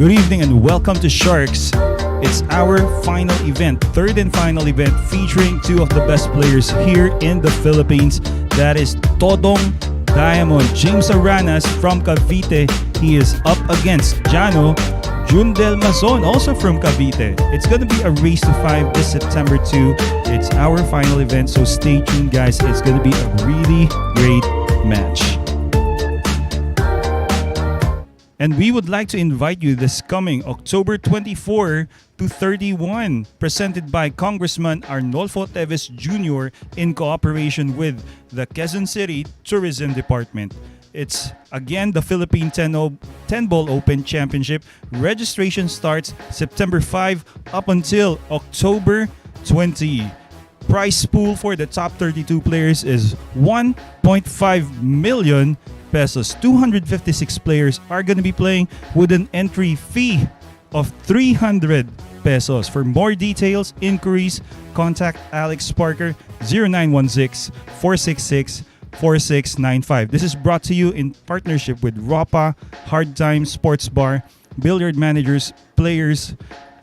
Good evening and welcome to Sharks. It's our final event, third and final event, featuring two of the best players here in the Philippines. That is Todong Diamond, James Aranas from Cavite. He is up against Jundel Mazon, also from Cavite. It's going to be a race to 5 this September 2. It's our final event, so stay tuned, guys. It's going to be a really great match. And we would like to invite you this coming October 24 to 31, presented by Congressman Arnolfo Teves Jr. in cooperation with the Quezon City Tourism Department. It's again the Philippine 10 Ball Open Championship. Registration starts September 5 up until October 20. Prize pool for the top 32 players is 1.5 million pesos. 256 players are going to be playing with an entry fee of 300 pesos. For more details, inquiries, contact Alex Parker 0916-466-4695. This is brought to you in partnership with ROPA, Hard Time Sports Bar, Billiard Managers Players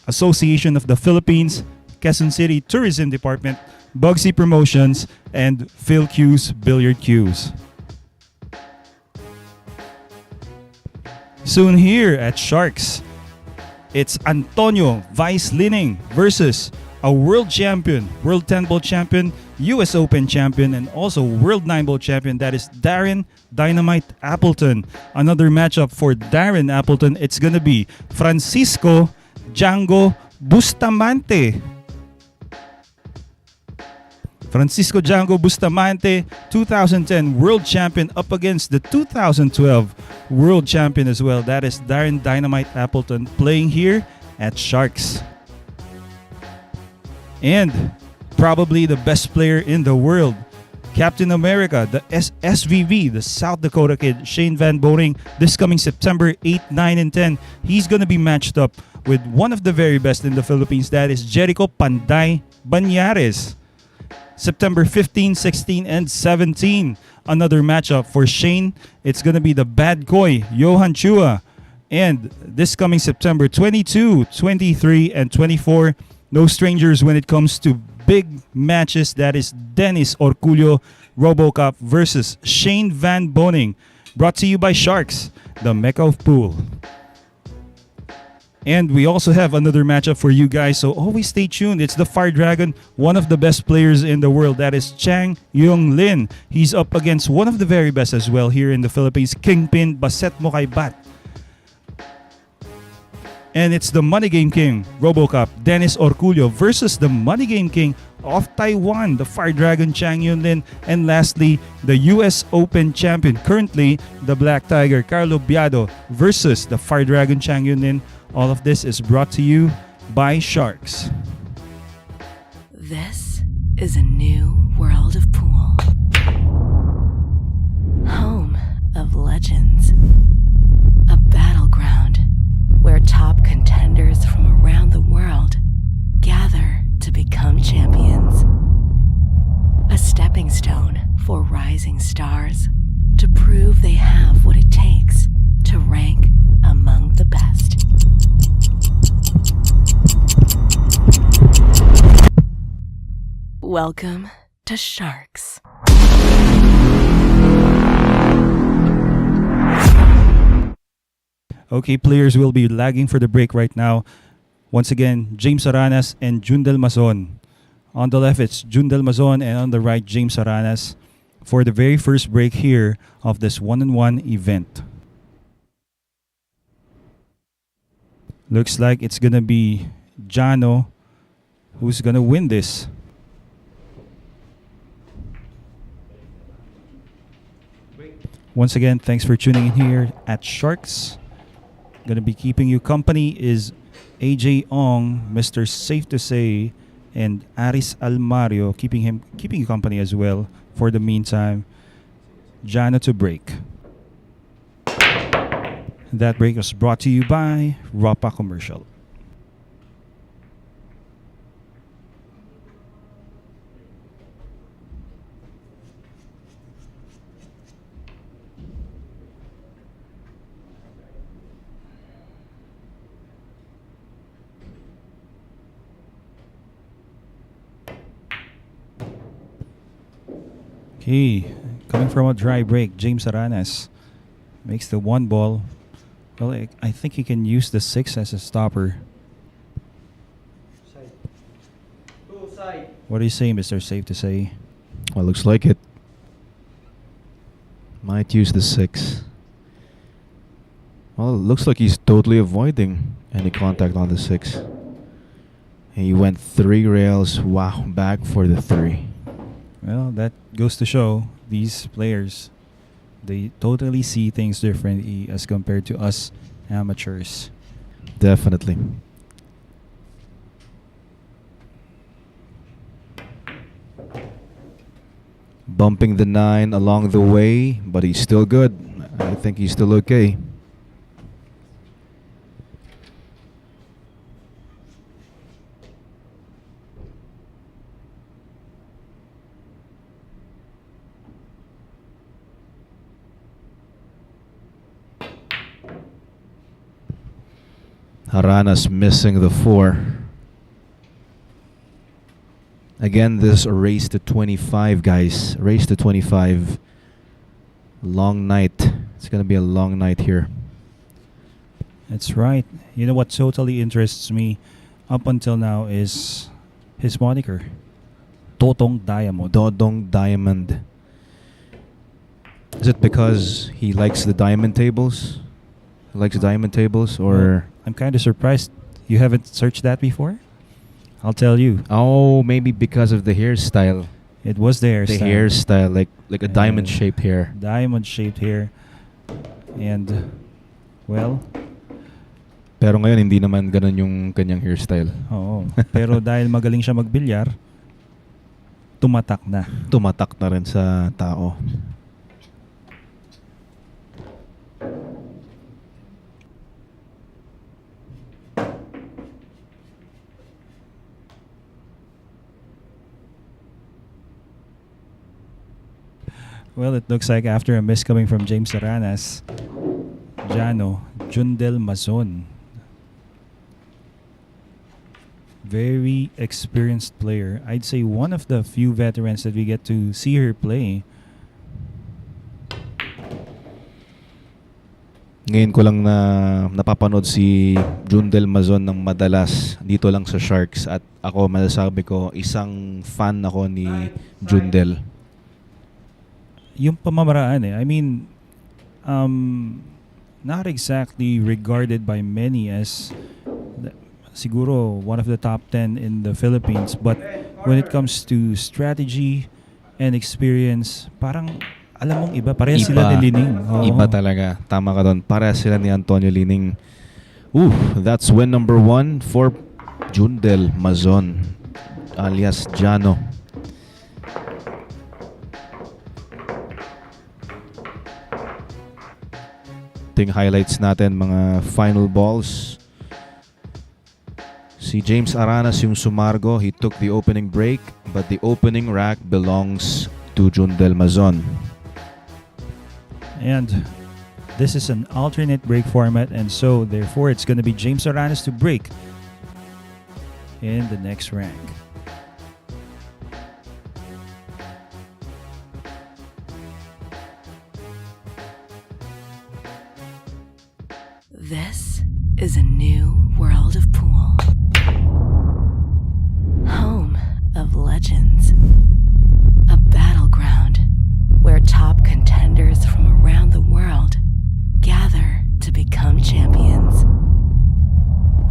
Association of the Philippines, Quezon City Tourism Department, Bugsy Promotions, and Phil Q's Billiard Cues. Soon here at Sharks, it's Antonio Vice Lining versus a world champion, World 10 Ball champion, US Open champion, and also World 9 Ball champion. That is Darren Dynamite Appleton. Another matchup for Darren Appleton, it's gonna be Francisco Django Bustamante. Francisco Django Bustamante, 2010 world champion, up against the 2012 world champion as well. That is Darren Dynamite Appleton playing here at Sharks. And probably the best player in the world, Captain America, the SVB, the South Dakota kid, Shane Van Boning, this coming September 8, 9, and 10. He's going to be matched up with one of the very best in the Philippines. That is Jericho Panday Banyares. September 15, 16, and 17. Another matchup for Shane. It's going to be the bad boy, Johan Chua. And this coming September 22, 23, and 24. No strangers when it comes to big matches. That is Dennis Orculio RoboCop versus Shane Van Boning. Brought to you by Sharks, the Mecca of Pool. And we also have another matchup for you guys, so always stay tuned. It's the Fire Dragon, one of the best players in the world. That is Chang Yong Lin. He's up against one of the very best as well here in the Philippines, Kingpin Baset Mokay Bat. And it's the Money Game King, RoboCop, Dennis Orculio versus the Money Game King of Taiwan, the Fire Dragon, Chang Yong Lin. And lastly, the US Open champion, currently the Black Tiger, Carlo Biado versus the Fire Dragon, Chang Yong Lin. All of this is brought to you by Sharks. This is a new world of pool. Home of legends. A battleground where top contenders from around the world gather to become champions. A stepping stone for rising stars to prove they have what it takes to rank among the best. Welcome to Sharks. Okay, players will be lagging for the break right now. Once again, James Aranas and Jundel Mazon. On the left, it's Jundel Mazon, and on the right, James Aranas for the very first break here of this one-on-one event. Looks like it's gonna be Jano who's gonna win this. Once again, thanks for tuning in here at Sharks. Gonna be keeping you company is AJ Ong, Mr. Safe to Say, and Aris Almario keeping you company as well for the meantime. Jano to break. That break was brought to you by ROPA Commercial. Okay, coming from a dry break, James Aranas makes the 1 ball. Well, I think he can use the 6 as a stopper. What do you say, Mr. Safe to say? Well, looks like it. Might use the 6. Well, it looks like he's totally avoiding any contact on the 6. He went 3 rails. Wow, back for the 3. Well, that goes to show these players, they totally see things differently as compared to us amateurs. Definitely. Bumping the 9 along the way, but he's still good. I think he's still okay. Aranas missing the 4. Again, this a race to 25, guys. Race to 25. Long night. It's going to be a long night here. That's right. You know what totally interests me up until now is his moniker. Totong Diamond. Dodong Diamond. Is it because he likes the diamond tables? He likes diamond tables, or... I'm kind of surprised you haven't searched that before. I'll tell you. Oh, maybe because of the hairstyle. It was the hairstyle. The hairstyle, like a diamond-shaped hair. Diamond-shaped hair. And, well... Pero ngayon, hindi naman ganun yung kanyang hairstyle. Oo. Pero dahil magaling siya magbilyar, tumatak na. Tumatak na rin sa tao. Well, it looks like after a miss coming from James Aranas, Jundel Mazon. Very experienced player. I'd say one of the few veterans that we get to see her play. Ngayon ko lang napapanood si Jundel Mazon ng madalas dito lang sa Sharks, at ako masasabi ko isang fan ako ni Jundel. Yung pamamaraan I mean, not exactly regarded by many as siguro one of the top 10 in the Philippines, but when it comes to strategy and experience, parang alam mong iba, parehas sila ni Lining. Iba talaga. Tama ka doon. Parehas sila ni Antonio Lining. That's win number 1 for Jundel Mazon alias Jano. Ting highlights natin, mga final balls. Si James Aranas yung sumargo. He took the opening break, but the opening rack belongs to Jundel Mazon. And this is an alternate break format, and so therefore it's going to be James Aranas to break in the next rank. This is a new world of pool. Home of legends. A battleground where top contenders from around the world gather to become champions.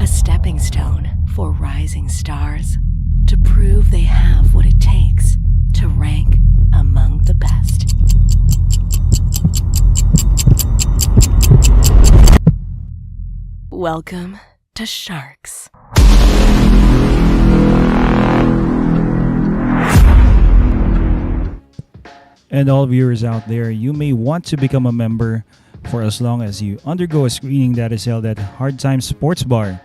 A stepping stone for rising stars to prove they have what it takes to rank among the best. Welcome to Sharks. And all viewers out there, you may want to become a member for as long as you undergo a screening that is held at Hard Times Sports Bar.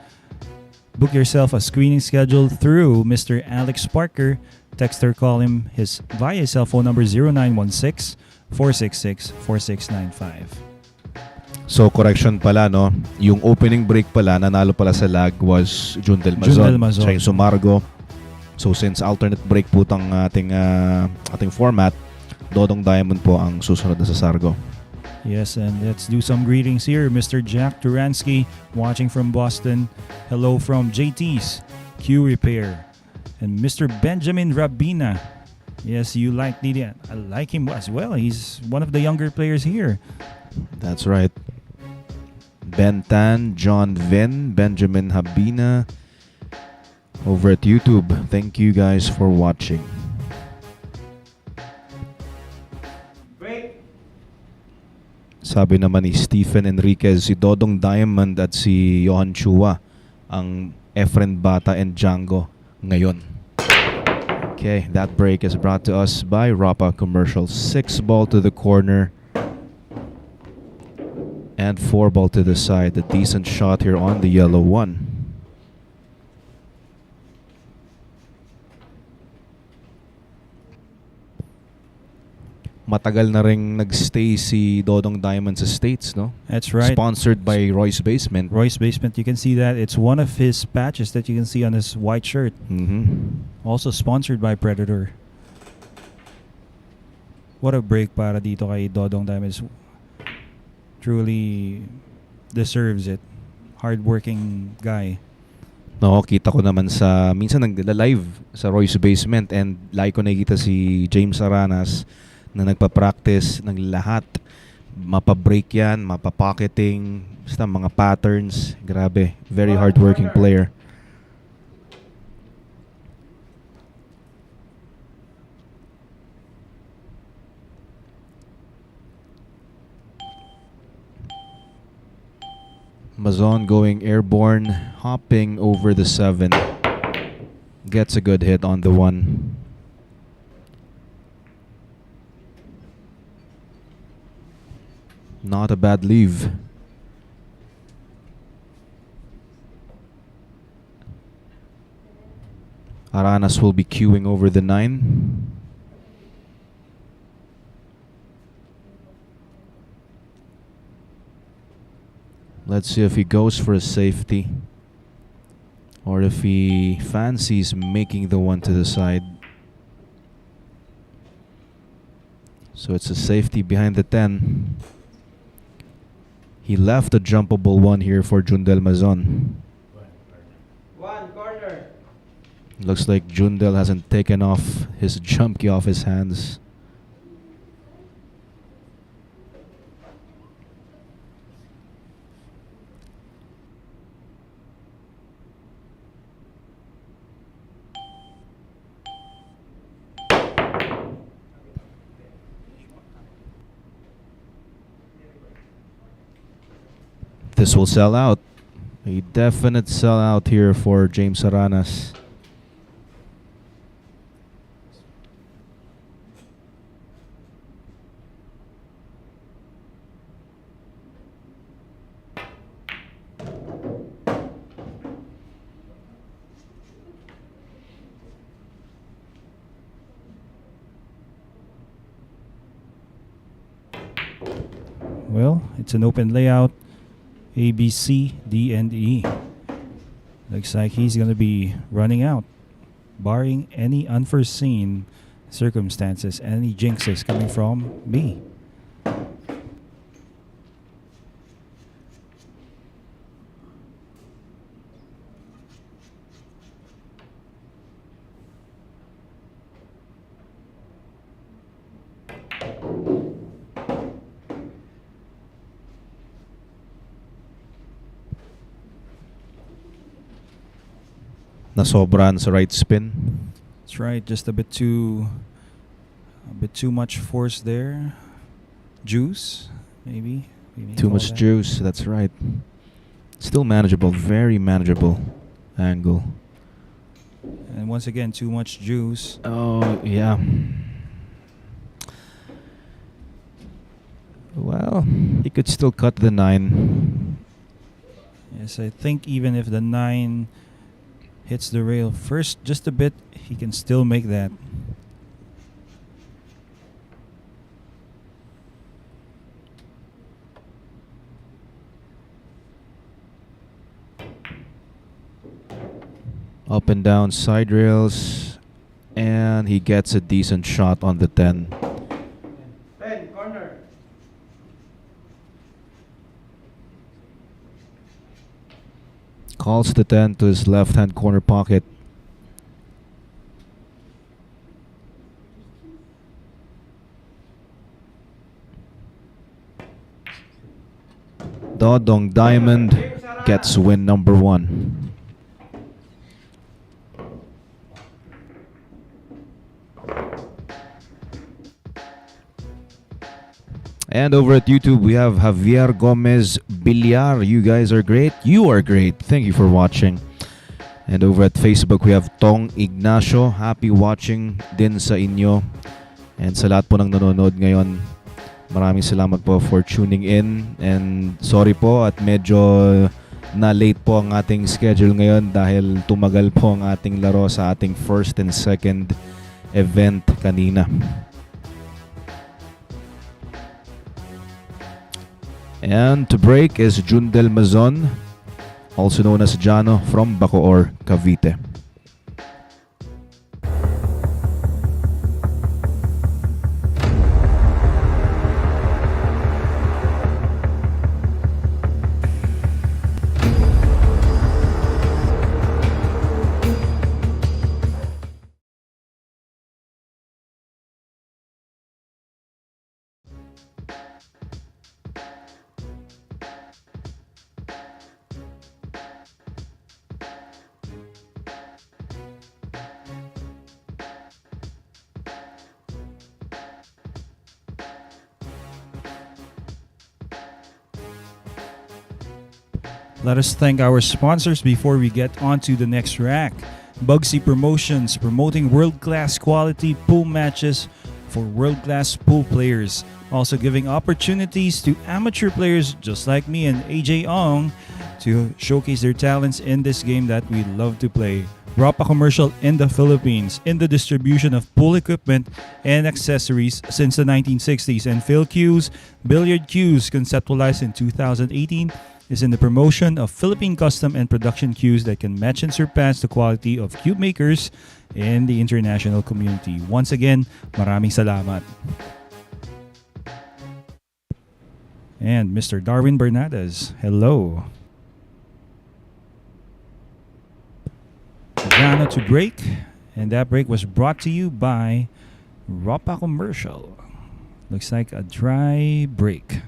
Book yourself a screening schedule through Mr. Alex Parker. Text or call him via his cell phone number 0916-466-4695. So correction pala, no? Yung opening break pala, nanalo pala sa lag was Jundel Mazon. Siya yung sumargo. So since alternate break po tang ating format, Dodong Diamond po ang susunod na sasargo. Yes, and let's do some greetings here. Mr. Jack Turansky watching from Boston. Hello from JT's Q Repair. And Mr. Benjamin Rabina. Yes, you like Lydia. I like him as well. He's one of the younger players here. That's right. Ben Tan, John Vin, Benjamin Habina over at YouTube. Thank you guys for watching. Sabi naman ni Stephen Enriquez, si Dodong Diamond at si Johan Chua ang Efren Bata and Django ngayon. Okay, that break is brought to us by Rapa Commercial. 6 ball to the corner and 4 ball to the side. A decent shot here on the yellow one. Matagal na ring nagstay si Dodong Diamond sa States, no? That's right. Sponsored by Roy's Basement. Roy's Basement, you can see that. It's one of his patches that you can see on his white shirt. Also sponsored by Predator. What a break para dito kay Dodong Diamond. Truly deserves it. Hardworking guy. No, kita ko naman sa minsan nagla-live sa Roy's Basement and like ko nakikita si James Aranas na nagpa-practice ng lahat. Mapa-break yan, mapa-pocketing, basta mga patterns. Grabe, very hardworking player. Mazon going airborne, hopping over the 7. Gets a good hit on the 1. Not a bad leave. Aranas will be queuing over the 9. Let's see if he goes for a safety or if he fancies making the 1 to the side. So it's a safety behind the 10. He left a jumpable 1 here for Jundel Mazon. 1 corner. Looks like Jundel hasn't taken off his jump key off his hands. This will sell out. A definite sellout here for James Aranas. Well, it's an open layout. A, B, C, D, and E. Looks like he's going to be running out, barring any unforeseen circumstances, any jinxes coming from B. Nasobran sa right spin. That's right, just a bit too much force there. Juice, maybe. Too much juice, that's right. Still manageable, very manageable angle. And once again, too much juice. Oh, yeah. Well, he could still cut the 9. Yes, I think even if the 9 hits the rail first just a bit, he can still make that. Up and down side rails, and he gets a decent shot on the 10. Calls the 10 to his left-hand corner pocket. Dodong Diamond gets win number 1. And over at YouTube, we have Javier Gomez Billiard. You guys are great. You are great. Thank you for watching. And over at Facebook, we have Tong Ignacio. Happy watching din sa inyo. And sa lahat po ng nanonood ngayon, maraming salamat po for tuning in. And sorry po at medyo na-late po ang ating schedule ngayon dahil tumagal po ang ating laro sa ating first and second event kanina. And to break is Jundel Mazon, also known as Jano from Bacoor, Cavite. Let us thank our sponsors before we get on to the next rack. Bugsy Promotions, promoting world-class quality pool matches for world-class pool players. Also giving opportunities to amateur players just like me and AJ Ong to showcase their talents in this game that we love to play. Ropa Commercial in the Philippines in the distribution of pool equipment and accessories since the 1960s. And Phil Cues, Billiard Cues, conceptualized in 2018, is in the promotion of Philippine custom and production cues that can match and surpass the quality of cube makers in the international community. Once again, maraming salamat. And Mr. Darwin Bernadez, hello. Jano to break, and that break was brought to you by Ropa Commercial. Looks like a dry break.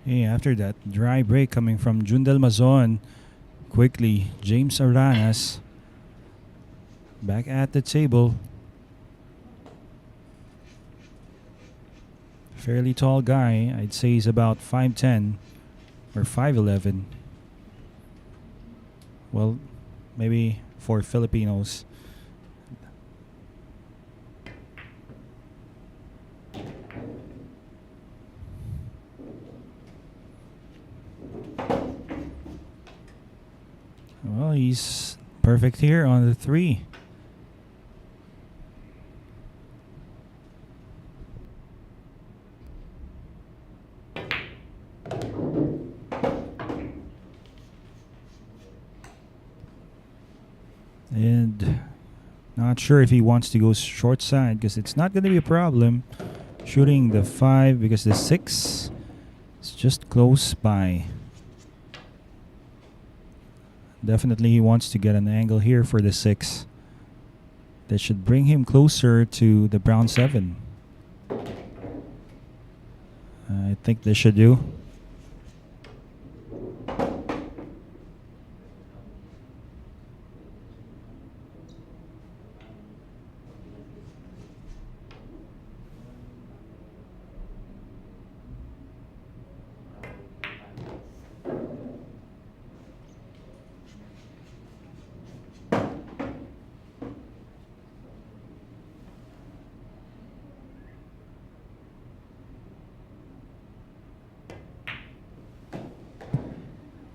Hey, after that dry break coming from Jundel Mazon, quickly James Aranas back at the table. Fairly tall guy, I'd say he's about 5'10 or 5'11. Well, maybe for Filipinos. Well, he's perfect here on the 3. And not sure if he wants to go short side because it's not going to be a problem shooting the 5 because the 6 is just close by. Definitely he wants to get an angle here for the 6. That should bring him closer to the brown 7. I think this should do.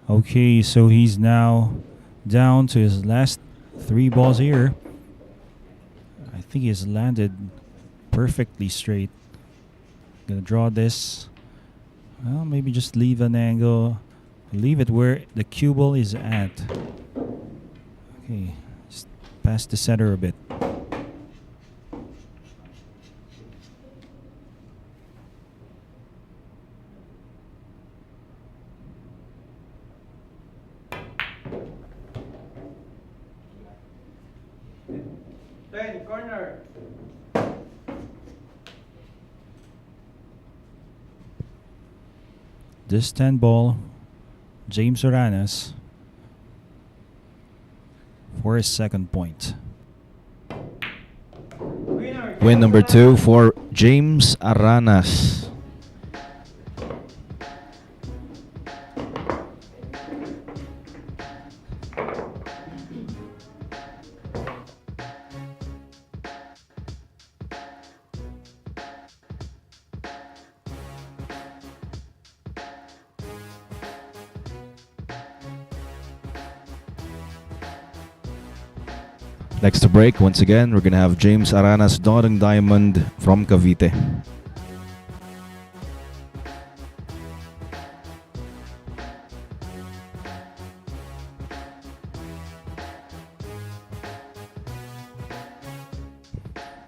Okay, so he's now down to his last 3 balls here. I think he has landed perfectly straight. Gonna draw this. Well, maybe just leave an angle Leave it where the cue ball is at. Okay, just past the center a bit. Ten, corner. This 10 ball, James Aranas for his second point. Winner. Win number 2 for James Aranas. Next to break, once again, we're going to have James Aranas, Dodong Diamond from Cavite.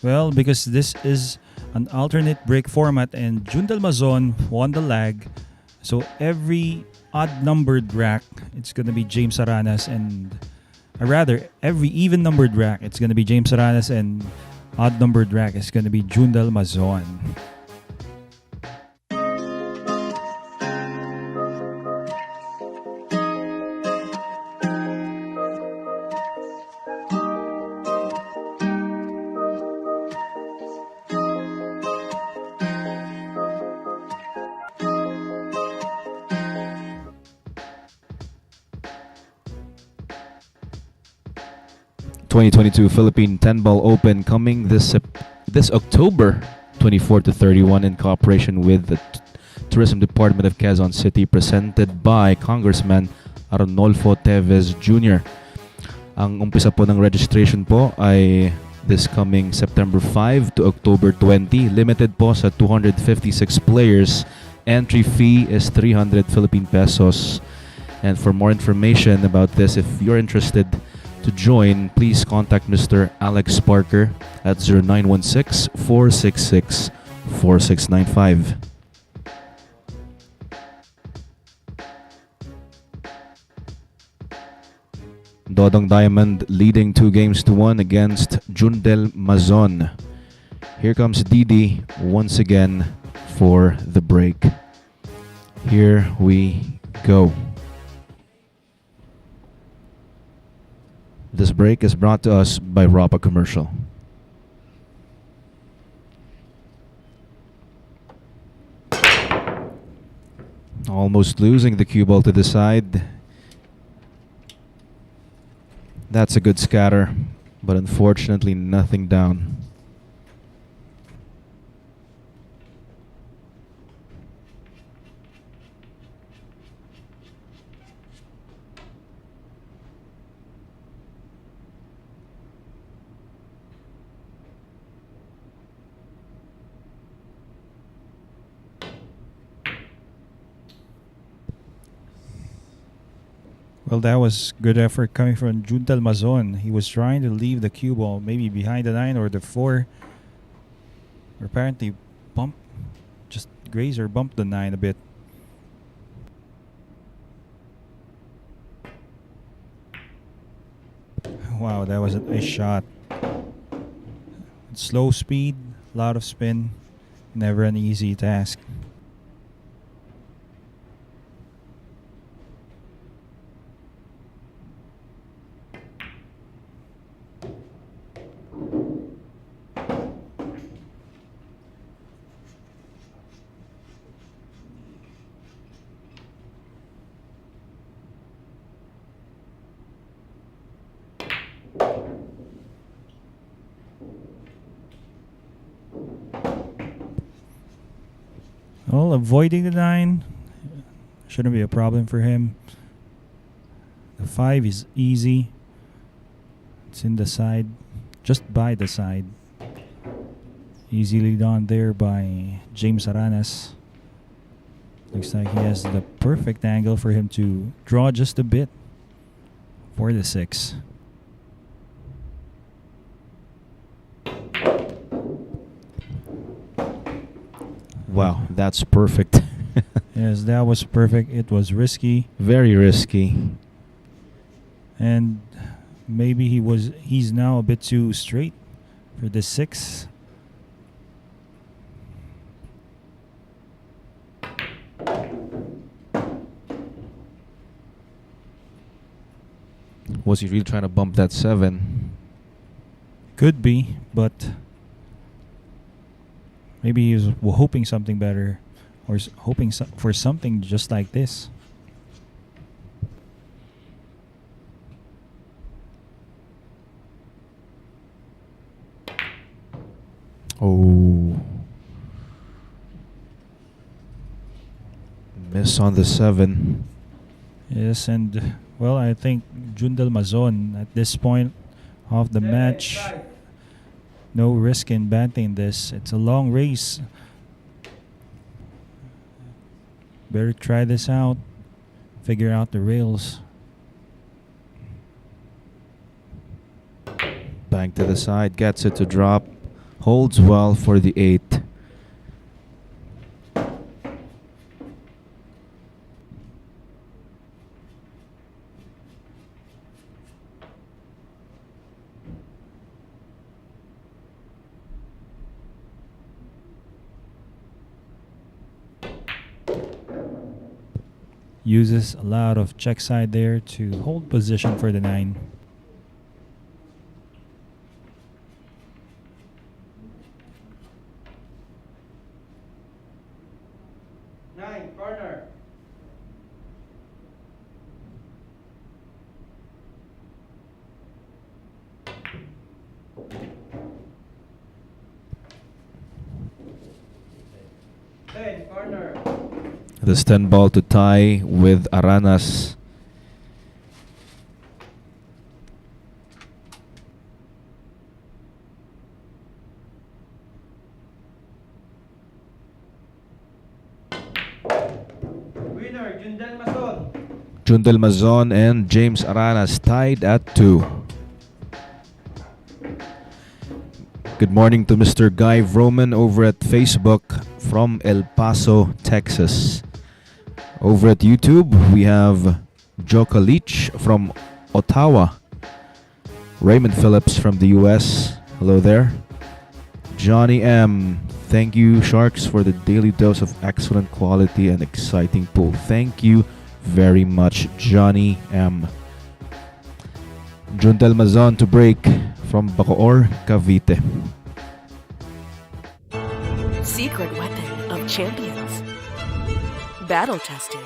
Well, because this is an alternate break format and Jundel Mazon won the lag, so every odd numbered rack, it's going to be James Aranas and rather, every even numbered rack, it's going to be James Aranas, and odd numbered rack is going to be Jundel Mazon. '22 Philippine 10-Ball Open coming this October 24 to 31 in cooperation with the Tourism Department of Quezon City, presented by Congressman Arnolfo Teves Jr. Ang umpisa po ng registration po ay this coming September 5 to October 20. Limited po sa 256 players. Entry fee is 300 Philippine pesos. And for more information about this, if you're interested to join, please contact Mr. Alex Parker at 0916-466-4695. Dodong Diamond leading 2-1 against Jundel Mazon. Here comes Didi once again for the break. Here we go. This break is brought to us by Rapa Commercial. Almost losing the cue ball to the side. That's a good scatter, but unfortunately nothing down. Well, that was good effort coming from Jundel Mazon. He was trying to leave the cue ball maybe behind the 9 or the 4. Or apparently just grazed or bumped the 9 a bit. Wow, that was a nice shot. Slow speed, lot of spin. Never an easy task. Well, avoiding the 9 shouldn't be a problem for him. The 5 is easy. It's in the side, just by the side. Easily done there by James Aranas. Looks like he has the perfect angle for him to draw just a bit for the 6. Wow, that's perfect. Yes, that was perfect. It was risky, Very risky. and maybe he's now a bit too straight for the 6. Was he really trying to bump that 7? Could be, but maybe he was hoping something better, or hoping for something just like this. Oh. Miss on the 7. Yes, and well, I think Jundel Mazon at this point of the match, no risk in batting this. It's a long race. Better try this out. Figure out the rails. Bang to the side, gets it to drop. Holds well for the 8. Uses a lot of check side there to hold position for the 9. Nine, corner. Ten, corner. The 10 ball to tie with Aranas. Winner, Jundel Mazon. Jundel Mazon and James Aranas tied at 2. Good morning to Mr. Guy Vroman over at Facebook from El Paso, Texas. Over at YouTube, we have Joka Leach from Ottawa. Raymond Phillips from the US. Hello there. Johnny M. Thank you, Sharks, for the daily dose of excellent quality and exciting pool. Thank you very much, Johnny M. Jundel Mazon to break from Bacoor, Cavite. Secret weapon of champions. Battle tested.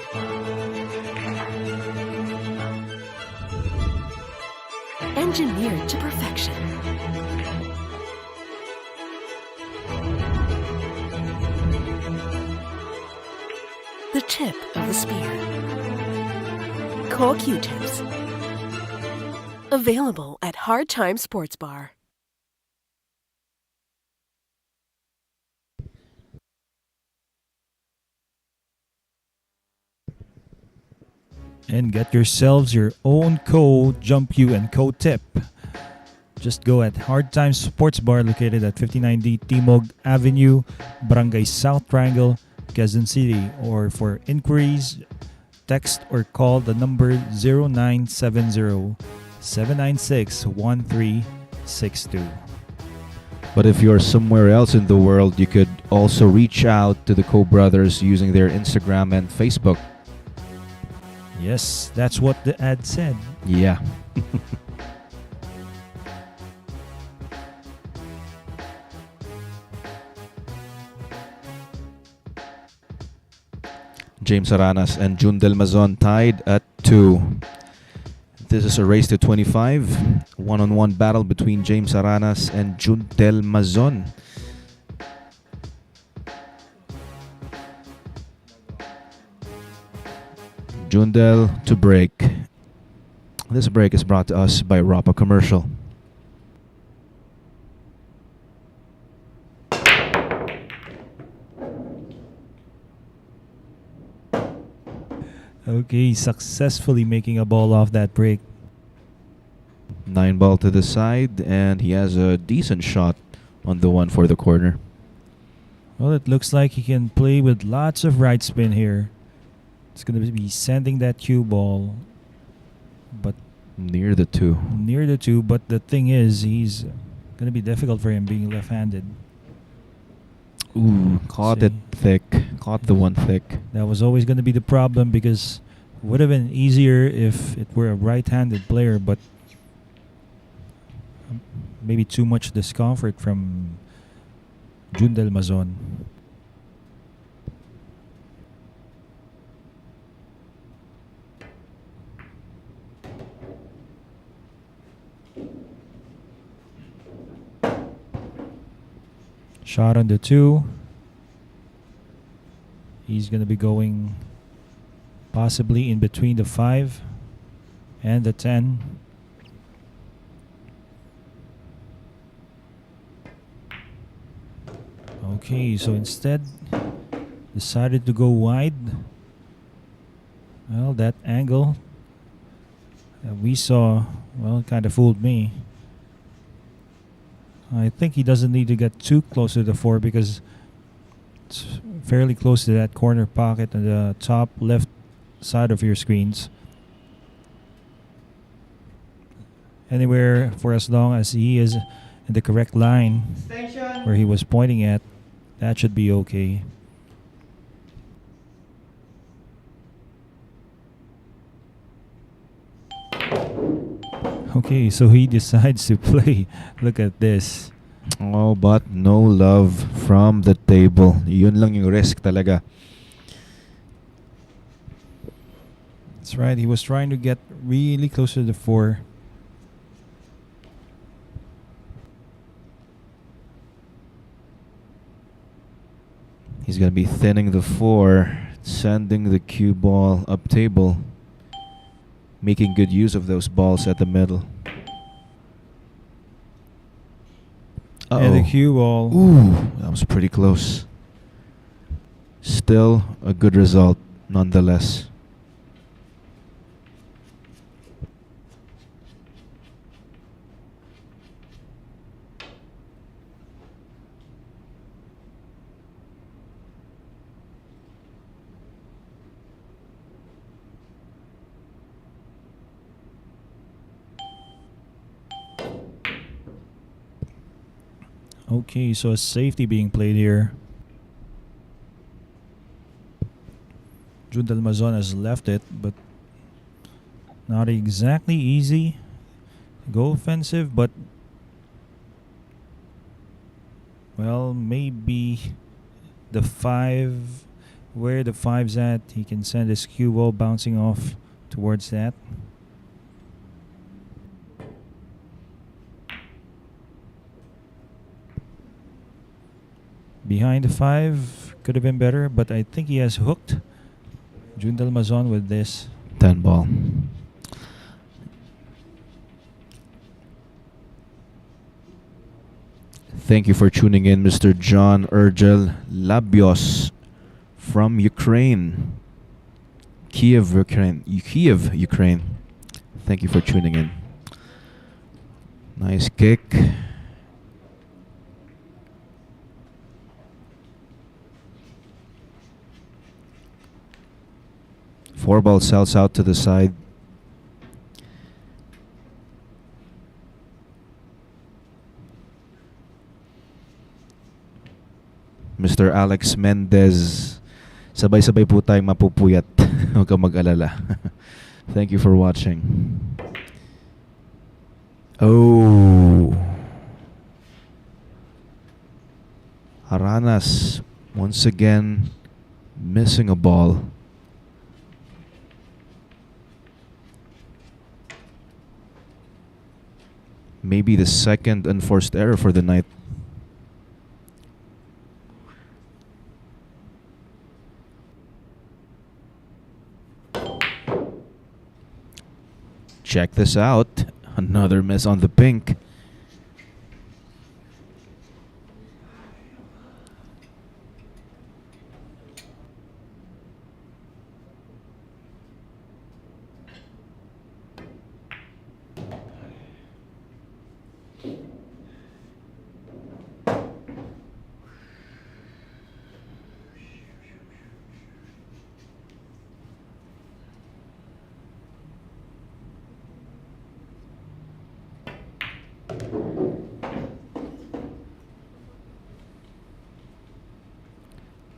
Engineered to perfection. The tip of the spear. Core Q-tips. Available at Hard Time Sports Bar. And get yourselves your own Jump Q and tip. Just go at Hard Times Sports Bar located at 59D Timog Avenue, Barangay South Triangle, Quezon City. Or for inquiries, text or call the number 0970-796-1362. But if you're somewhere else in the world, you could also reach out to the Co Brothers using their Instagram and Facebook. Yes, that's what the ad said. Yeah. James Aranas and Jundel Mazon tied at 2. This is a race to 25. One-on-one battle between James Aranas and Jundel Mazon. Jundel to break. This break is brought to us by Rapa Commercial. Okay, successfully making a ball off that break. 9 ball to the side, and he has a decent shot on the one for the corner. Well, it looks like he can play with lots of right spin here. It's going to be sending that cue ball, but Near the 2. near the 2. But the thing is, he's going to be difficult for him being left-handed. Ooh, caught See? it thick. Caught the one thick. That was always going to be the problem because it would have been easier if it were a right-handed player, but maybe too much discomfort from Jundel Mazon. Shot on the 2. He's going to be going possibly in between the 5 and the 10. Okay, so instead decided to go wide. Well, that angle that we saw, well, kind of fooled me. I think he doesn't need to get too close to the 4 because it's fairly close to that corner pocket on the top left side of your screens. Anywhere for as long as he is in the correct line Extension. where he was pointing at, that should be okay. Okay, so he decides to play. Look at this. Oh, but no love from the table. Yun lang yung risk talaga. That's right. He was trying to get really close to the 4. He's going to be thinning the 4, sending the cue ball up table, making good use of those balls at the middle. And the cue ball. Ooh, that was pretty close. Still a good result nonetheless. Okay, so a safety being played here. Jundel Mazon has left it, but not exactly easy. Go offensive, but well, maybe the 5, where the 5's at, he can send his cue ball bouncing off towards that. Behind the 5 could have been better, but I think he has hooked Jundel Mazon with this. 10 ball. Thank you for tuning in, Mr. John Urgel Labios from Ukraine. Kiev, Ukraine. Thank you for tuning in. Nice kick. Four ball sells out to the side. Mr. Alex Mendez, sabay-sabay po tayong mapupuyat. Huwag kang mag-alala. Thank you for watching. Oh. Aranas once again missing a ball. Maybe the second unforced error for the night. Check this out. Another miss on the pink.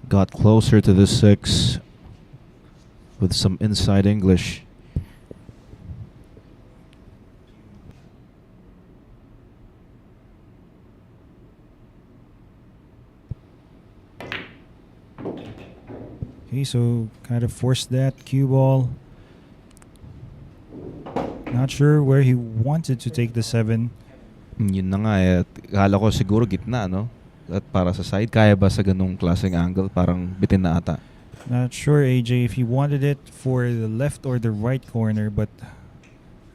Got closer to the 6 with some inside English. Okay, so kind of forced that cue ball. Not sure where he wanted to take the 7. Yun na nga eh. Akala ko siguro gitna, no? At para sa side, kaya ba sa ganung klaseng angle? Parang bitin na ata. Not sure, AJ, if he wanted it for the left or the right corner, but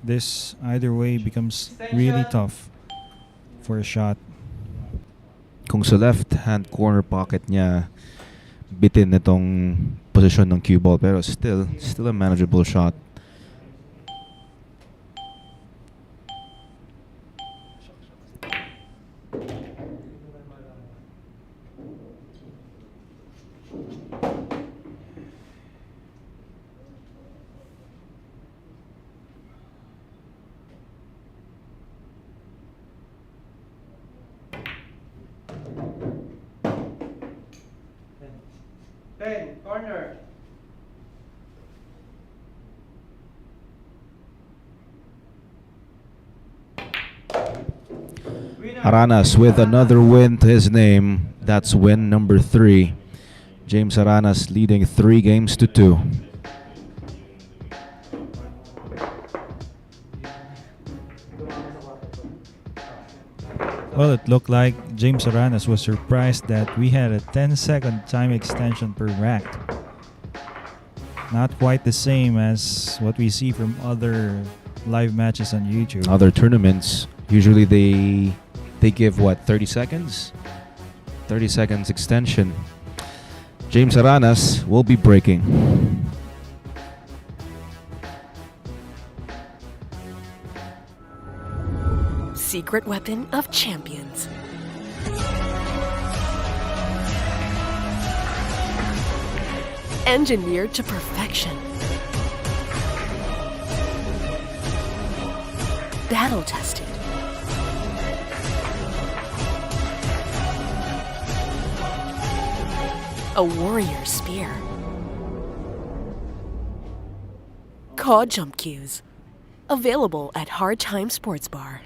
this either way becomes really tough for a shot. Kung sa left-hand corner pocket niya, bitin itong posisyon ng cue ball. Pero still a manageable shot. Corner. Aranas with another win to his name. That's win number 3. James Aranas leading 3 games to 2. Well, it looked like James Aranas was surprised that we had a 10-second time extension per rack. Not quite the same as what we see from other live matches on YouTube. Other tournaments, usually they give what, 30 seconds? 30 seconds extension. James Aranas will be breaking. Secret weapon of champions. Engineered to perfection. Battle tested. A warrior spear. Caw jump cues. Available at Hard Time Sports Bar.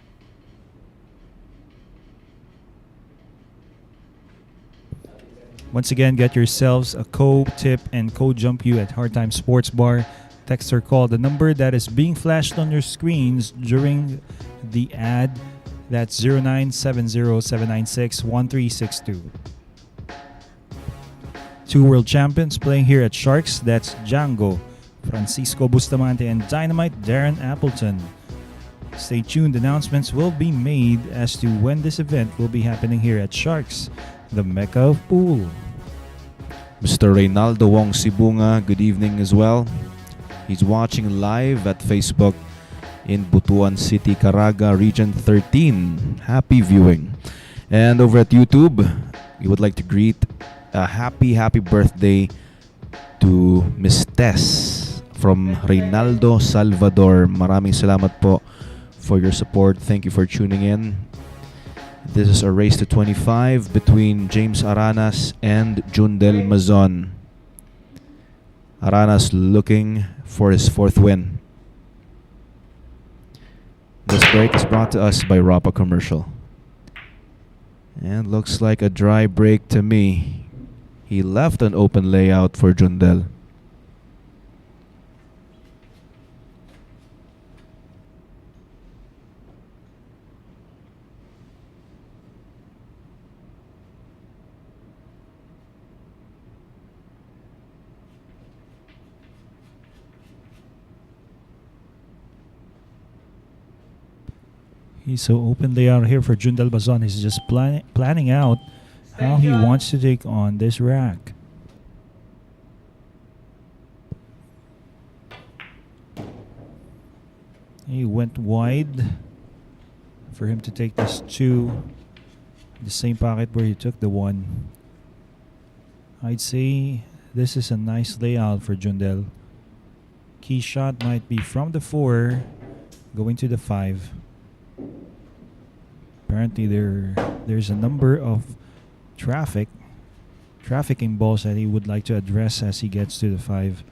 Once again, get yourselves a co-tip and co-jump you at Hard Time Sports Bar. Text or call the number that is being flashed on your screens during the ad. That's 0970-796-1362. 2 world champions playing here at Sharks. That's Django, Francisco Bustamante, and Dynamite Darren Appleton. Stay tuned. Announcements will be made as to when this event will be happening here at Sharks, the Mecca of Pool. Mr. Reynaldo Wong Sibunga, good evening as well. He's watching live at Facebook in Butuan City, Caraga, Region 13. Happy viewing. And over at YouTube, we would like to greet a happy birthday to Miss Tess from Reynaldo Salvador. Maraming salamat po for your support. Thank you for tuning in. This is a race to 25 between James Aranas and Jundel Mazon. Aranas looking for his 4th win. This break is brought to us by Rapa Commercial. And looks like a dry break to me. He left an open layout for Jundel. He's so openly out here for Jundel Bazon. He's just planning out how he wants to take on this rack. He went wide for him to take this 2, the same pocket where he took the 1. I'd say this is a nice layout for Jundel. Key shot might be from the 4 going to the 5. Apparently there's a number of trafficking balls that he would like to address as he gets to the 5.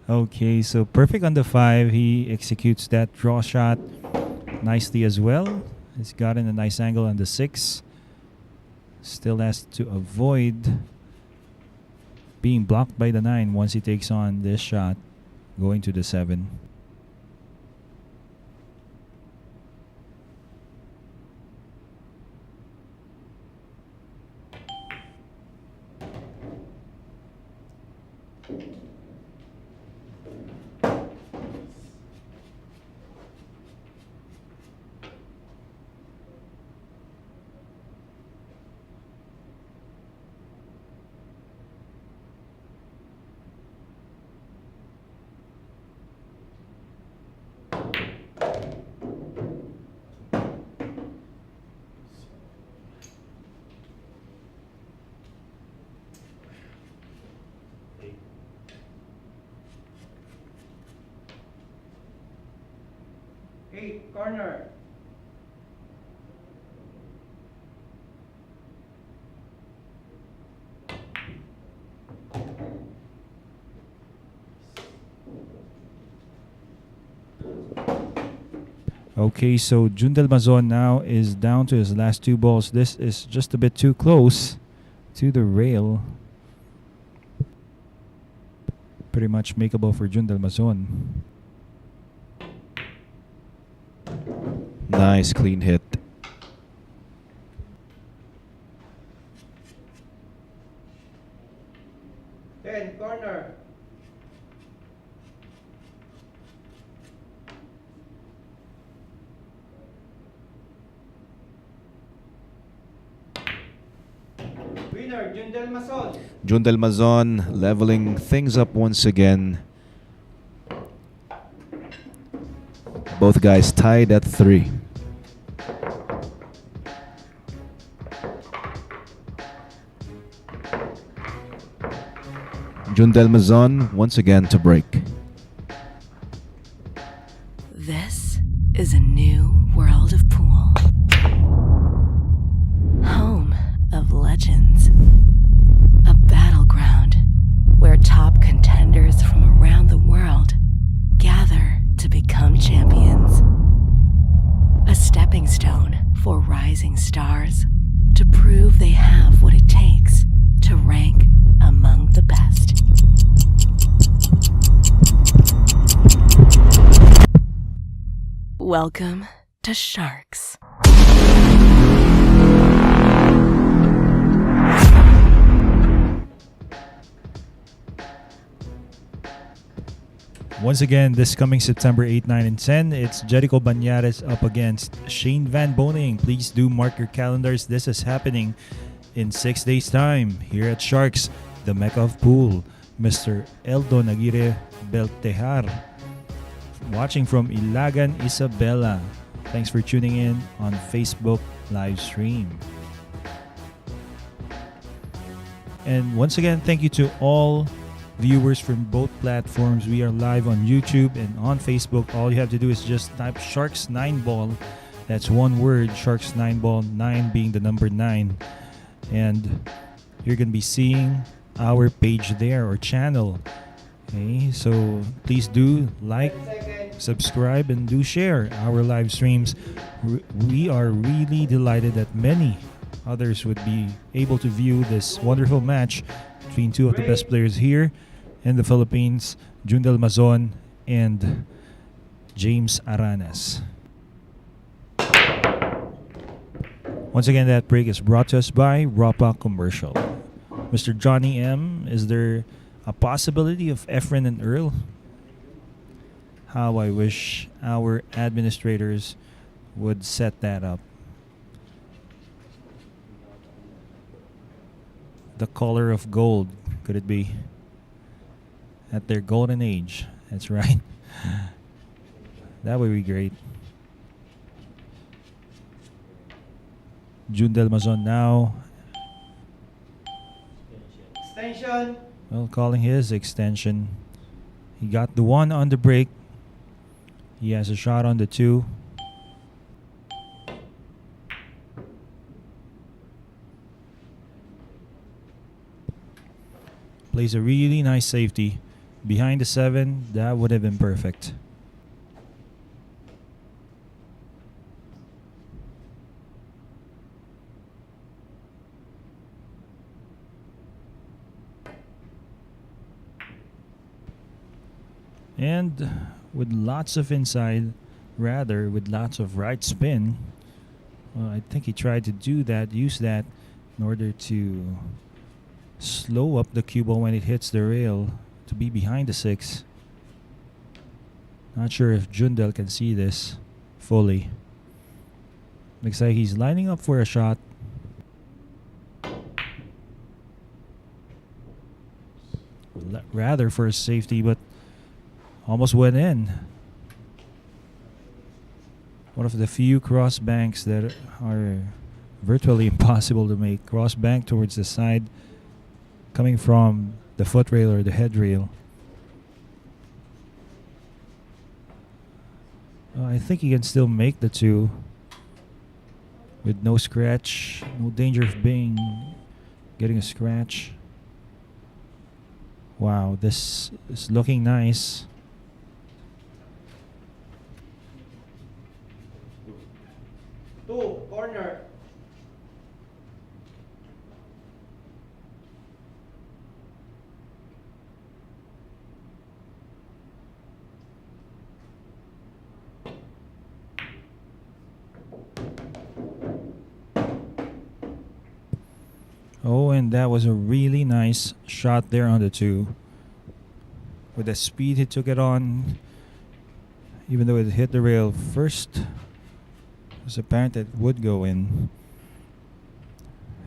Okay, so perfect on the 5. He executes that draw shot nicely as well. He's gotten a nice angle on the 6. Still has to avoid being blocked by the 9 once he takes on this shot going to the 7. Eight, corner. Okay, so Jundel Mazon now is down to his last 2 balls. This is just a bit too close to the rail. Pretty much makeable for Jundel Mazon. Nice clean hit. Ten, corner. Winner, Jundel Mazon. Jundel Mazon leveling things up once again. Both guys tied at 3. Jundel Mazon once again to break. This is a new world of pool. Home of legends. A battleground where top contenders from around the world gather to become champions. A stepping stone for rising stars to prove they have what it takes to rank among the best. Welcome to Sharks. Once again, this coming September 8, 9, and 10, it's Jericho Banyares up against Shane Van Boning. Please do mark your calendars. This is happening in 6 days' time here at Sharks, the Mecca of Pool. Mr. Eldon Aguirre Beltejar, watching from Ilagan, Isabela. Thanks for tuning in on Facebook live stream. And once again, thank you to all viewers from both platforms. We are live on YouTube and on Facebook. All you have to do is just type Sharks 9 Ball. That's one word, Sharks 9 Ball, 9 being the number 9. And you're going to be seeing our page there or channel. Okay, so please do like, subscribe, and do share our live streams. We are really delighted that many others would be able to view this wonderful match between two of the best players here in the Philippines, Jundel Mazon and James Aranas. Once again, that break is brought to us by Ropa Commercial. Mr. Johnny M., is there a possibility of Efren and Earl? How I wish our administrators would set that up. The color of gold, could it be? At their golden age. That's right. That would be great. Jundel Mazon now. Extension. Well, calling his extension. He got the 1 on the break. He has a shot on the 2. Plays a really nice safety. Behind the 7, that would have been perfect. And with lots of inside, rather with lots of right spin, well, I think he tried to do that, use that in order to slow up the cue ball when it hits the rail to be behind the 6. Not sure if Jundel can see this fully. Looks like he's lining up for a shot. Rather for a safety, but almost went in. One of the few cross banks that are virtually impossible to make. Cross bank towards the side, coming from the foot rail or the head rail. I think he can still make the 2 with no scratch, no danger of getting a scratch. Wow, this is looking nice. Corner. Oh, and that was a really nice shot there on the 2. With the speed he took it on, even though it hit the rail first, it was apparent that it would go in.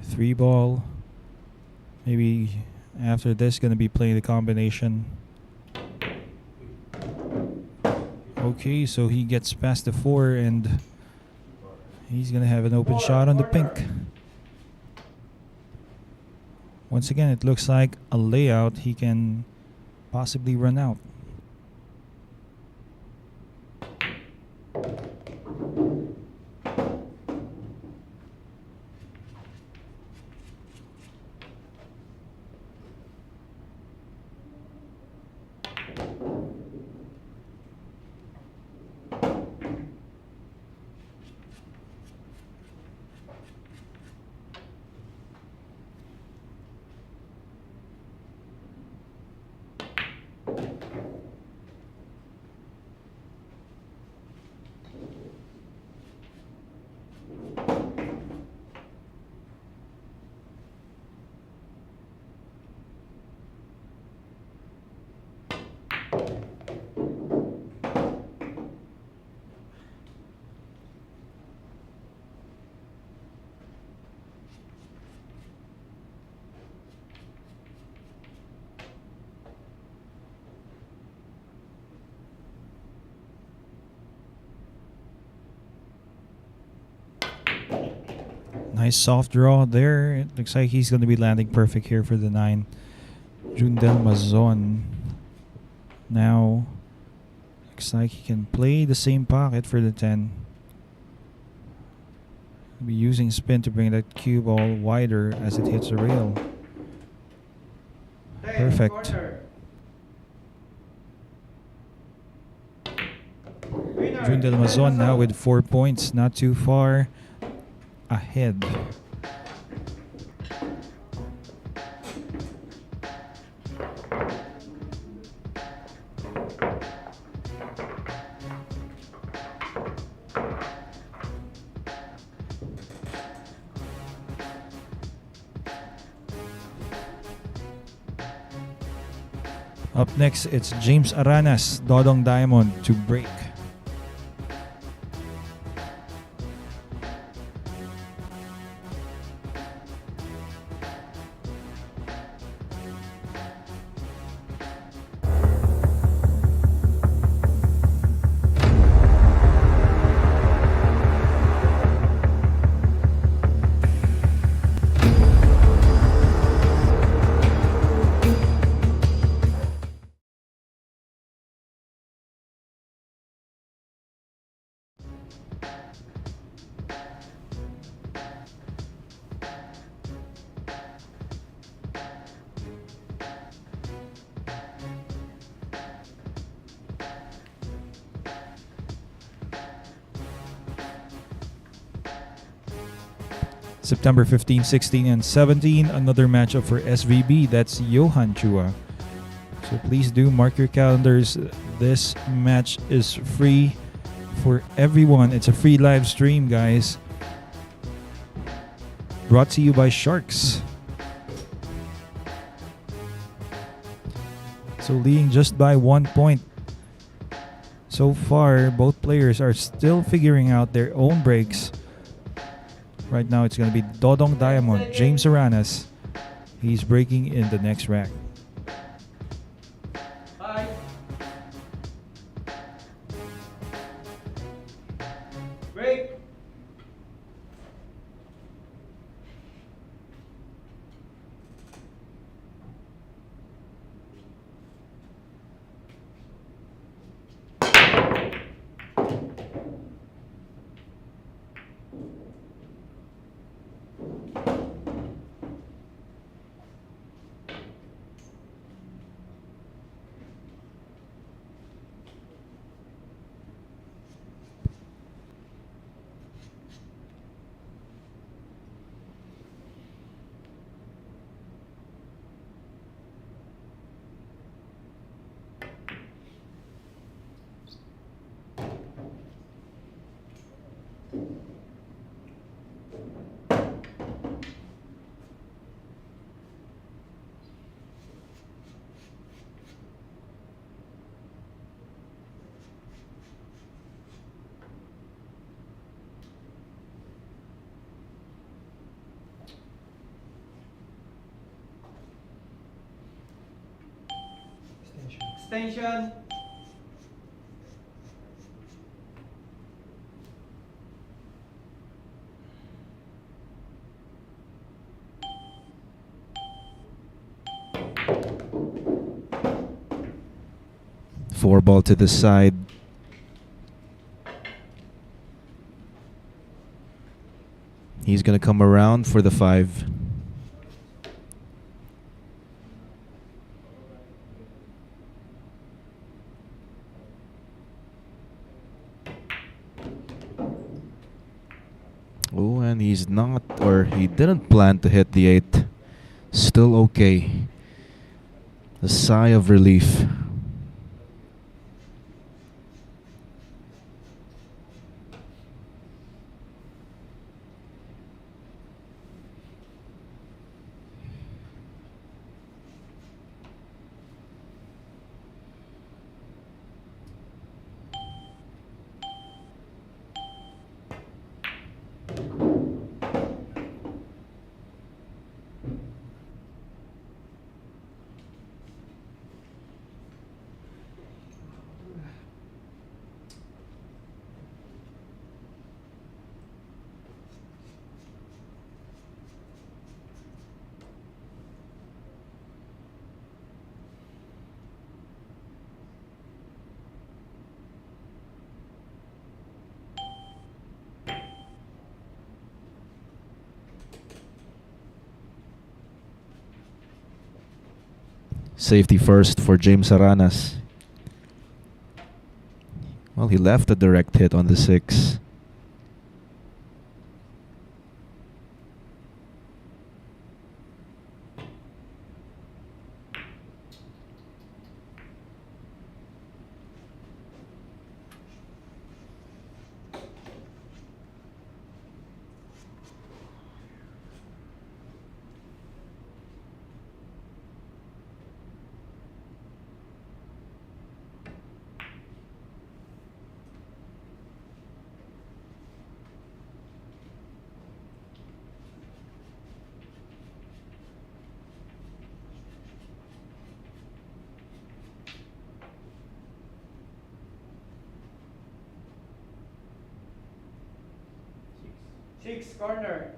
3 ball. Maybe after this, going to be playing the combination. Okay, so he gets past the 4 and he's going to have an open shot on the pink. Once again, it looks like a layout he can possibly run out. Nice soft draw there. It looks like he's going to be landing perfect here for the 9. Jundel Mazon. Now, looks like he can play the same pocket for the 10. He'll be using spin to bring that cue ball wider as it hits the rail. Perfect. Jundel Mazon now with 4 points, not too far ahead Up next, it's James Aranas, Dodong Diamond to break. September 15, 16, and 17, another matchup for SVB. That's Johan Chua. So please do mark your calendars. This match is free for everyone. It's a free live stream, guys. Brought to you by Sharks. So leading just by 1 point. So far, both players are still figuring out their own breaks. Right now, it's going to be Dodong Diamond, James Aranas. He's breaking in the next rack. 5. Break. Extension. Four ball to the side. He's going to come around for the 5. Oh, and he's not, or he didn't plan to hit the 8. Still okay. A sigh of relief. Safety first for James Aranas. Well, he left a direct hit on the 6. 6 corner.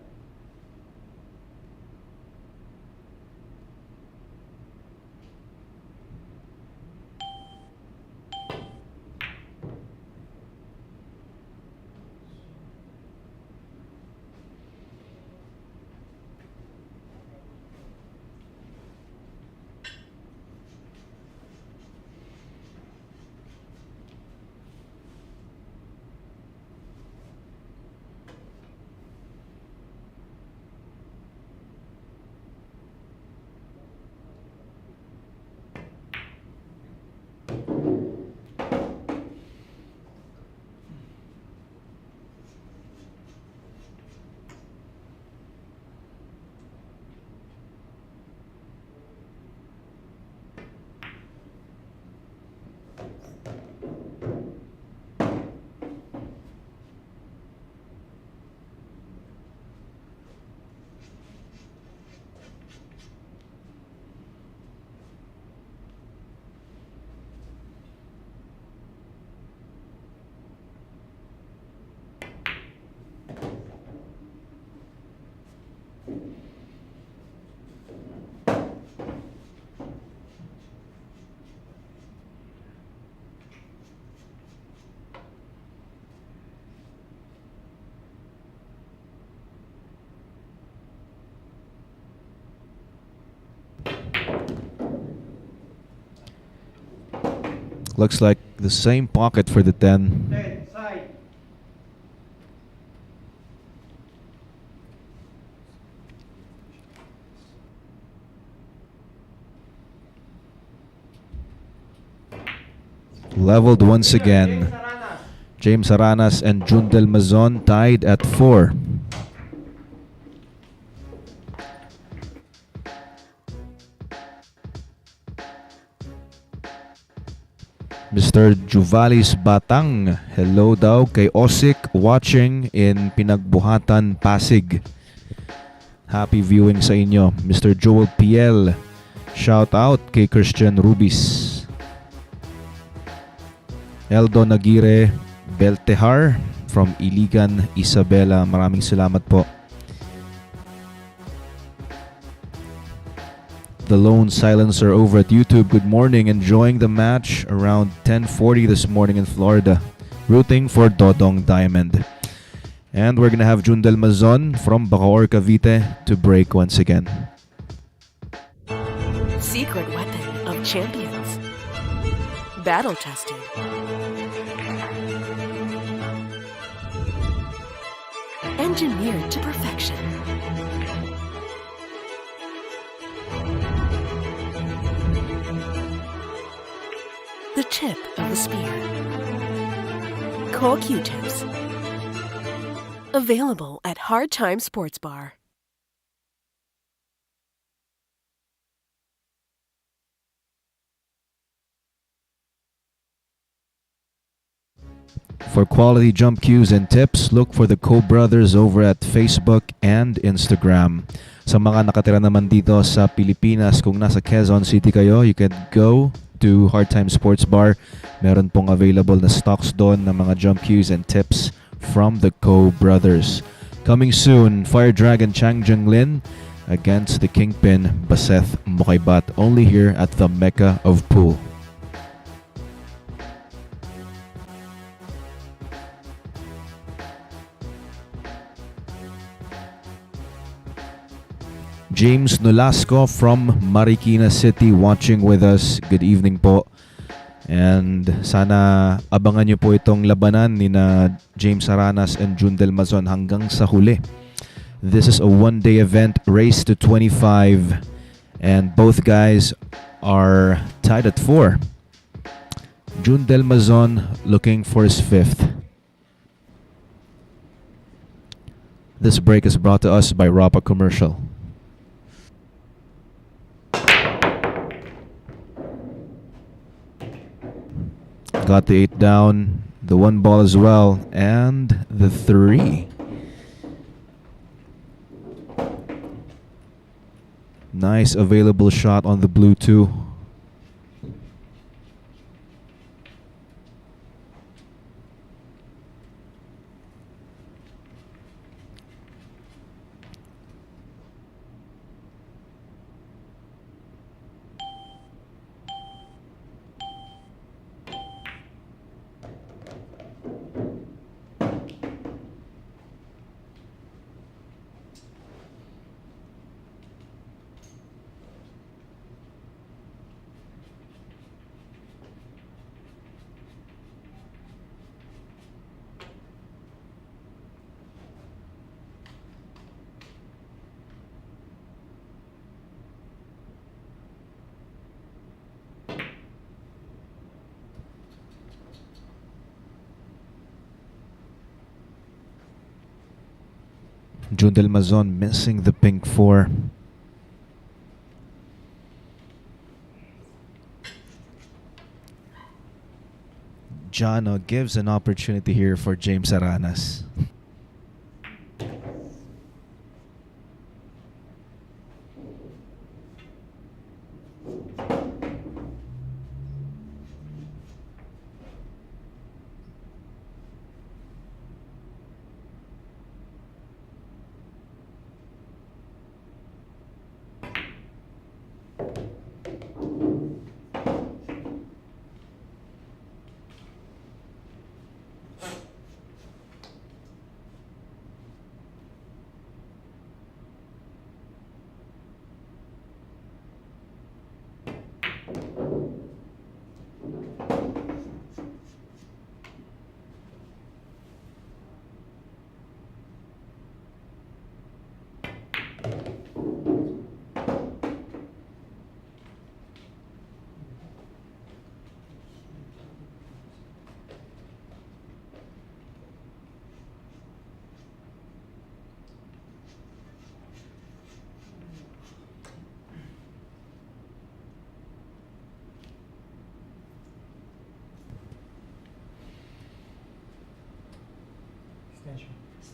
Looks like the same pocket for the 10. 10 side. Leveled once again. James Aranas. James Aranas and Jundel Mazon tied at 4. Mr. Juvalis Batang, hello daw kay Osik watching in Pinagbuhatan, Pasig. Happy viewing sa inyo. Mr. Joel PL, shout out kay Christian Rubis. Eldo Nagire Beltehar from Iligan, Isabela. Maraming salamat po. The Lone Silencer over at YouTube. Good morning. Enjoying the match around 10:40 this morning in Florida. Rooting for Dodong Diamond. And we're going to have Jundel Mazon from Bacoor, Cavite to break once again. Secret weapon of champions. Battle tested. Engineered to perfection. The tip of the spear. Cool Q-tips. Available at Hard Time Sports Bar. For quality jump cues and tips, look for the Co Brothers over at Facebook and Instagram. Sa mga nakatira naman dito sa Pilipinas, kung nasa Quezon City kayo, you can go to Hard Time Sports Bar. Meron pong available na stocks doon ng mga jump cues and tips from the Co Brothers. Coming soon, Fire Dragon Chang Junglin against the Kingpin Baseth Mokaibat, only here at the Mecca of Pool. James Nolasco from Marikina City watching with us. Good evening po. And sana abangan nyo po itong labanan ni na James Aranas and Jundel Mazon hanggang sa huli. This is a one-day event, race to 25. And both guys are tied at 4. Jundel Mazon looking for his 5th. This break is brought to us by Rapa Commercial. Got the 8 down, the 1 ball as well, and the 3. Nice available shot on the blue too. Jundel Mazon missing the pink 4. Jano gives an opportunity here for James Aranas.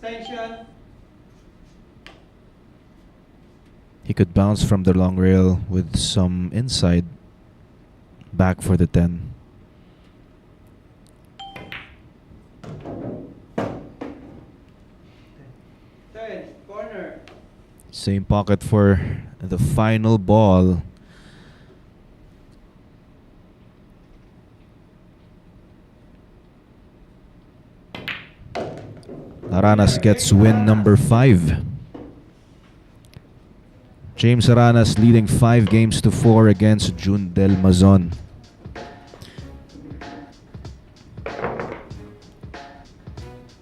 Extension. He could bounce from the long rail with some inside. Back for the 10. Corner. Same pocket for the final ball. Aranas gets win number 5. James Aranas leading 5-4 against Jundel Mazon.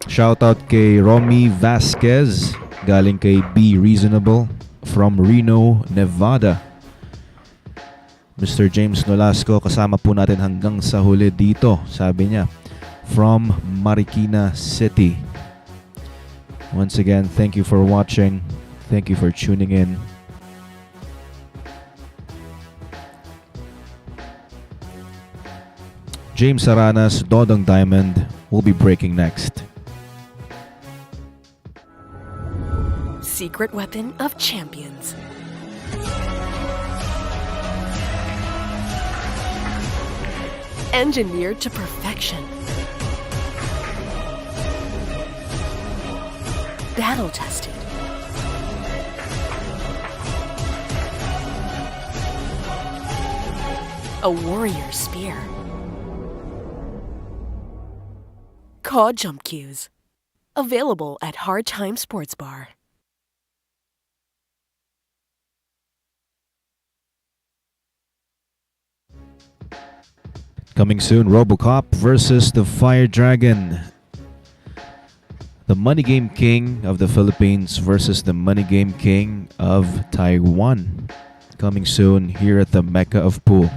Shoutout kay Romy Vasquez, galing kay B Reasonable from Reno, Nevada. Mr. James Nolasco, kasama po natin hanggang sa huli dito, sabi niya, from Marikina City. Once again, thank you for watching. Thank you for tuning in. James Aranas, Dodong Diamond will be breaking next. Secret weapon of champions. Engineered to perfection. Battle tested. A warrior spear. Caw Jump Cues. Available at Hard Time Sports Bar. Coming soon, RoboCop versus the Fire Dragon. The Money Game King of the Philippines versus the Money Game King of Taiwan. Coming soon here at the Mecca of Pool.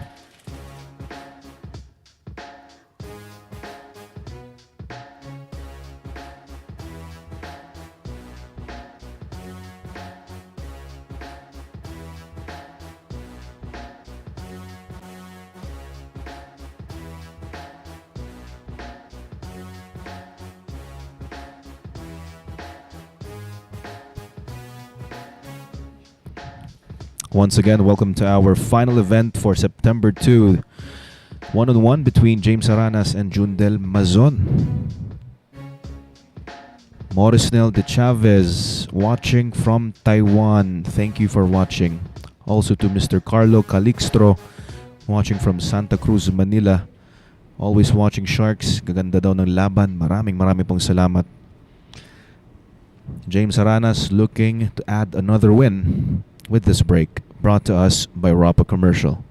Once again, welcome to our final event for September 2. One-on-one between James Aranas and Jundel Mazon. Morisnel de Chavez watching from Taiwan. Thank you for watching. Also to Mr. Carlo Calixtro watching from Santa Cruz, Manila. Always watching Sharks. Gaganda daw ng laban. Maraming pong salamat. James Aranas looking to add another win with this break, brought to us by Rapa Commercial.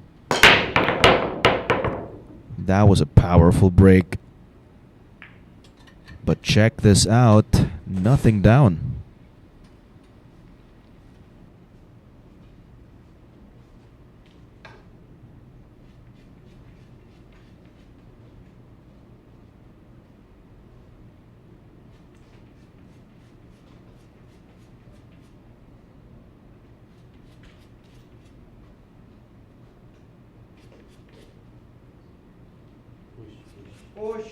That was a powerful break. But check this out. Nothing down. Push.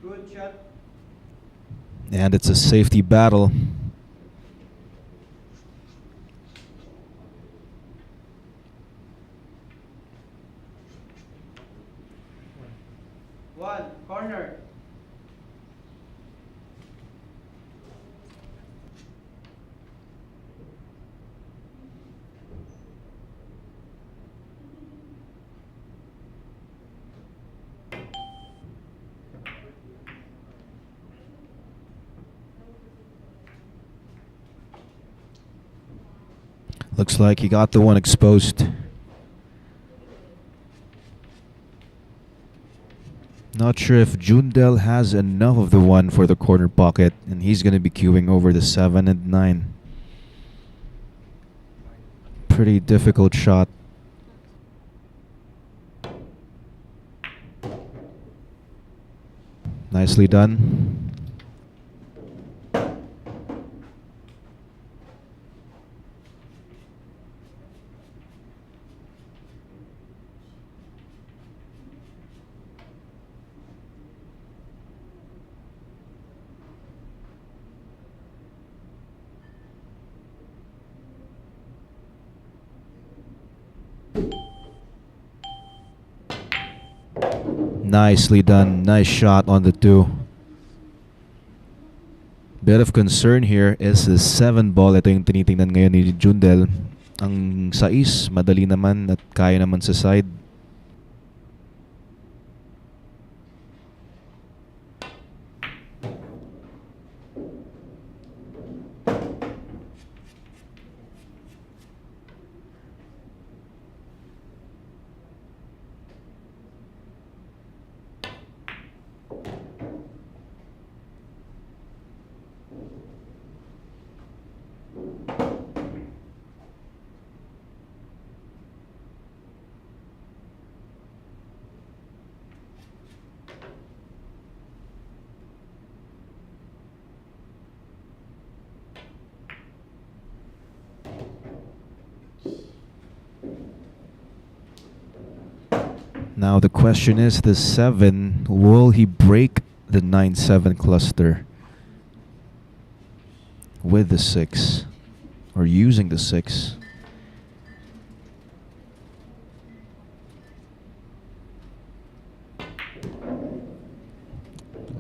Good shot. And it's a safety battle. One. Corner. Looks like he got the one exposed. Not sure if Jundel has enough of the one for the corner pocket, and he's going to be queuing over the 7 and 9. Pretty difficult shot. Nicely done. Nicely done. Nice shot on the 2. Bit of concern here is the 7 ball. Ito yung tinitingnan ngayon ni Jundel. Ang 6, madali naman at kaya naman sa side. Now the question is the 7, will he break the 9-7 cluster with the 6 or using the 6?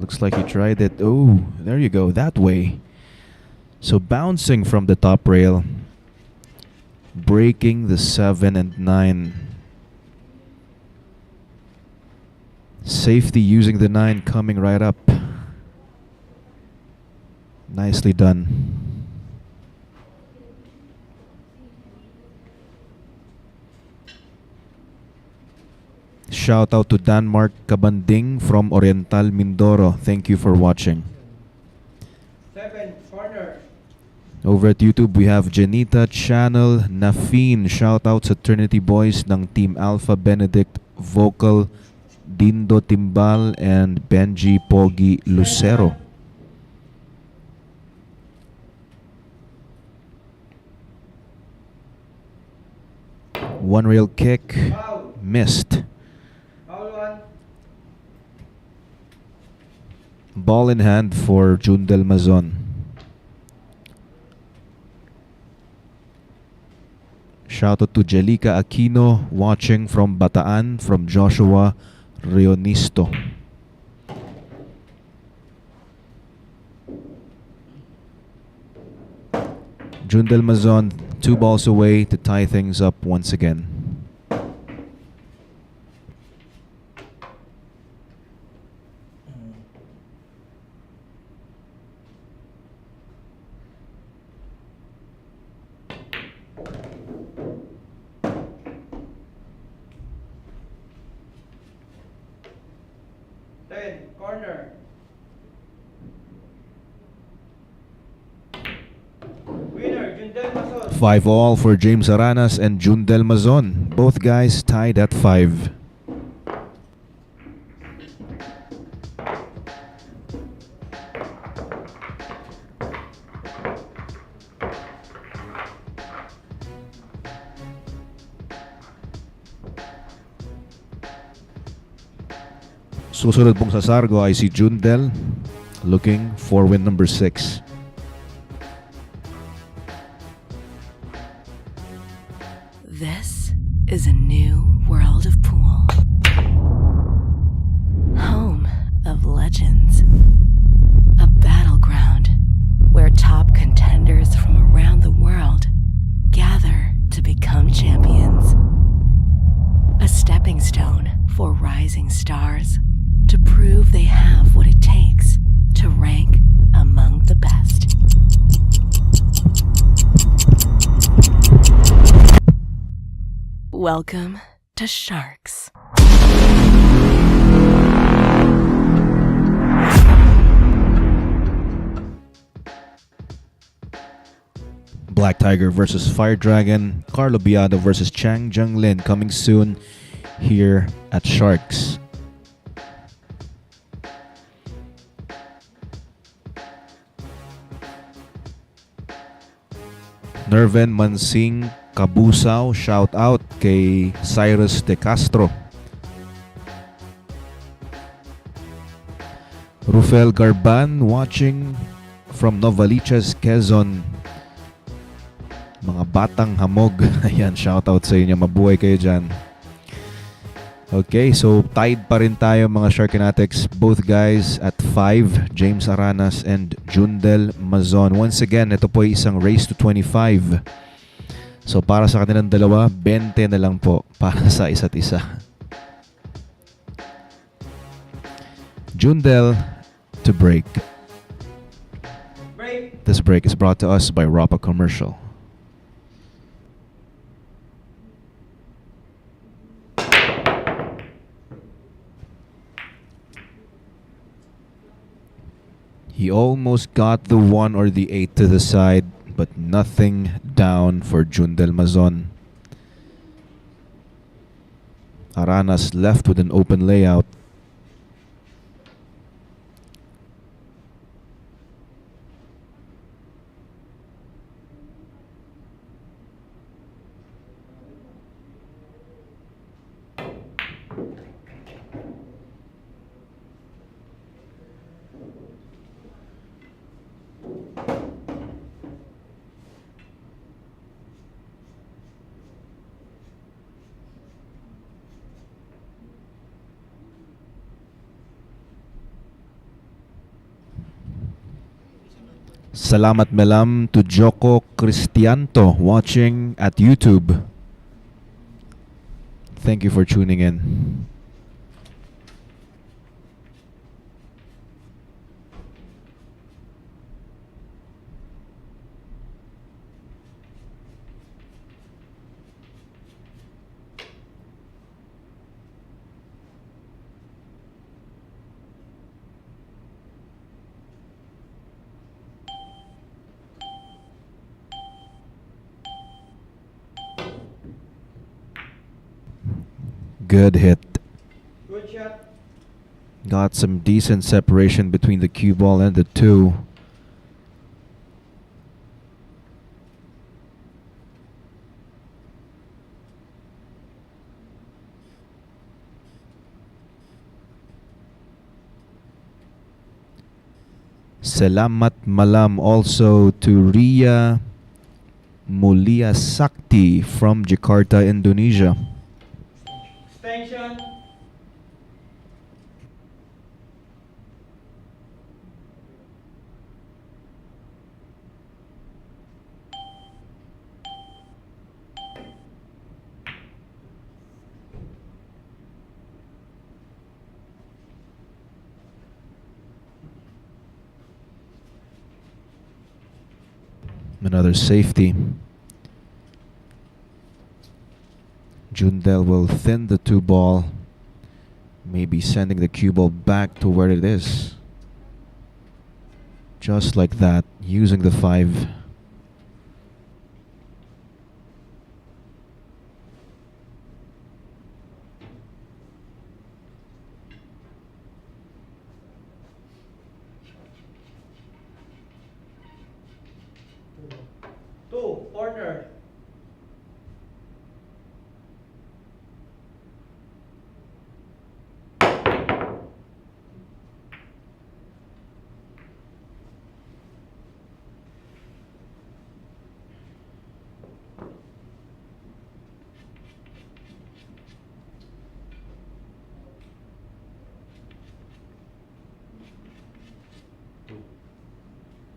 Looks like he tried it. Oh, there you go, that way. So bouncing from the top rail, breaking the 7 and 9. Safety using the 9, coming right up. Nicely done. Shout out to Denmark Kabanding from Oriental Mindoro. Thank you for watching. 7. Corner. Over at YouTube, we have Janita Channel, Nafeen. Shout out sa Trinity Boys ng Team Alpha Benedict, Vocal, Dindo Timbal, and Benji Pogi Lucero. One rail kick, Foul. missed. Foul 1. Ball in hand for Jundel Mazon. Shout out to Jelica Aquino watching from Bataan, from Joshua Rionisto. Jundel Mazon 2 balls away to tie things up once again. 5-all for James Aranas and Jundel Mazon. Both guys tied at 5. Susunod pong sa Sargo ay si Jundel, looking for win number 6. This is a new world of pool. Home of legends. A battleground where top contenders from around the world gather to become champions. A stepping stone for rising stars to prove they have what it takes to rank among the best. Welcome to Sharks. Black Tiger versus Fire Dragon, Carlo Biado versus Chang Junglin, coming soon here at Sharks. Nerven Mansing Kabusaw, shout out kay Cyrus De Castro. Rufel Garban watching from Novaliches, Quezon. Mga batang hamog. Ayan, shout out sa inyo. Mabuhay kayo dyan. Okay, so tied pa rin tayo mga Sharkanatics. Both guys at 5, James Aranas and Jundel Mazon. Once again, ito po ay isang race to 25. So para sa kanilang dalawa, 20 na lang po para sa isa't isa. Jundel to break. Break. This break is brought to us by Rapa Commercial. He almost got the 1 or the 8 to the side, but nothing down for Jundel Mazon. Aranas left with an open layout. Salamat melam to Joko Cristianto watching at YouTube. Thank you for tuning in. Good hit. Good shot. Got some decent separation between the cue ball and the 2. Selamat malam also to Ria Mulia Sakti from Jakarta, Indonesia. Extension. Another safety. Jundel will thin the 2 ball, maybe sending the cue ball back to where it is. Just like that, using the 5. 2, corner.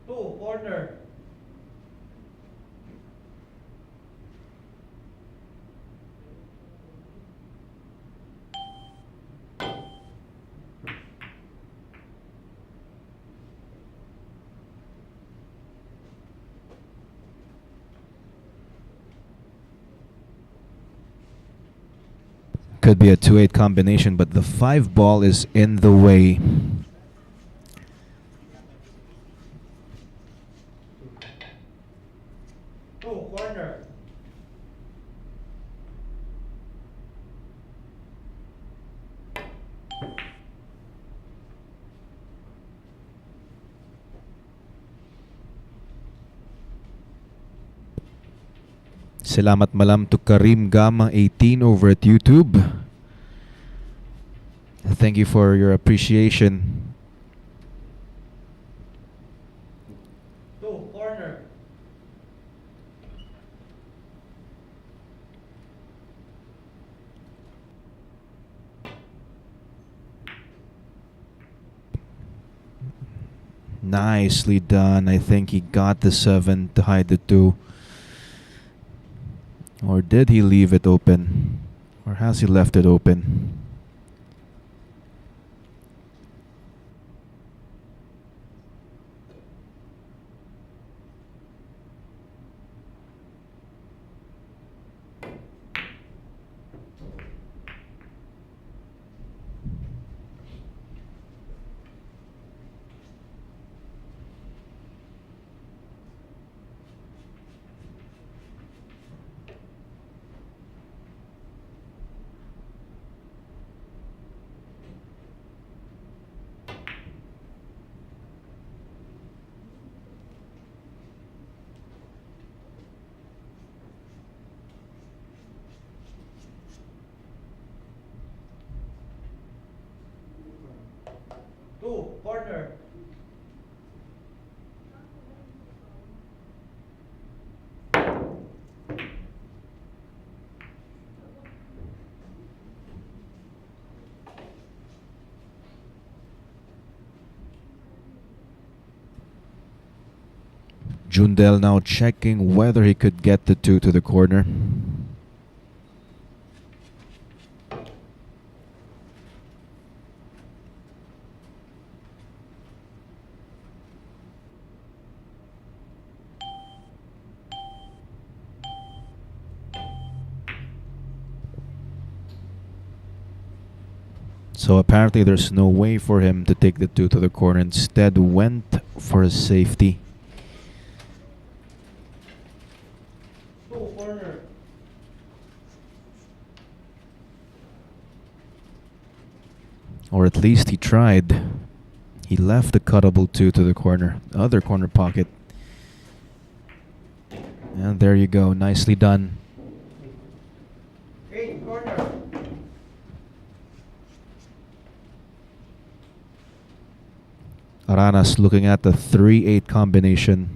Two, corner. Could be a 2-8 combination, but the 5 ball is in the way. Two, corner. Salamat malam to Karim Gama 18 over at YouTube. Thank you for your appreciation. Two, corner. Nicely done. I think he got the 7 to hide the 2. Or did he leave it open? Or has he left it open? Two, corner. Jundel now checking whether he could get the 2 to the corner. So apparently there's no way for him to take the 2 to the corner. Instead went for a safety. Two, corner. Or at least he tried. He left the cuttable 2 to the corner. Other corner pocket. And there you go. Nicely done. 8, corner. Aranas looking at the 3-8 combination.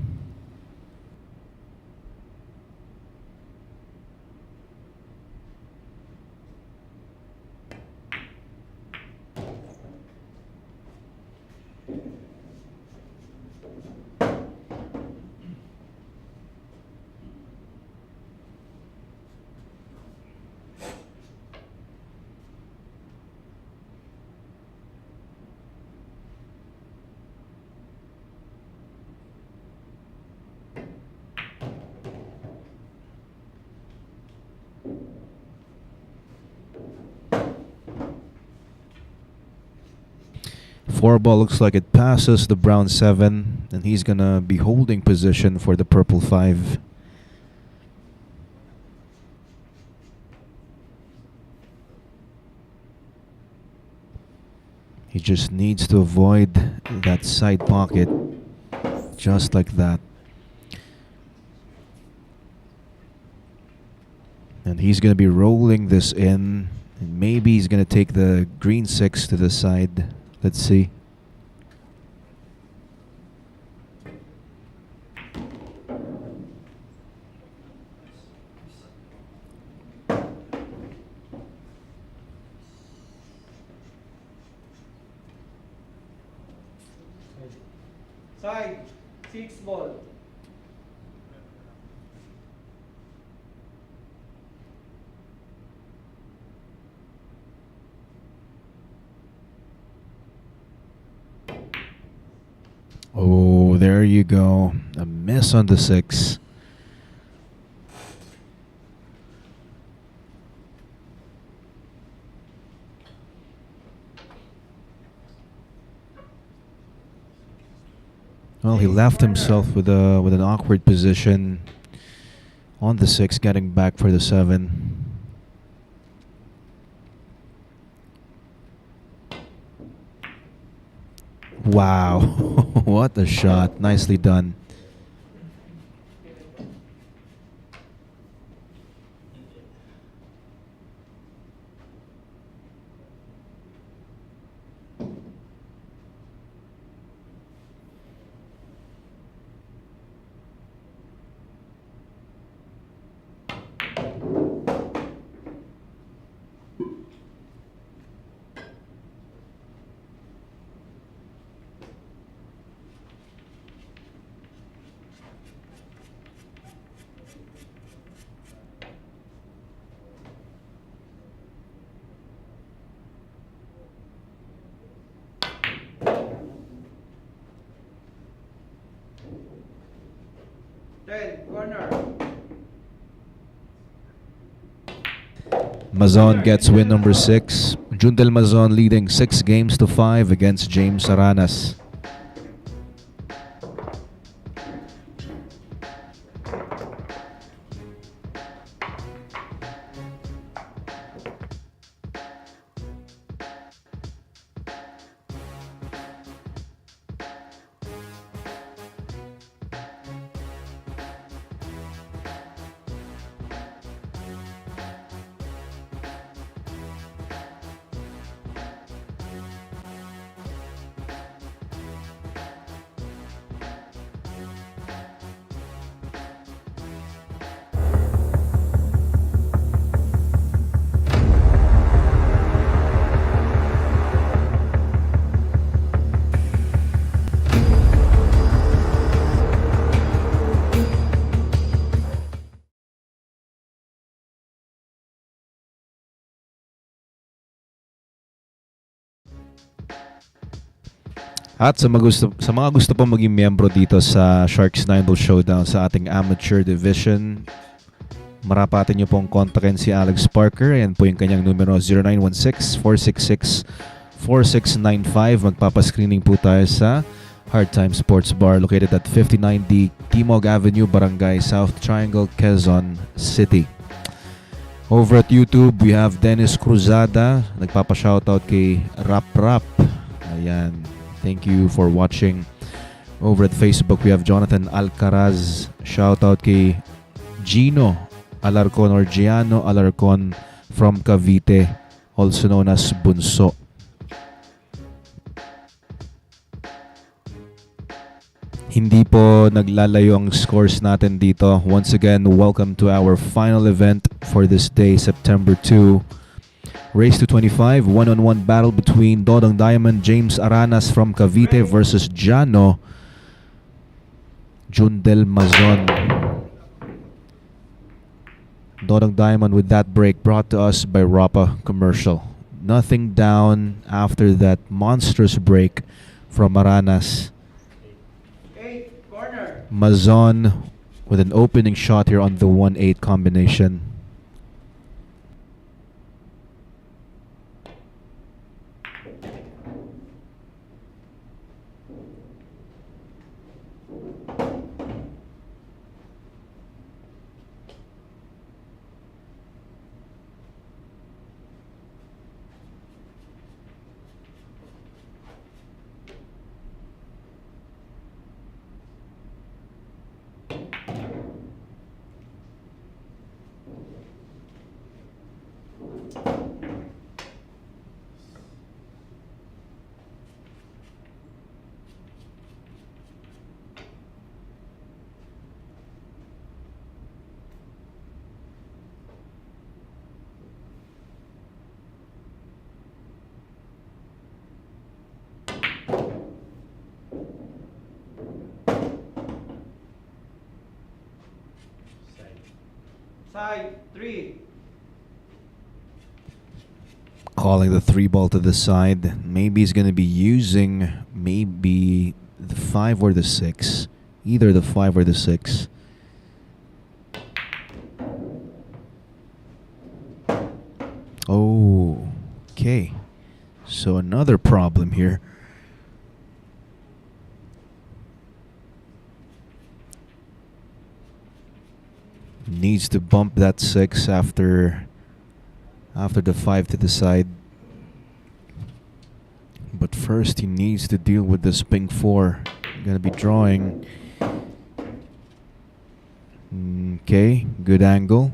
Four ball looks like it passes the brown 7, and he's gonna be holding position for the purple 5. He just needs to avoid that side pocket, just like that. He's going to be rolling this in. And maybe he's going to take the green 6 to the side. Let's see. Side. 6 ball. Oh, there you go. A miss on the 6. Well, he left himself with an awkward position on the 6, getting back for the 7. Wow. What a shot. Nicely done. Corner. Mazon gets win number 6. Jundel Mazon leading 6 games to 5 against James Aranas. At sa mga gusto pong maging miyembro dito sa Sharks 9 Ball Showdown sa ating amateur division, marapatin niyo pong kontakin si Alex Parker. Ayan po yung kanyang numero, 0916-466-4695. Magpapascreening po tayo sa Hard Time Sports Bar located at 59D Timog Avenue, Barangay South Triangle, Quezon City. Over at YouTube, we have Dennis Cruzada. Nagpapa-shoutout kay Rap Rap. Ayan. Thank you for watching. Over at Facebook, we have Jonathan Alcaraz. Shout out kay Gino Alarcon or Giano Alarcon from Cavite, also known as Bunso. Hindi po naglalayo ang scores natin dito. Once again, welcome to our final event for this day, September 2. Race to 25, one-on-one battle between Dodong Diamond, James Aranas from Cavite versus Jano, Jundel Mazon. Dodong Diamond with that break brought to us by Rapa Commercial. Nothing down after that monstrous break from Aranas. Corner. Mazon with an opening shot here on the 1-8 combination. Side 3. Calling the 3 ball to the side. Maybe he's going to be using maybe the 5 or the 6. Either the 5 or the 6. Oh, okay. So another problem here. Needs to bump that 6 after the 5 to the side. But first he needs to deal with this pink 4. Gonna be drawing. Okay, good angle.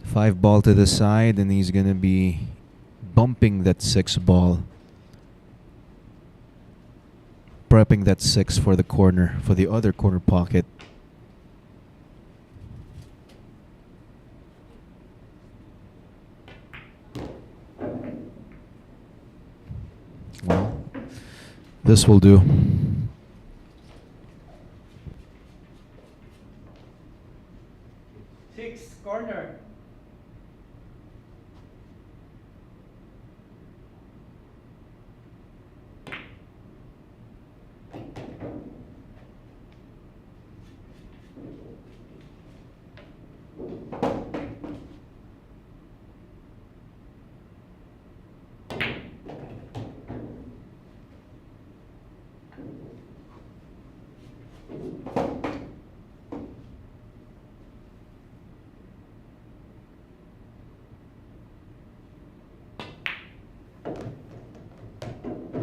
5 ball to the side, and he's gonna be bumping that 6 ball. Prepping that 6 for the corner, for the other corner pocket. Well, this will do. Six, corner.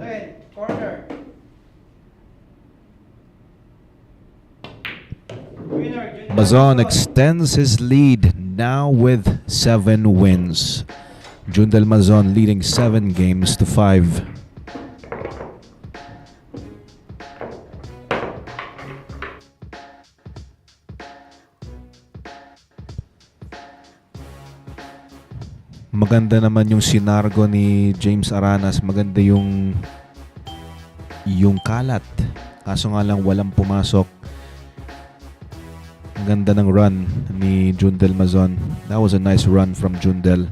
Ten, corner. Winner, Jundel Mazon extends his lead now with 7 wins. Jundel Mazon leading 7 games to 5. Maganda naman yung sinargo ni James Aranas. Maganda yung kalat. Kaso nga lang walang pumasok. Ang ganda ng run ni Jundel Mazon. That was a nice run from Jundel.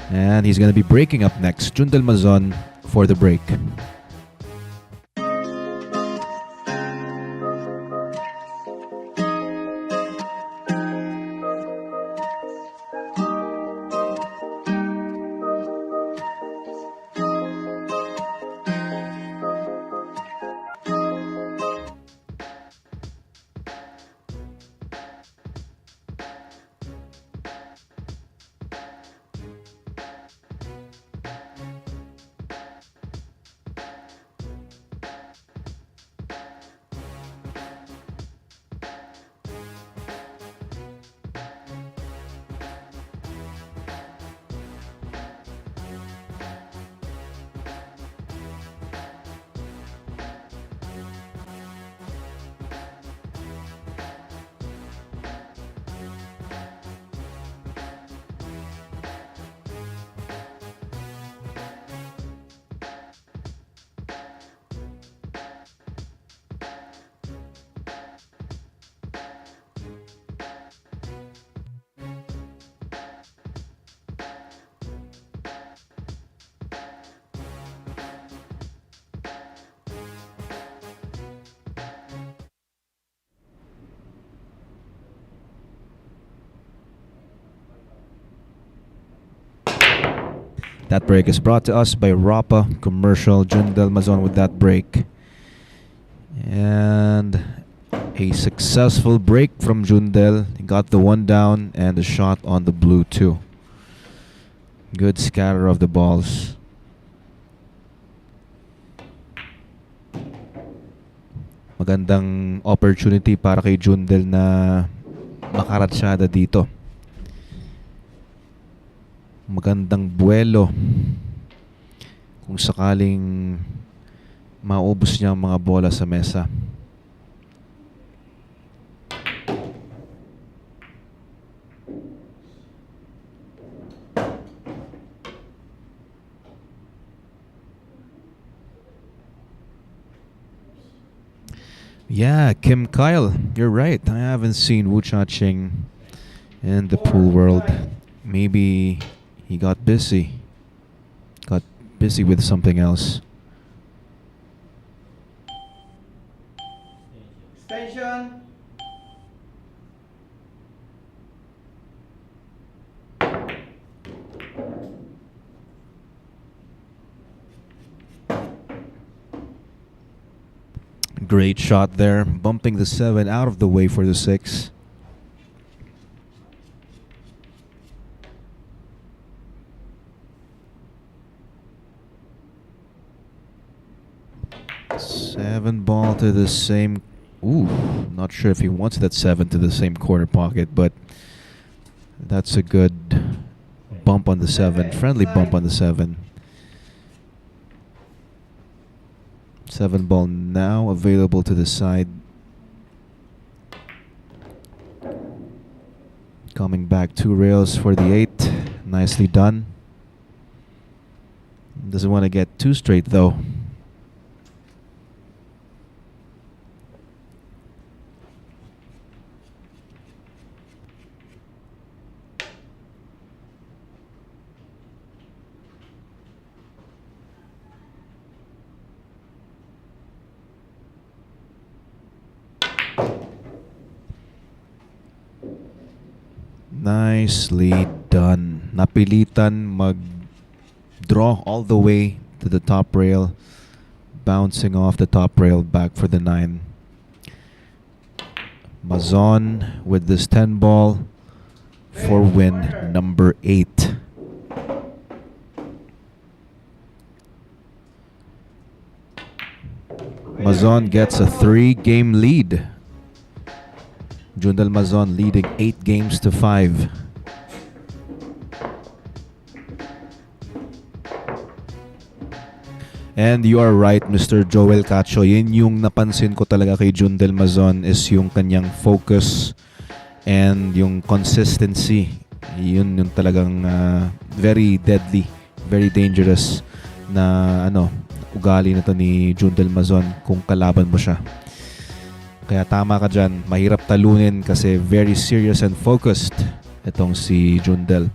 And he's gonna be breaking up next. Jundel Mazon for the break. That break is brought to us by Rapa Commercial. Jundel Mazon with that break. And a successful break from Jundel. He got the 1 down and a shot on the blue too. Good scatter of the balls. Magandang opportunity para kay Jundel na makaratsyada dito. Magandang buwelo kung sakaling maubos niya ang mga bola sa mesa. Yeah, Kim Kyle. You're right. I haven't seen Wu Cha-ching in the pool world. Maybe he got busy. Got busy with something else. Extension. Great shot there, bumping the 7 out of the way for the 6. Seven ball to the same. Ooh, not sure if he wants that 7 to the same corner pocket, but that's a good bump on the 7. Friendly bump on the 7. 7 ball now available to the side. Coming back 2 rails for the 8. Nicely done. Doesn't want to get too straight though. Nicely done. Napilitan mag-draw all the way to the top rail. Bouncing off the top rail back for the 9. Mazon with this 10 ball for win number 8. Mazon gets a 3-game lead. Jundel Mazon leading 8 games to 5. And you are right, Mr. Joel Cacho. Yun yung napansin ko talaga kay Jundel Mazon is yung kanyang focus and yung consistency. Yun yung talagang very deadly, very dangerous na ugali na to ni Jundel Mazon kung kalaban mo siya. Kaya tama ka dyan, mahirap talunin kasi very serious and focused itong si Jundel.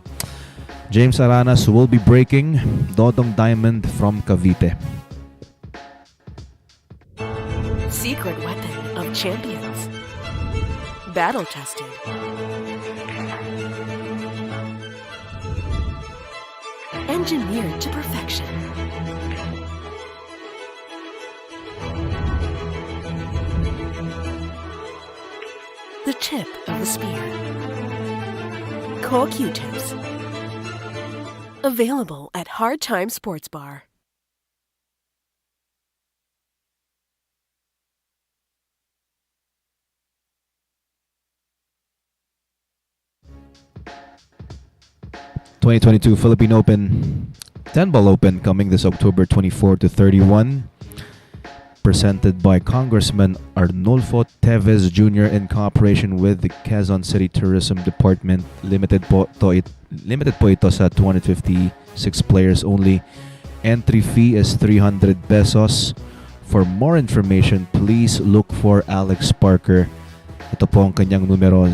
James Aranas will be breaking Dodong Diamond from Cavite. Secret weapon of champions. Battle tested. Engineered to perfection. The tip of the spear. Core Q-tips. Available at Hard Time Sports Bar. '22 Philippine Open 10-ball Open coming this October 24 to 31. Presented by Congressman Arnulfo Teves Jr. in cooperation with the Quezon City Tourism Department. Limited po ito sa 256 players only. Entry fee is 300 pesos. For more information, please look for Alex Parker. Ito po ang kanyang numero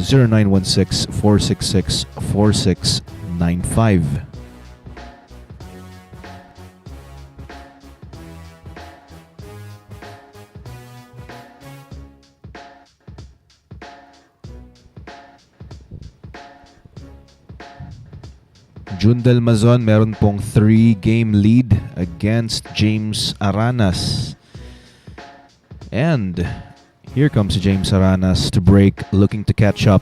0916-466-4695. Jundel Mazon meron pong 3-game lead against James Aranas. And here comes James Aranas to break, looking to catch up.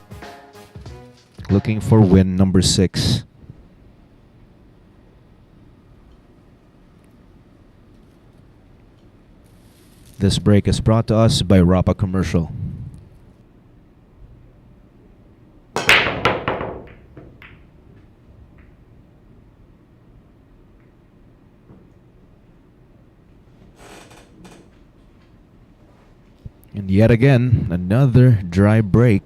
Looking for win number 6. This break is brought to us by Rapa Commercial. And yet again, another dry break.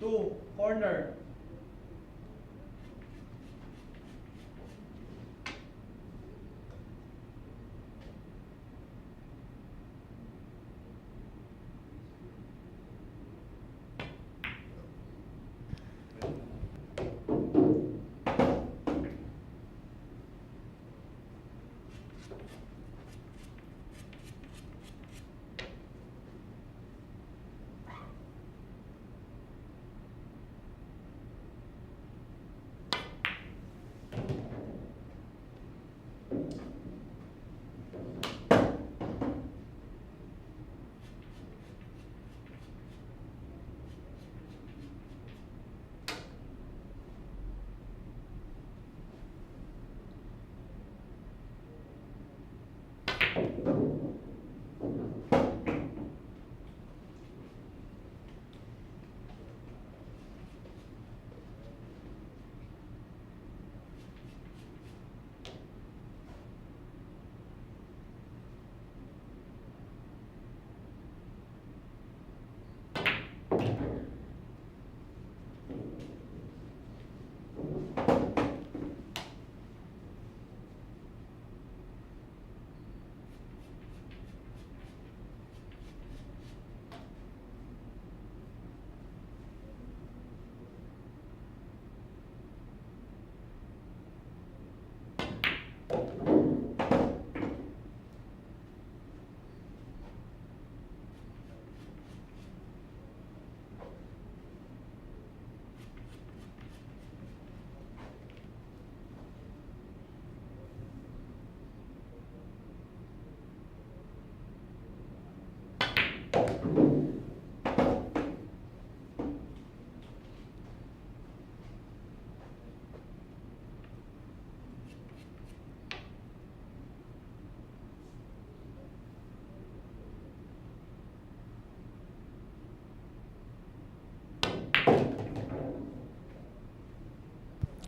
2, corner.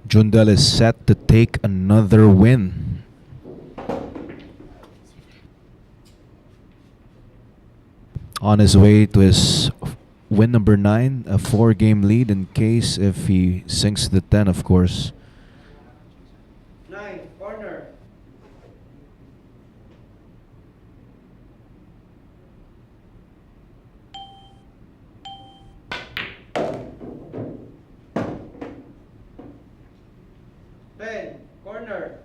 Jundel is set to take another win. On his way to his win number 9, a 4-game lead in case if he sinks the 10, of course. 9, corner. Ten, corner.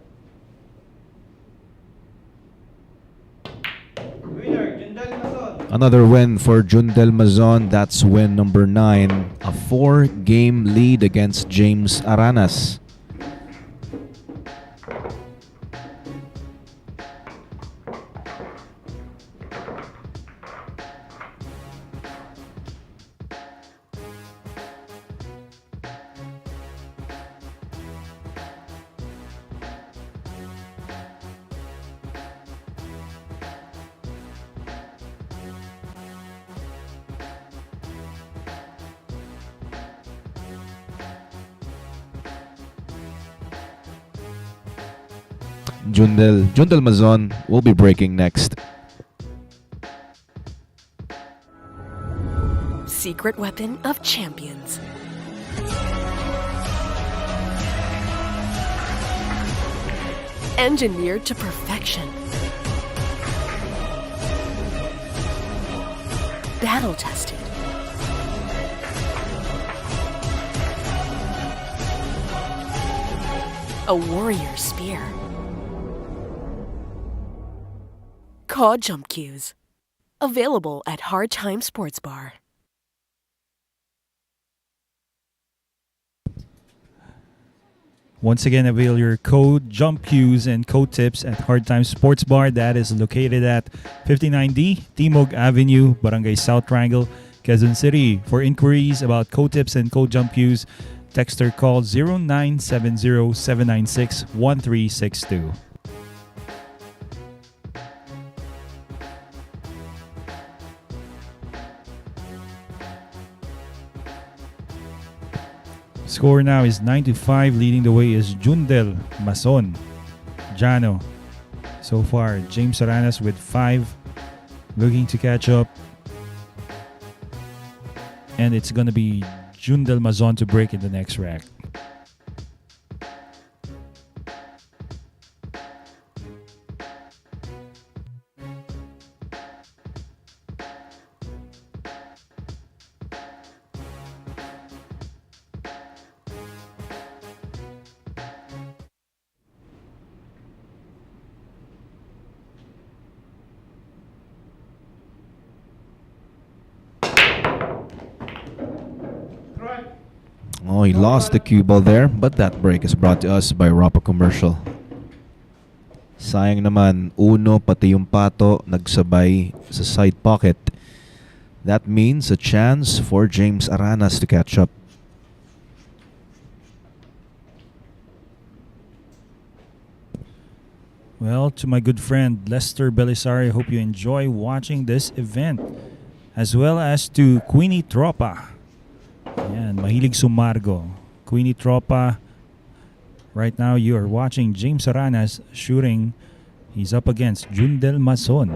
Winner, Jundel Mazon. Another win for Jundel Mazon. That's win number 9. A 4-game lead against James Aranas. Jundel Mazon will be breaking next. Secret weapon of champions. Engineered to perfection. Battle tested. A warrior spear. Cod Jump Cues. Available at Hard Time Sports Bar. Once again, avail your code jump cues and code tips at Hard Time Sports Bar. That is located at 59D Timog Avenue, Barangay South Triangle, Quezon City. For inquiries about code tips and code jump cues, text or call 0970-796-1362. Score now is 9-5. Leading the way is Jundel, Mazon, Jano. So far, James Aranas with 5, looking to catch up. And it's going to be Jundel Mazon to break in the next rack. Oh, he lost the cue ball there, but that break is brought to us by Rapa Commercial. Sayang naman, uno pati yung pato nagsabay sa side pocket. That means a chance for James Aranas to catch up. Well, to my good friend Lester Belisari, hope you enjoy watching this event. As well as to Queenie Tropa. Yan, mahilig sumargo. Queenie Tropa. Right now you are watching James Aranas shooting. He's up against Jundel Mazon.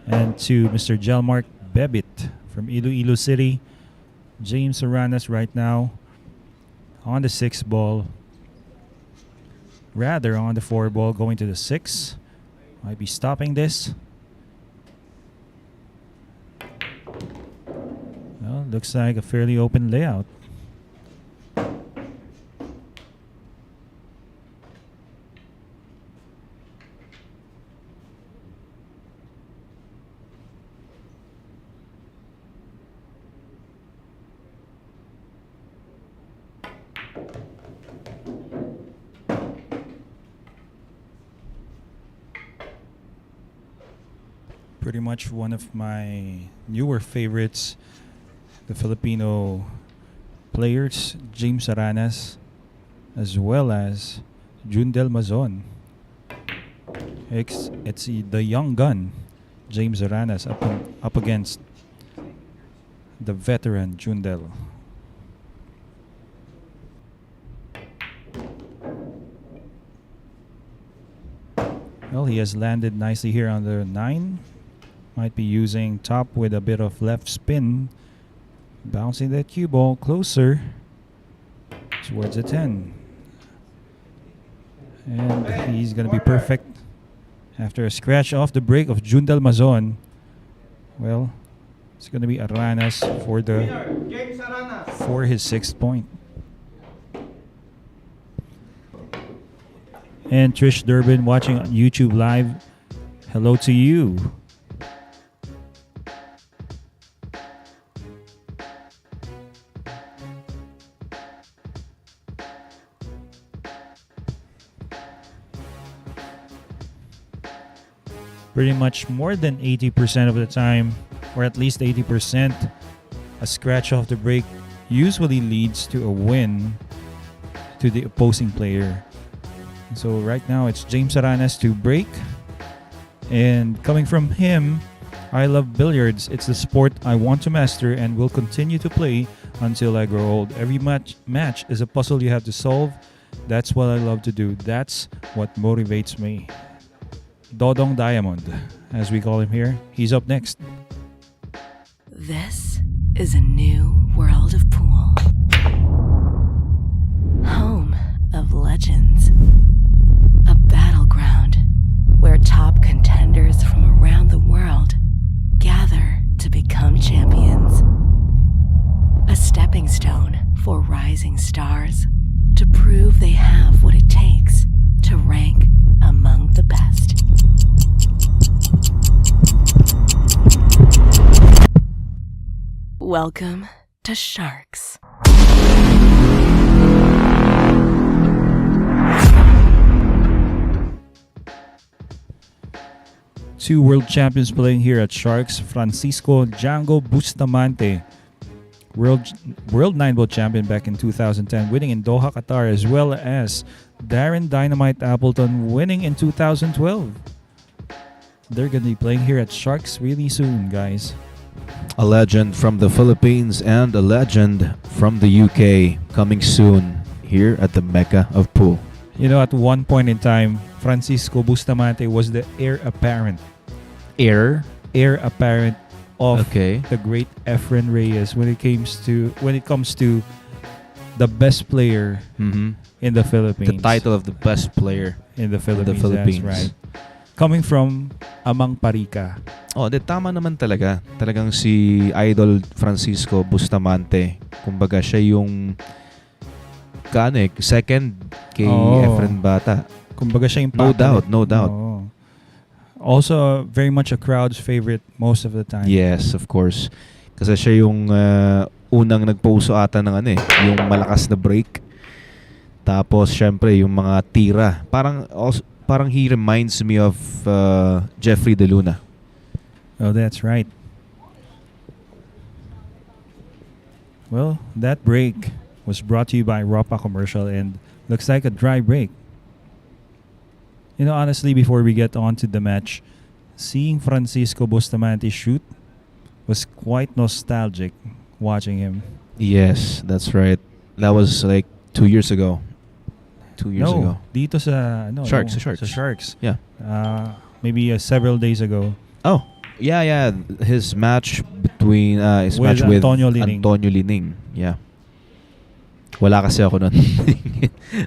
And to Mr. Jelmark Bebit from Iloilo City. James Aranas right now on the 6 ball. Rather on the 4 ball, going to the 6. Might be stopping this. Well, looks like a fairly open layout. Pretty much one of my newer favorites, the Filipino players, James Aranas, as well as Jundel Mazon. It's the young gun, James Aranas, up against the veteran Jundel. Well, he has landed nicely here on the 9. Might be using top with a bit of left spin. Bouncing that cue ball closer towards the 10. And he's going to be perfect after a scratch off the break of Jundel Mazon. Well, it's going to be Aranas for James Aranas. for his 6th point. And Trish Durbin watching on YouTube Live. Hello to you. Pretty much more than 80% of the time, or at least 80%, a scratch off the break usually leads to a win to the opposing player. So right now it's James Aranas to break. And coming from him, I love billiards. It's the sport I want to master and will continue to play until I grow old. Every match is a puzzle you have to solve. That's what I love to do. That's what motivates me. Dodong Diamond, as we call him here. He's up next. This is a new world of pool. Home of legends. A battleground where top contenders from around the world gather to become champions. A stepping stone for rising stars to prove they have what it takes to rank among the best. Welcome to Sharks. Two world champions playing here at Sharks. Francisco Django Bustamante, world 9-ball champion back in 2010, winning in Doha, Qatar, as well as Darren Dynamite Appleton winning in 2012. They're going to be playing here at Sharks really soon, guys. A legend from the Philippines and a legend from the UK coming soon here at the Mecca of Pool. You know, at one point in time, Francisco Bustamante was the heir apparent of Okay. the great Efren Reyes when it comes to the best player Mm-hmm. in the Philippines. The title of the best player. in the Philippines. Philippines. That's right. Coming from Amang Parika. Oh, tama naman talaga. Talagang si Idol Francisco Bustamante. Kumbaga siya yung second kay Oh. Efren Bata. Kumbaga siya yung No papalit. doubt, no doubt. Oo. Also, very much a crowd's favorite most of the time. Yes, of course. Kasi siya yung unang nagpuso ata ng yung malakas na break. Tapos syempre yung mga tira. Parang he reminds me of Jeffrey De Luna. Oh, that's right. Well, that break was brought to you by Ropa Commercial and looks like a dry break. You know, honestly, before we get on to the match, seeing Francisco Bustamante shoot was quite nostalgic watching him. Yes, that's right. That was like 2 years ago. 2 years ago. Dito sa Sharks, no, sa Sharks. Sa Sharks. Yeah. Maybe several days ago. Oh, yeah. His match between his With match with Antonio Lining. Antonio Lining. Yeah. Wala kasi ako nun.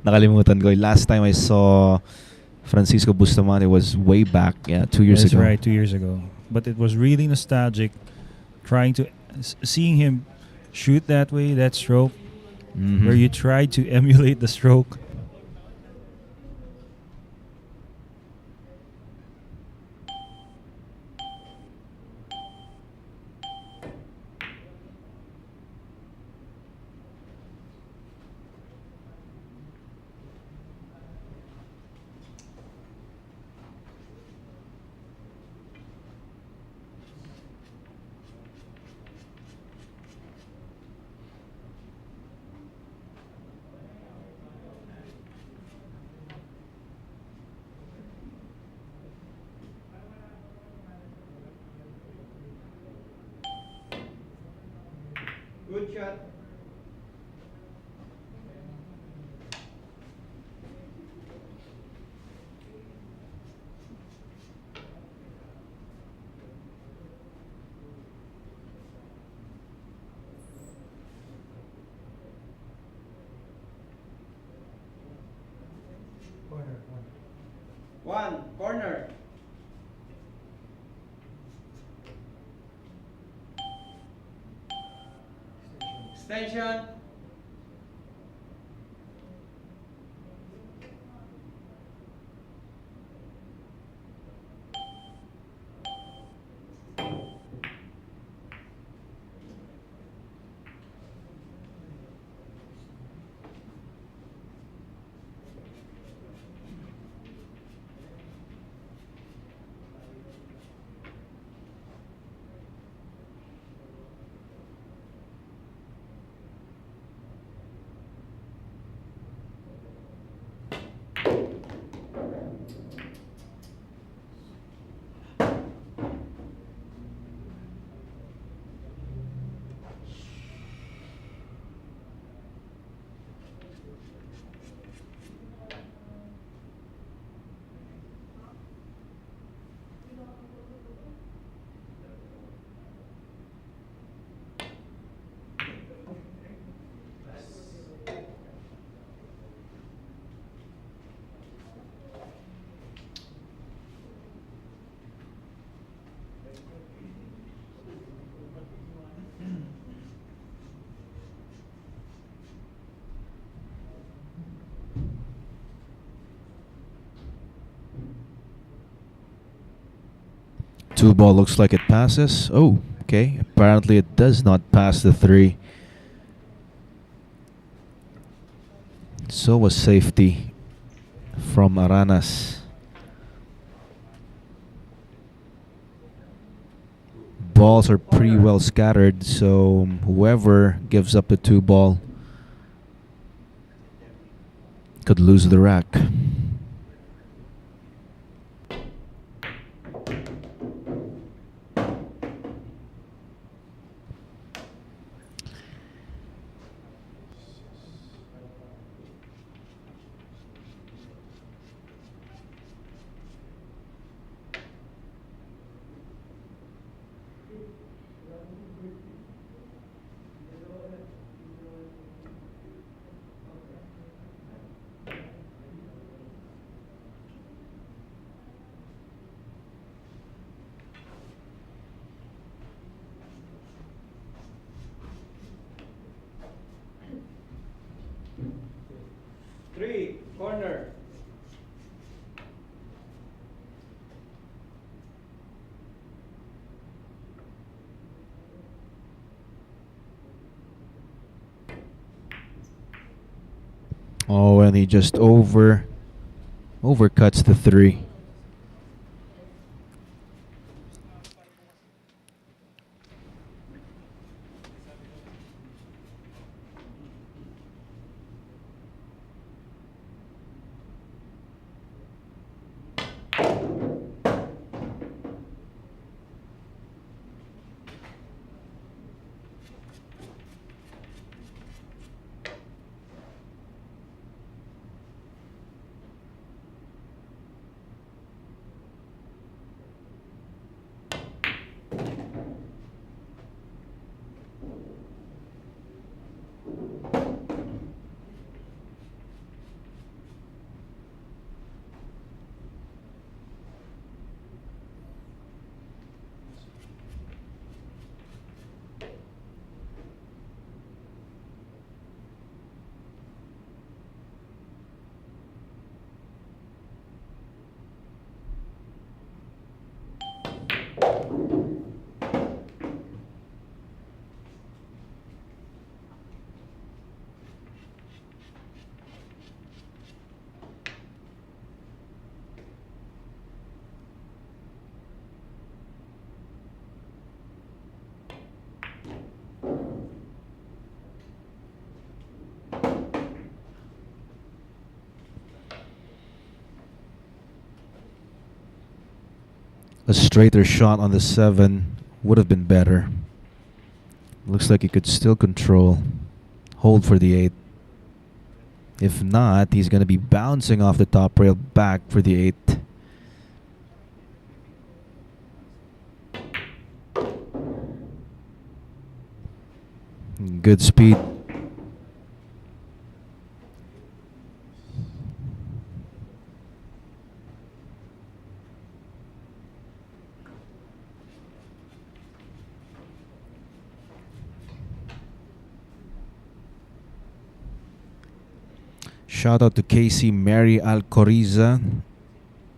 Nakalimutan ko. Last time I saw Francisco Bustamante was way back. Yeah, 2 years That's ago. right, 2 years ago. But it was really nostalgic seeing him shoot that way, that stroke, Mhm. where you tried to emulate the stroke. Good shot. One corner. Extension. Two ball looks like it passes. Oh, okay. Apparently it does not pass the 3. So was safety from Aranas. Balls are pretty well scattered, so whoever gives up the 2 ball could lose the rack. and he just overcuts the 3. A straighter shot on the 7 would have been better. Looks like he could still control. Hold for the 8. If not, he's going to be bouncing off the top rail back for the 8. Good speed. Shout out to Casey Mary Alcoriza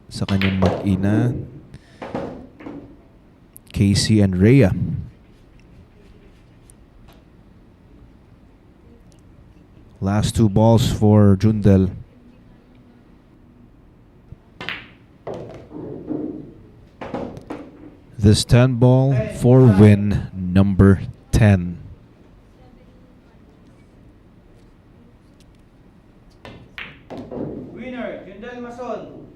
sa kanyang mag-ina, Casey and Rhea. Last 2 balls for Jundel. This 10 ball for win number 10. Winner, Jundel Mazon.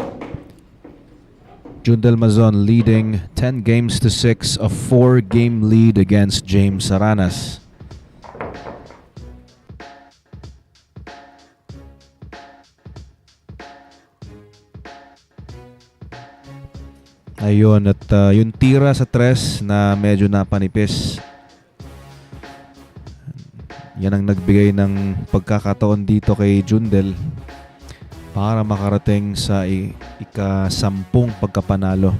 Jundel Mazon leading 10 games to 6, a 4-game lead against James Aranas. Ayun, at yung tira sa 3 na medyo napanipis. Yan ang nagbigay ng pagkakataon dito kay Jundel para makarating sa ika-10 pagkapanalo.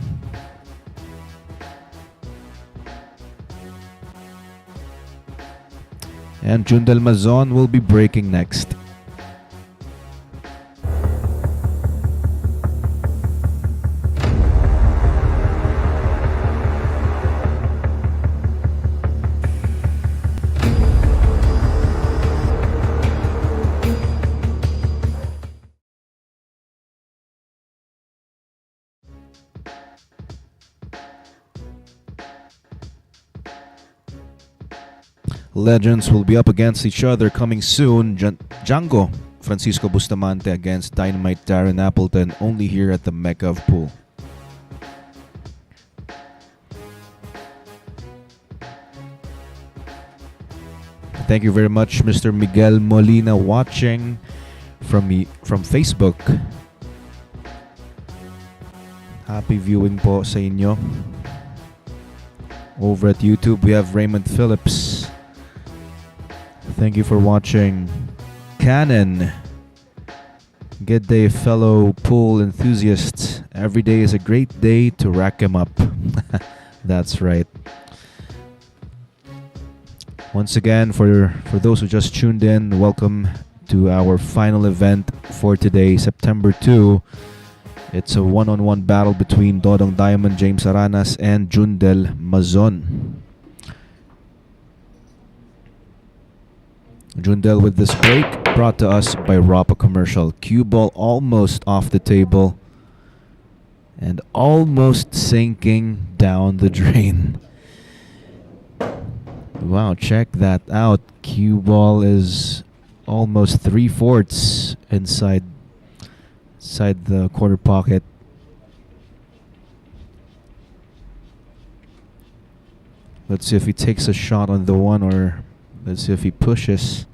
And Jundel Mazon will be breaking next. Legends will be up against each other coming soon. Django Francisco Bustamante against Dynamite Darren Appleton, only here at the Mecca of Pool. Thank you very much, Mr. Miguel Molina, watching from Facebook. Happy viewing po sa inyo. Over at YouTube, we have Raymond Phillips. Thank you for watching. Cannon. Good day, fellow pool enthusiasts. Every day is a great day to rack 'em up. That's right. Once again, for those who just tuned in, welcome to our final event for today, September 2. It's a one-on-one battle between Dodong Diamond James Aranas and Jundel Mazon. Jundel with this break, Brought to us by Rapa Commercial. Cue ball almost off the table and almost sinking down the drain. Wow, check that out. Cue ball is almost 3/4 inside the quarter pocket. Let's see if he takes a shot on the one, or let's see if he pushes.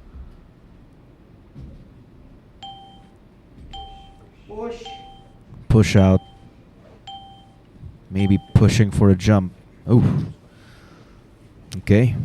Push. Push out. Maybe pushing for a jump. Oh. Okay.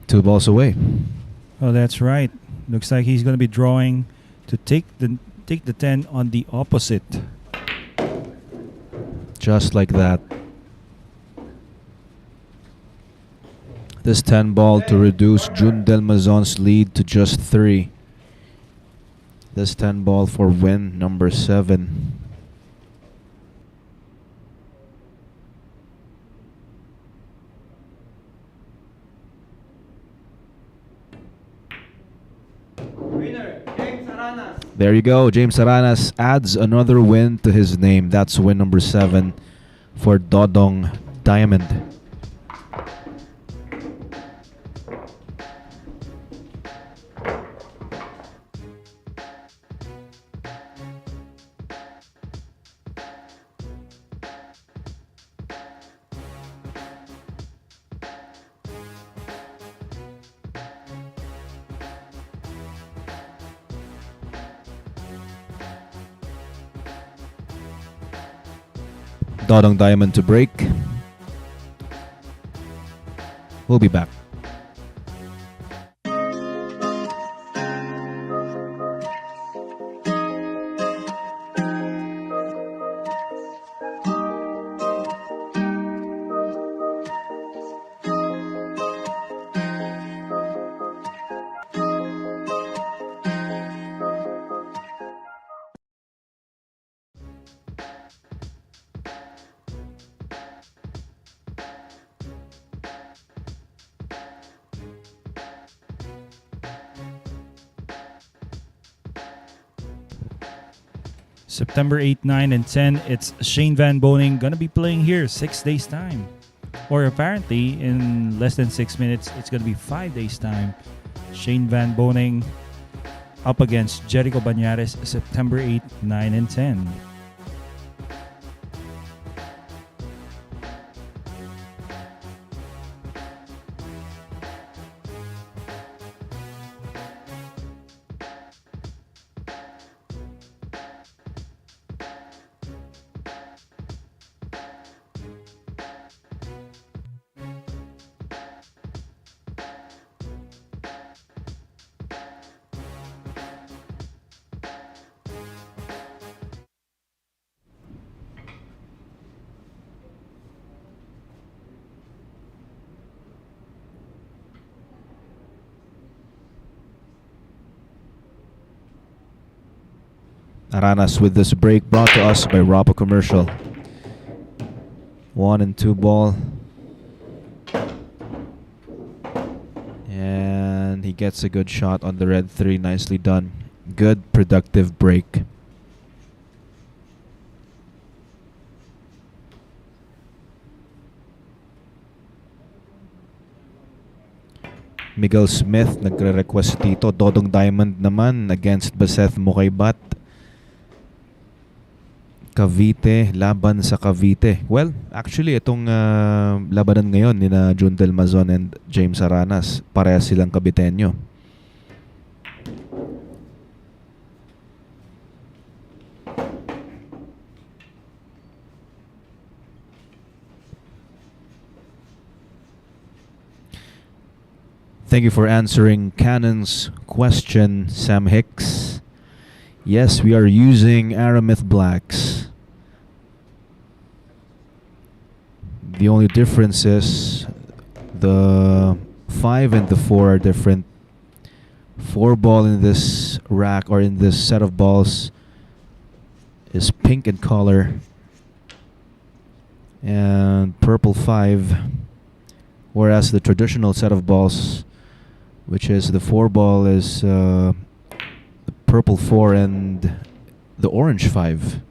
Two balls away. Oh, that's right. Looks like he's going to be drawing to take the 10 on the opposite. Just like that. This 10 ball to reduce Jundel Mazon's lead to just 3. This 10 ball for win number 7. Winner, James Aranas. There you go. James Aranas adds another win to his name. That's win number 7 for Dodong Diamond. Dodong Diamond to break. We'll be back. September 8, 9, and 10, it's Shane Van Boning gonna be playing here 6 days time. Or apparently, in less than 6 minutes, it's gonna be 5 days time. Shane Van Boning up against Jericho Banyares, September 8, 9, and 10. Aranas with this break brought to us by Rapo Commercial. 1 and 2 ball. And he gets a good shot on the red 3. Nicely done. Good productive break. Miguel Smith nagre-request dito. Dodong Diamond naman against Baseth Mukaybat. Cavite, laban sa Cavite. Well, actually, itong labanan ngayon ni na Jundel, Mazon and James Aranas, parehas silang Caviteño. Thank you for answering Cannon's question, Sam Hicks. Yes, we are using Aramith Blacks. The only difference is the 5 and the 4 are different. 4 ball in this rack or in this set of balls is pink in color, and purple 5, whereas the traditional set of balls, which is the 4 ball, is the purple 4 and the orange 5.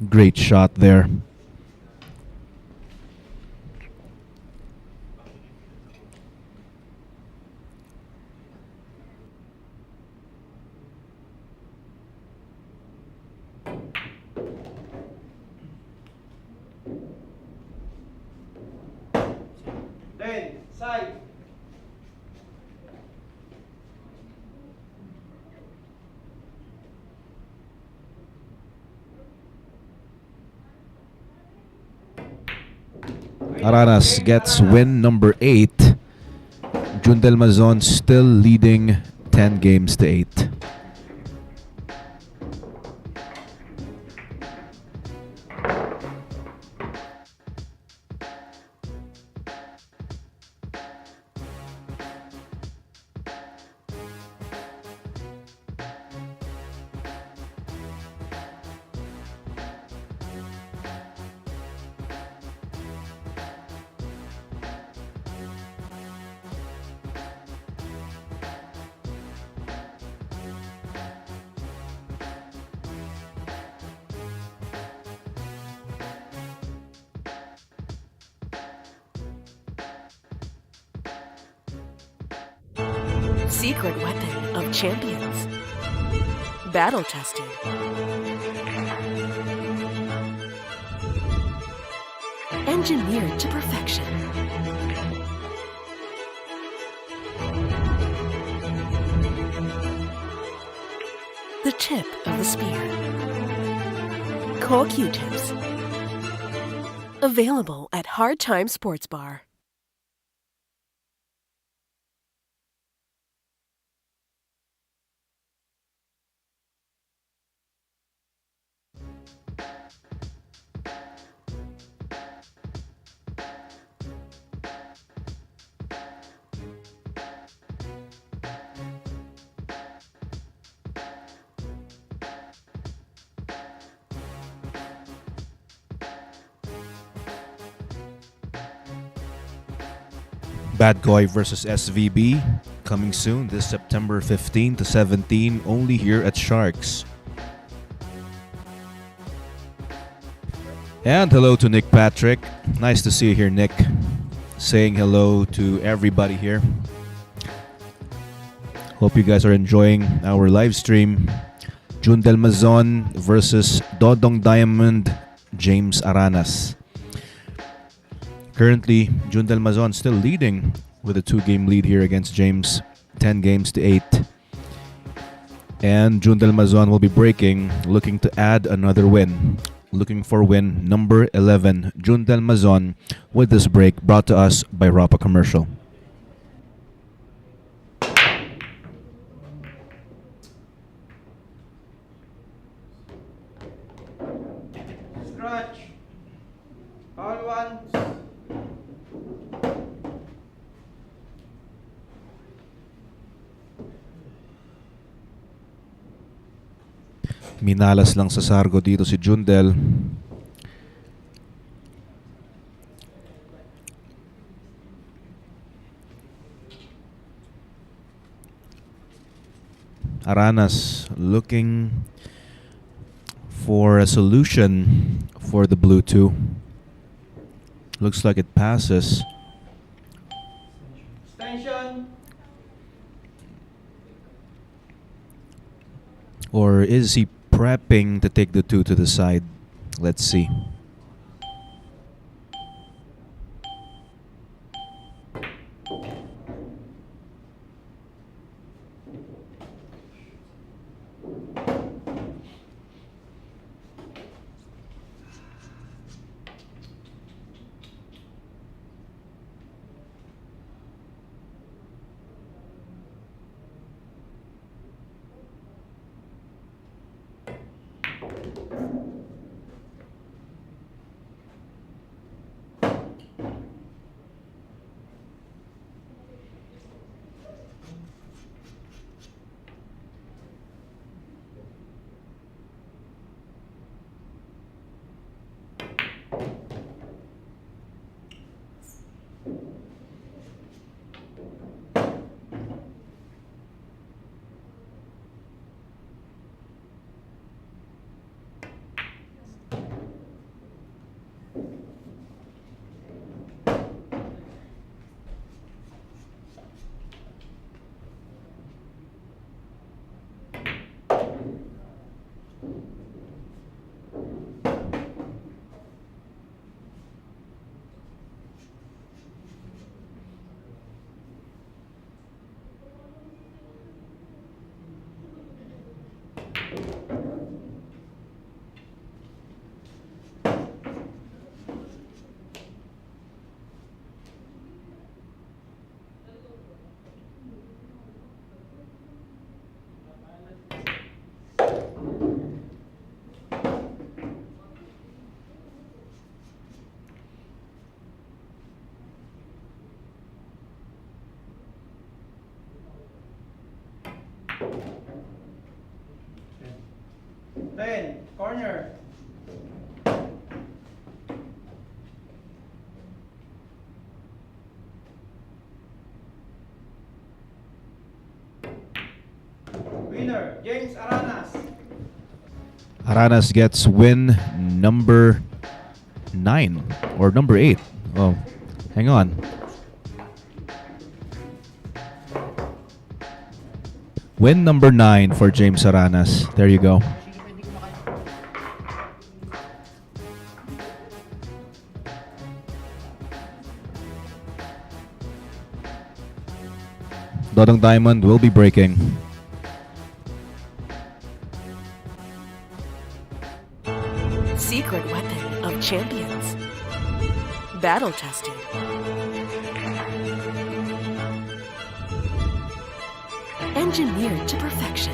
Great shot there. Then, side. Aranas gets win number 8. Jundel Mazon still leading 10 games to 8. Secret weapon of champions. Battle tested. Engineered to perfection. The tip of the spear. Core Q-tips. Available at Hard Time Sports Bar. Bad Guy versus SVB coming soon this September 15 to 17 only here at Sharks. And hello to Nick Patrick. Nice to see you here, Nick. Saying hello to everybody here. Hope you guys are enjoying our live stream. Jundel Mazon versus Dodong Diamond James Aranas. Currently, Jundel Mazon still leading with a 2-game lead here against James, 10 games to 8. And Jundel Mazon will be breaking, looking to add another win. Looking for win number 11, Jundel Mazon, with this break brought to us by Rapa Commercial. Scratch. All ones. Minalas lang sa sargo dito si Jundel. Aranas looking for a solution for the blue 2. Looks like it passes. Extension. Or is he prepping to take the 2 to the side? Let's see. Then, corner. Winner, James Aranas. Aranas gets win number 9 or number 8. Oh, hang on. Win number 9 for James Aranas. There you go. Dodong Diamond will be breaking. Secret weapon of champions. Battle tested. Engineered to perfection.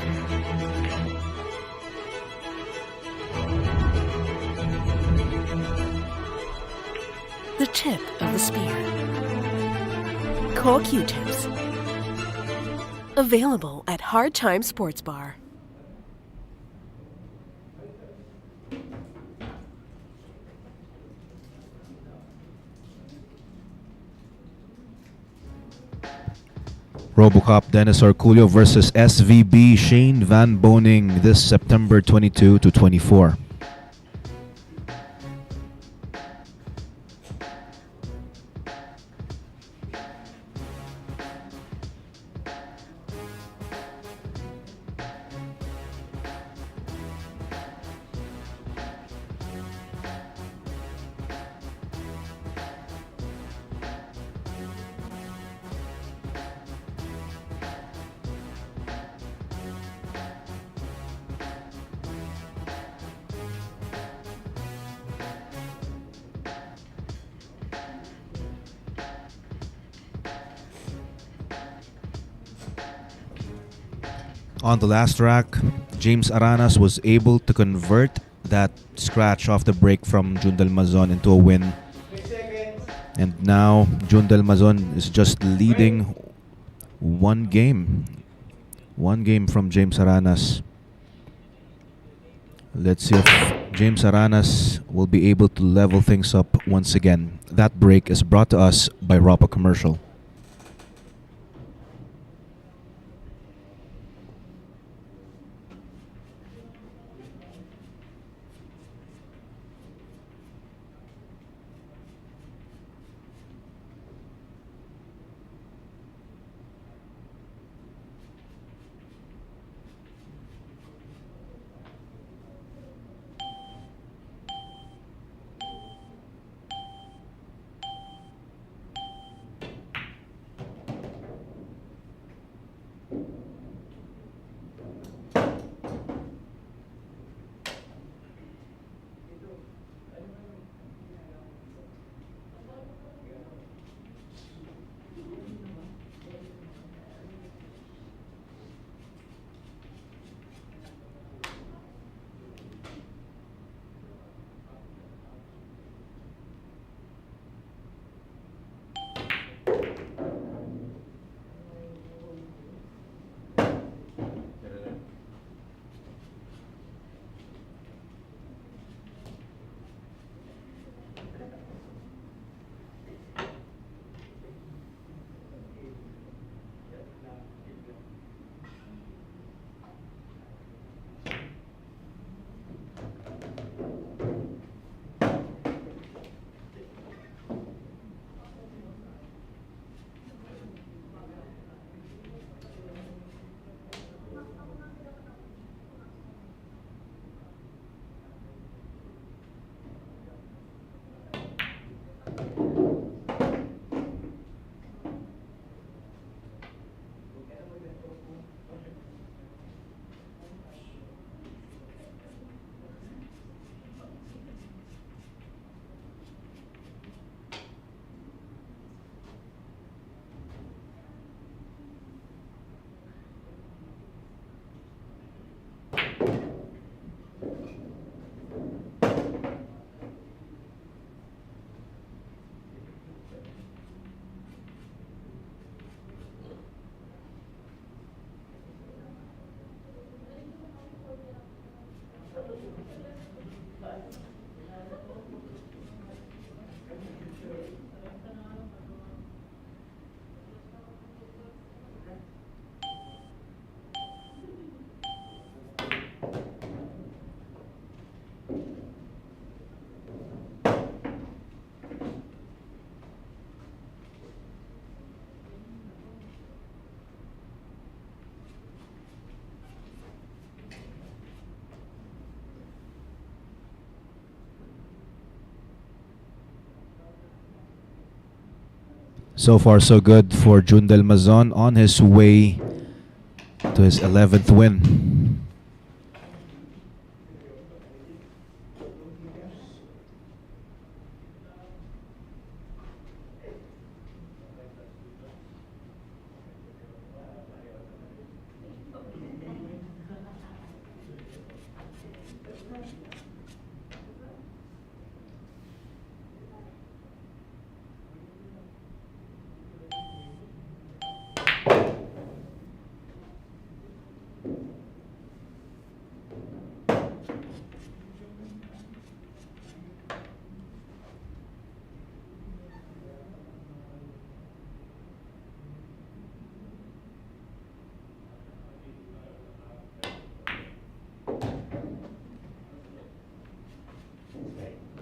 The tip of the spear. Core Q-tips. Available at Hard Time Sports Bar. RoboCop Dennis Arculio versus SVB Shane Van Boning this September 22 to 24. On the last rack, James Aranas was able to convert that scratch off the break from Jundel Mazon into a win. 6 seconds. And now Jundel Mazon is just leading one game. One game from James Aranas. Let's see if James Aranas will be able to level things up once again. That break is brought to us by Rapa Commercial. So far, so good for Jundel Mazon on his way to his 11th win.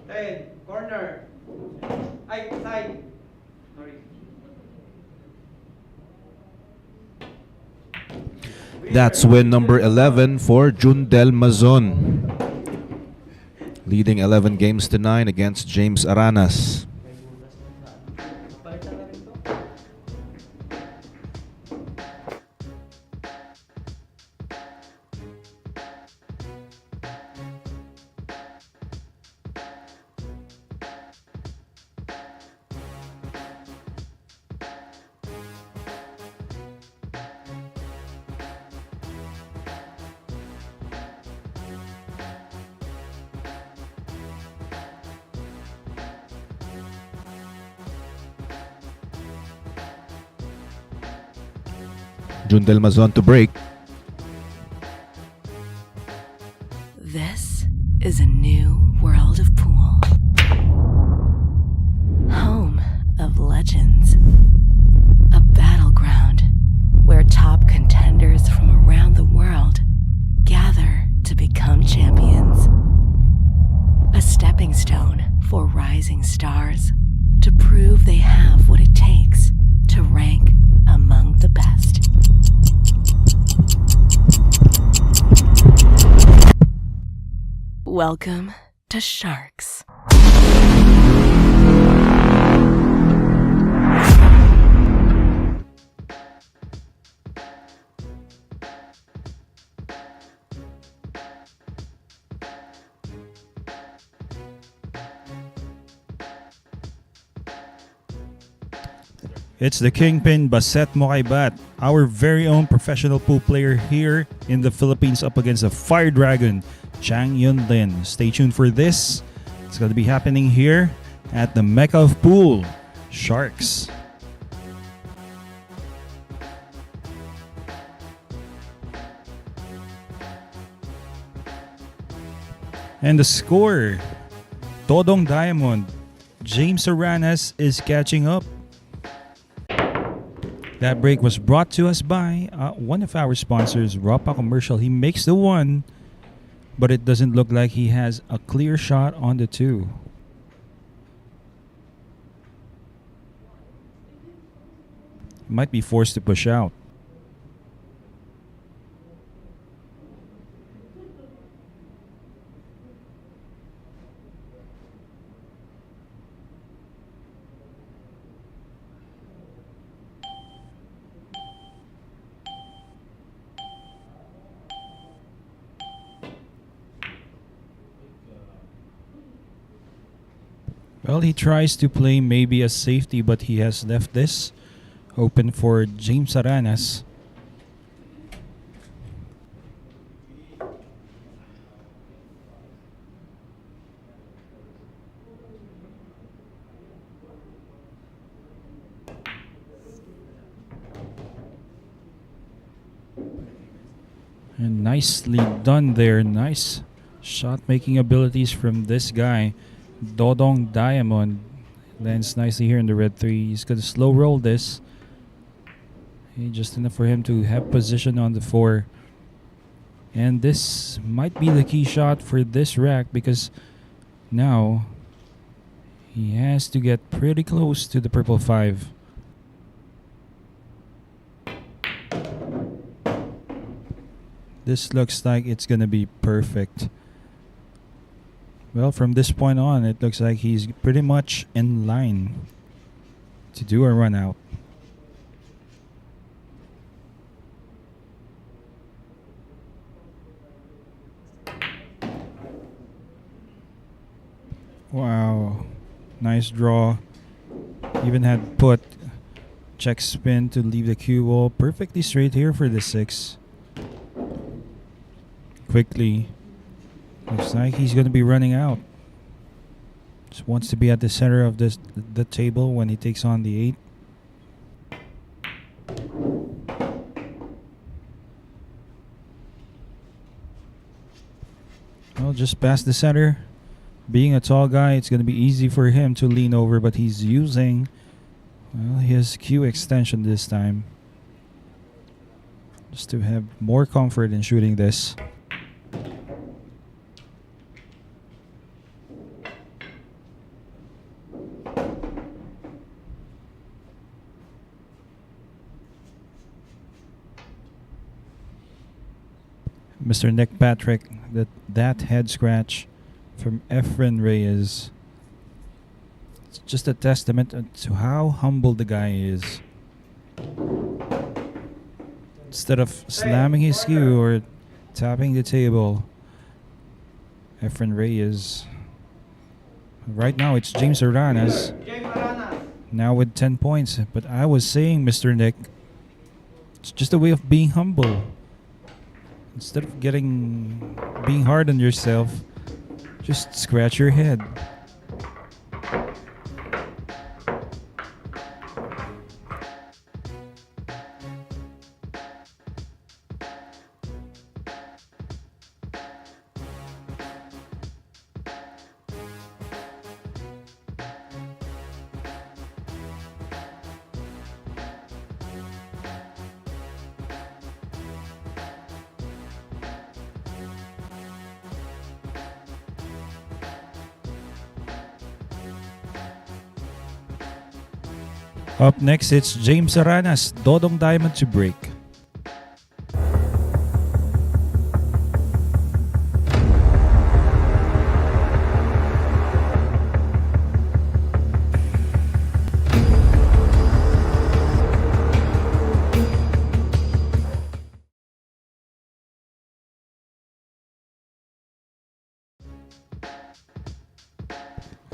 Ten, corner. Ay, side. Sorry. That's win number 11 for Jundel Mazon, leading 11 games to 9 against James Aranas. Jundel Mazon to break. This is a new world of pool. Home of legends. A battleground where top contenders from around the world gather to become champions. A stepping stone for rising stars to prove they have what it takes to rank among the best. Welcome to Sharks. It's the Kingpin Baset Mokaibat, our very own professional pool player here in the Philippines up against the Fire Dragon, Chang Yun Lin. Stay tuned for this. It's going to be happening here at the Mecca of Pool, Sharks. And the score, Todong Diamond, James Aranas is catching up. That break was brought to us by one of our sponsors, Ropa Commercial. He makes the one, but it doesn't look like he has a clear shot on the two. Might be forced to push out. Well, he tries to play maybe a safety, but he has left this open for James Aranas. And nicely done there. Nice shot making abilities from this guy. Dodong Diamond lands nicely here in the red 3. He's going to slow roll this. Just enough for him to have position on the 4. And this might be the key shot for this rack, because now he has to get pretty close to the purple 5. This looks like it's going to be perfect. Well, from this point on, it looks like he's pretty much in line to do a run out. Wow, nice draw. Even had put check spin to leave the cue ball perfectly straight here for the 6. Quickly, looks like he's going to be running out. Just wants to be at the center of the table when he takes on the 8. Well, just past the center. Being a tall guy, it's going to be easy for him to lean over, but he's using, well, his cue extension this time. Just to have more comfort in shooting this. Mr. Nick Patrick, that head scratch from Efren Reyes. It's just a testament to how humble the guy is. Instead of slamming his cue or tapping the table, Efren Reyes. Right now it's James Aranas. Now with 10 points. But I was saying, Mr. Nick, it's just a way of being humble. Instead of being hard on yourself, just scratch your head. Up next, it's James Aranas, Dodong Diamond to break.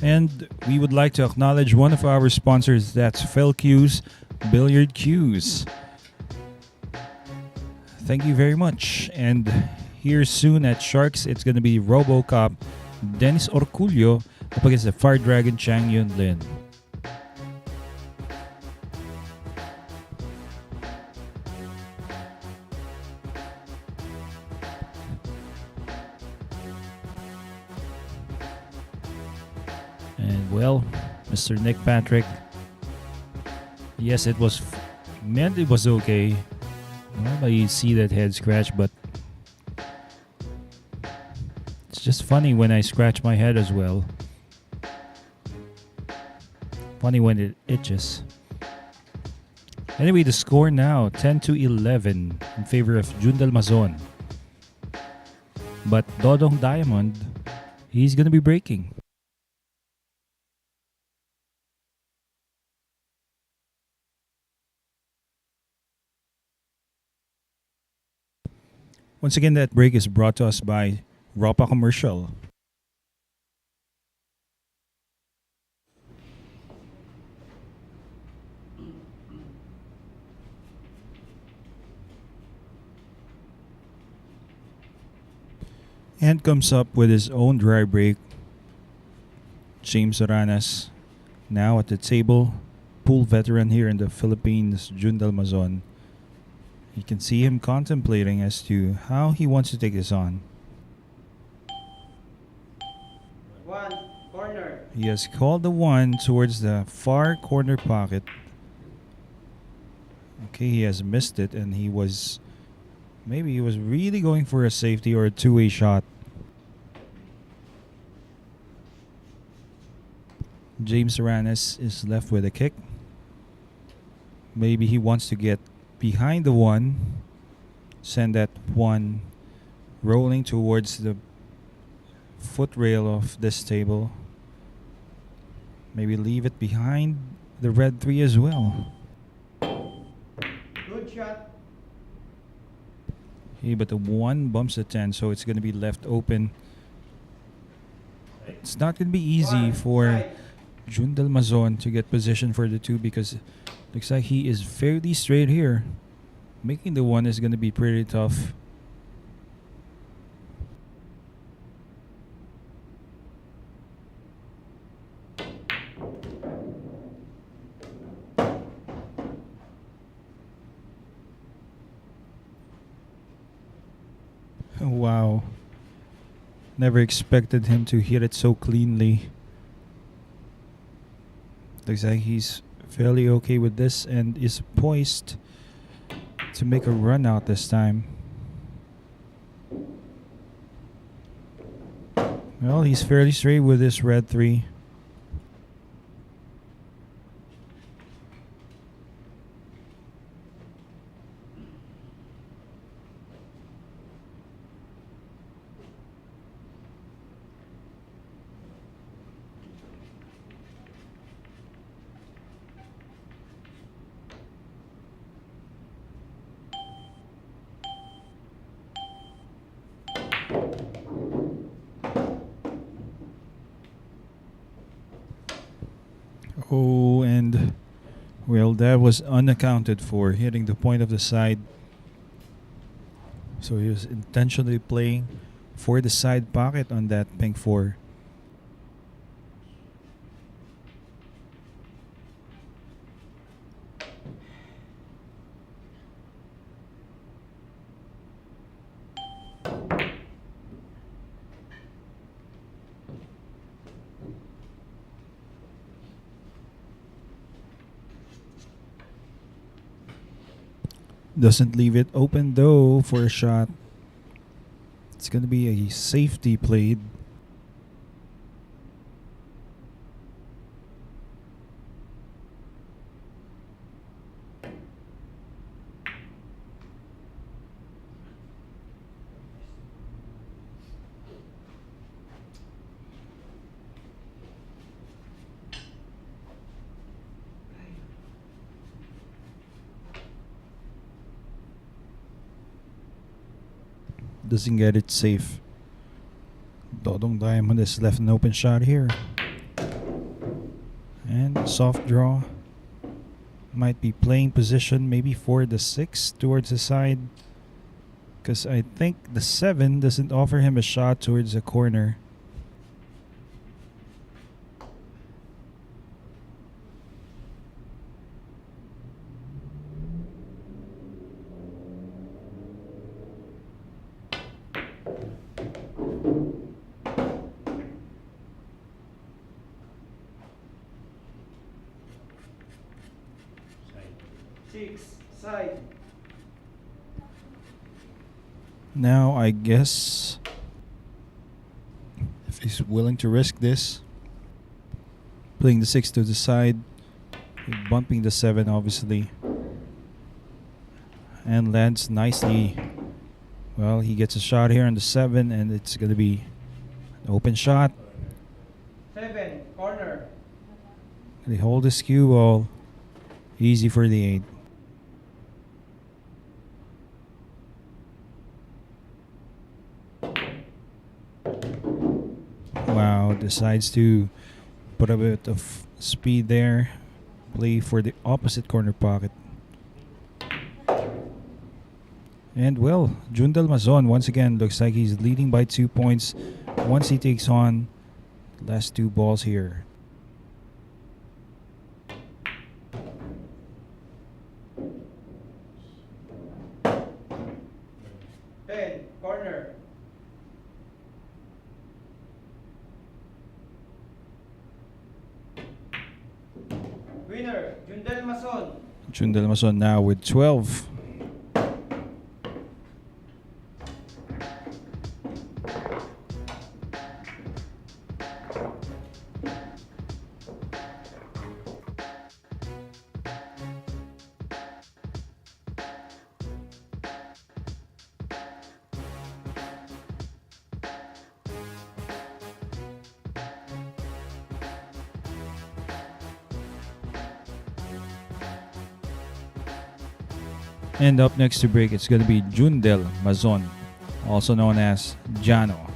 And we would like to acknowledge one of our sponsors, that's Fel Cues, Billiard Cues. Thank you very much. And here soon at Sharks, it's going to be RoboCop, Dennis Orculio up against the Fire Dragon Chang Yun Lin. And well, Mr. Nick Patrick, yes, it was okay. Well, you see that head scratch, but it's just funny when I scratch my head as well. Funny when it itches. Anyway, the score now 10-11 in favor of Jundel Mazon. But Dodong Diamond, he's gonna be breaking. Once again, that break is brought to us by Ropa Commercial. And comes up with his own dry break. James Aranas, now at the table, pool veteran here in the Philippines, Jundel Mazon. You can see him contemplating as to how he wants to take this on. One, corner. He has called the 1 towards the far corner pocket. Okay, he has missed it, and maybe he was really going for a safety or a two-way shot. James Aranas is left with a kick. Maybe he wants to get behind the 1, send that 1 rolling towards the footrail of this table. Maybe leave it behind the red 3 as well. Good shot. Okay, but the 1 bumps the 10, so it's going to be left open. It's not going to be easy One, for side. Jundel Mazon to get position for the 2 because looks like he is fairly straight here. Making the 1 is going to be pretty tough. Wow. Never expected him to hit it so cleanly. Looks like he's fairly okay with this and is poised to make a run out this time. Well, he's fairly straight with this red 3. Oh, and well, that was unaccounted for, hitting the point of the side. So he was intentionally playing for the side pocket on that pink 4. Doesn't leave it open though for a shot. It's going to be a safety played. Doesn't get it safe. Dodong Diamond is left an open shot here. And soft draw. Might be playing position maybe for the 6 towards the side. Because I think the 7 doesn't offer him a shot towards the corner. Six, side. Now I guess if he's willing to risk this, playing the 6 to the side, bumping the 7 obviously, and lands nicely. Well, he gets a shot here on the 7 and it's going to be an open shot. 7, corner. They hold the skew ball. Easy for the 8. Wow, decides to put a bit of speed there. Play for the opposite corner pocket. And well, Jundel Mazon once again looks like he's leading by 2 points once he takes on the last 2 balls here. Corner. Winner, Jundel Mazon. Jundel Mazon now with 12. And up next to break, it's going to be Jundel Mazon, also known as Jano.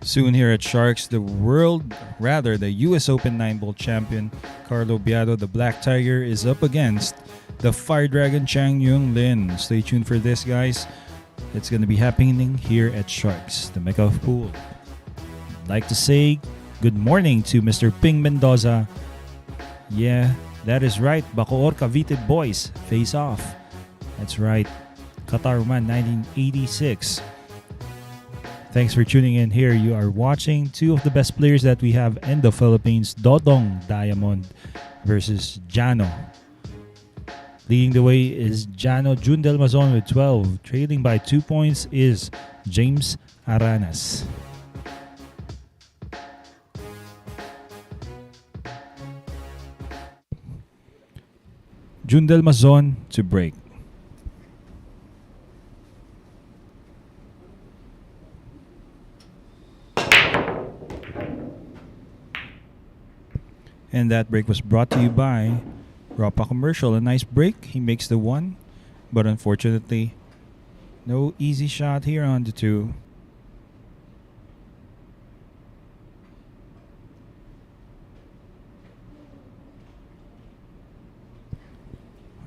Soon here at Sharks, the US Open 9-ball champion Carlo Biado, the Black Tiger, is up against the Fire Dragon Chang Yung Lin. Stay tuned for this, guys. It's going to be happening here at Sharks, the Mecca of Pool. I'd like to say good morning to Mr. Ping Mendoza. Yeah, that is right. Bacoor Cavite boys face off. That's right. Qatar Man 1986. Thanks for tuning in here. You are watching two of the best players that we have in the Philippines, Dodong Diamond versus Jano. Leading the way is Jano Jundel Mazon with 12. Trailing by 2 points is James Aranas. Jundel Mazon to break. And that break was brought to you by Ropa Commercial. A nice break. He makes the 1. But unfortunately, no easy shot here on the 2.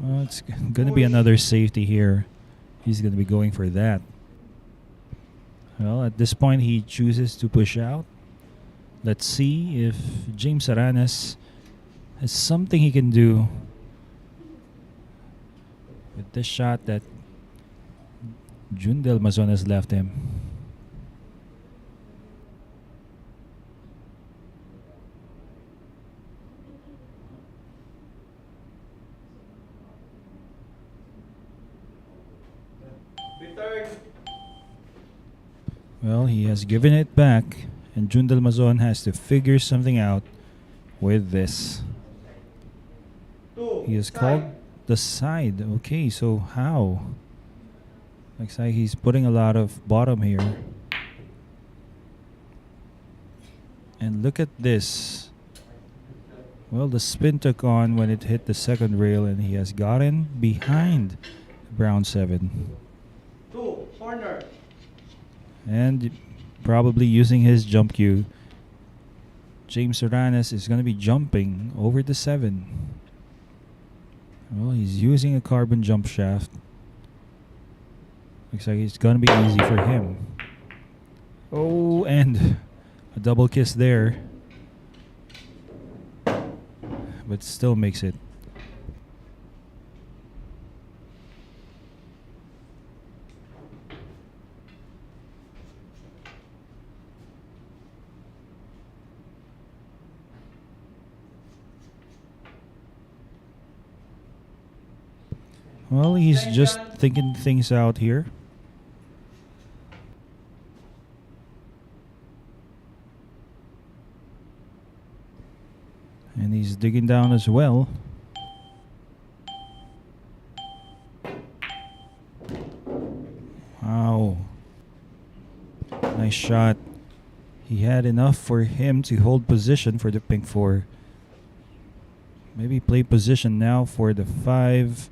Well, it's going to be another safety here. He's going to be going for that. Well, at this point, he chooses to push out. Let's see if James Aranas has something he can do with this shot that Jundel Mazon has left him. Return. Well, he has given it back. And Jundel Mazon has to figure something out with this. He has called the side. Okay, so how? Looks like he's putting a lot of bottom here. And look at this. Well, the spin took on when it hit the second rail, and he has gotten behind brown 7. 2, corner. And probably using his jump cue, James Aranas is going to be jumping over the 7. Well, he's using a carbon jump shaft. Looks like it's going to be easy for him. Oh, and a double kiss there. But still makes it. Well, he's just thinking things out here. And he's digging down as well. Wow. Nice shot. He had enough for him to hold position for the pink 4. Maybe play position now for the 5.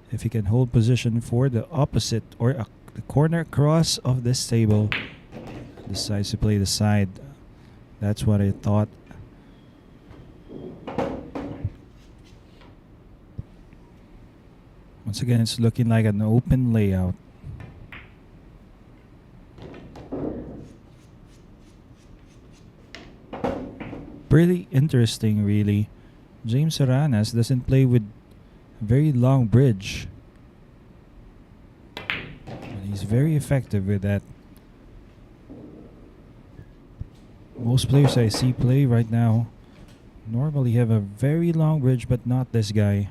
If he can hold position for the opposite or the corner cross of this table. Decides to play the side. That's what I thought. Once again, it's looking like an open layout. Pretty interesting, really. James Aranas doesn't play with very long bridge. But he's very effective with that. Most players I see play right now normally have a very long bridge, but not this guy.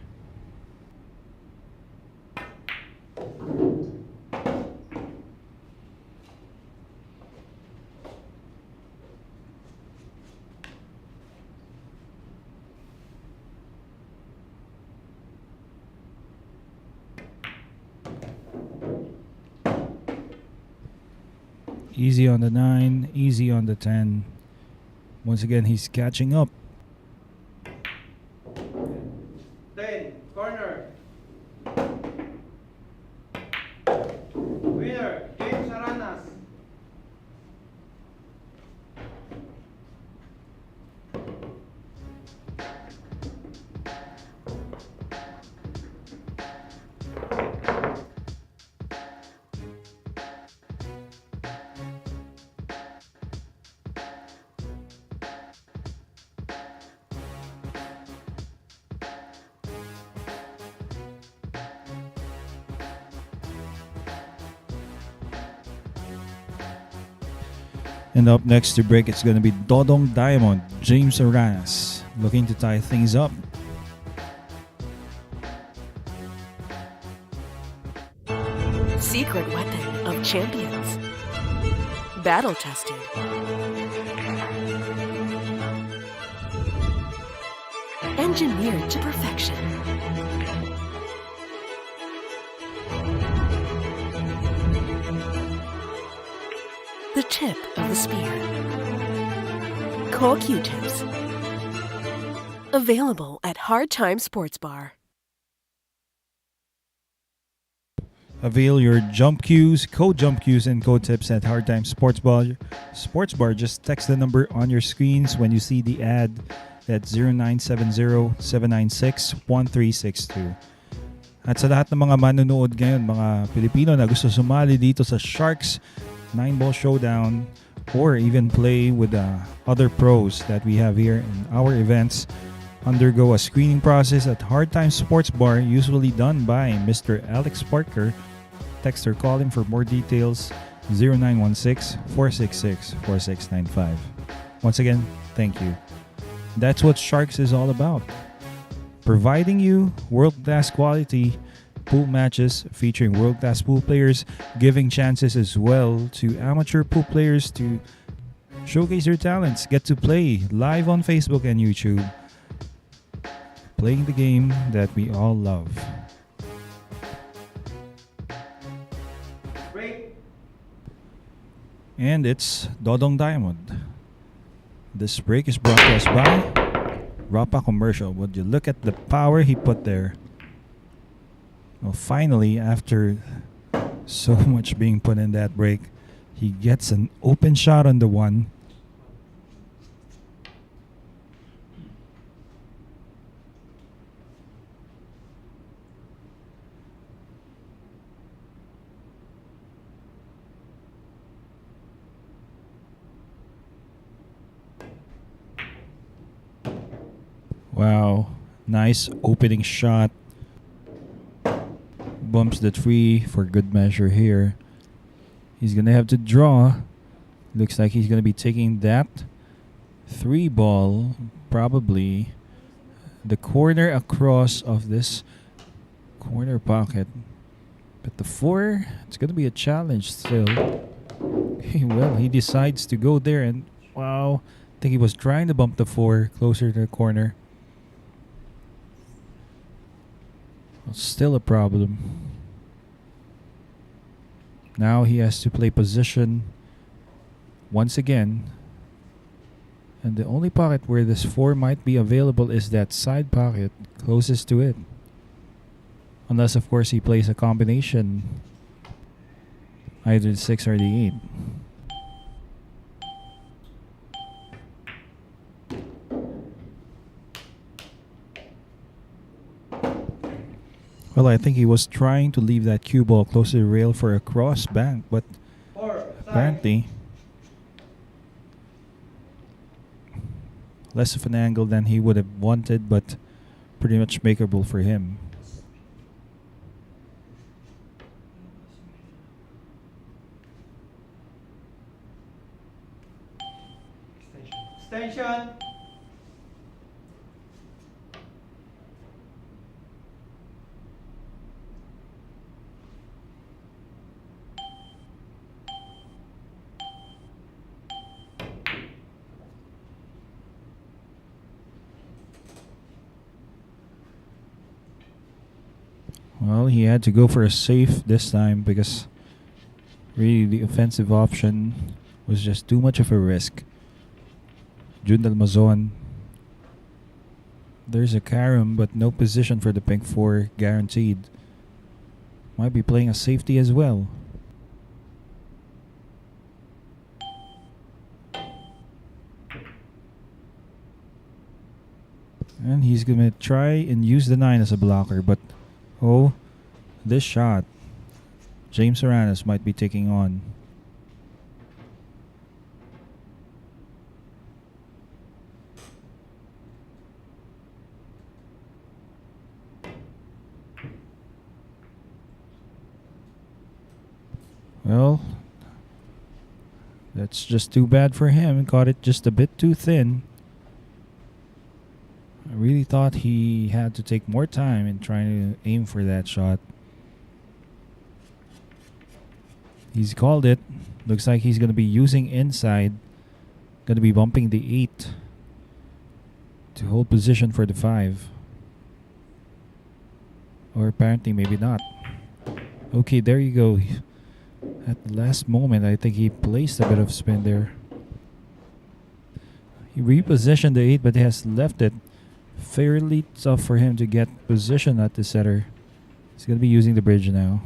Easy on the 9, easy on the 10. Once again, he's catching up. 10, corner. Winner, James Aranas. And up next to break, it's going to be Dodong Diamond, James Aranas, looking to tie things up. Secret weapon of champions. Battle tested. Engineered to perfection. The tip of the spear. Core Q-tips. Available at Hard Time Sports Bar. Avail your jump cues, code jump cues, and code tips at Hard Time Sports Bar. Sports Bar, just text the number on your screens when you see the ad. That's 0970-796-1362. At sa lahat ng mga manonood ngayon, mga Pilipino na gusto sumali dito sa Sharks 9-Ball Showdown or even play with other pros that we have here in our events, undergo a screening process at Hard Time Sports Bar, usually done by Mr. Alex Parker. Text or call him for more details, 0916-466-4695. Once again, thank you. That's what Sharks is all about. Providing you world-class quality pool matches featuring world-class pool players, giving chances as well to amateur pool players to showcase their talents, get to play live on Facebook and YouTube, playing the game that we all love. Break. And it's Dodong Diamond. This break is brought to us by Rapa Commercial. Would you look at the power he put there? Well, finally, after so much being put in that break, he gets an open shot on the one. Wow, nice opening shot. Bumps the tree for good measure here. He's going to have to draw. Looks like he's going to be taking that 3-ball, probably the corner across of this corner pocket. But the 4, it's going to be a challenge still. Well, he decides to go there, and wow, I think he was trying to bump the 4 closer to the corner. Still a problem. Now he has to play position once again. And the only pocket where this 4 might be available is that side pocket closest to it. Unless, of course, he plays a combination. Either the 6 or the 8. Well, I think he was trying to leave that cue ball close to the rail for a cross bank, but 4, apparently less of an angle than he would have wanted, but pretty much makeable for him. Extension. Well, he had to go for a safe this time because Really, the offensive option was just too much of a risk. Jundel Mazon. There's a carom, but no position for the pink 4 guaranteed. Might be playing a safety as well. And he's gonna try and use the 9 as a blocker, but oh, this shot James Aranas might be taking on. Well, that's just too bad for him. Got it just a bit too thin. I really thought he had to take more time in trying to aim for that shot. He's called it. Looks like he's going to be using inside. Going to be bumping the 8 to hold position for the 5. Or apparently maybe not. Okay, there you go. At the last moment, I think he placed a bit of spin there. He repositioned the 8, but he has left it fairly tough for him to get position at the setter. He's going to be using the bridge now.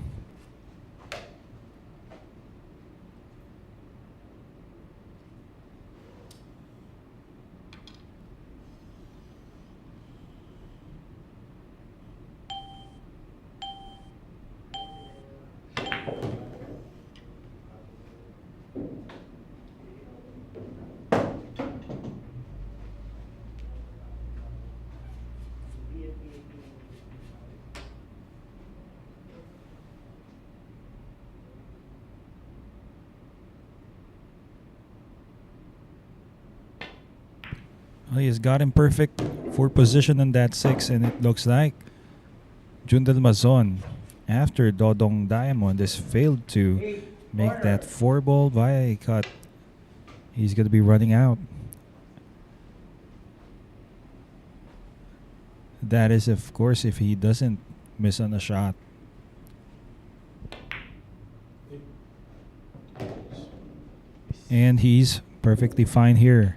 Well, he has got him perfect for position on that 6, and it looks like Jundel Mazon, after Dodong Diamond, has failed to make that 4 ball via a cut. He's going to be running out. That is, of course, if he doesn't miss on a shot. And he's perfectly fine here.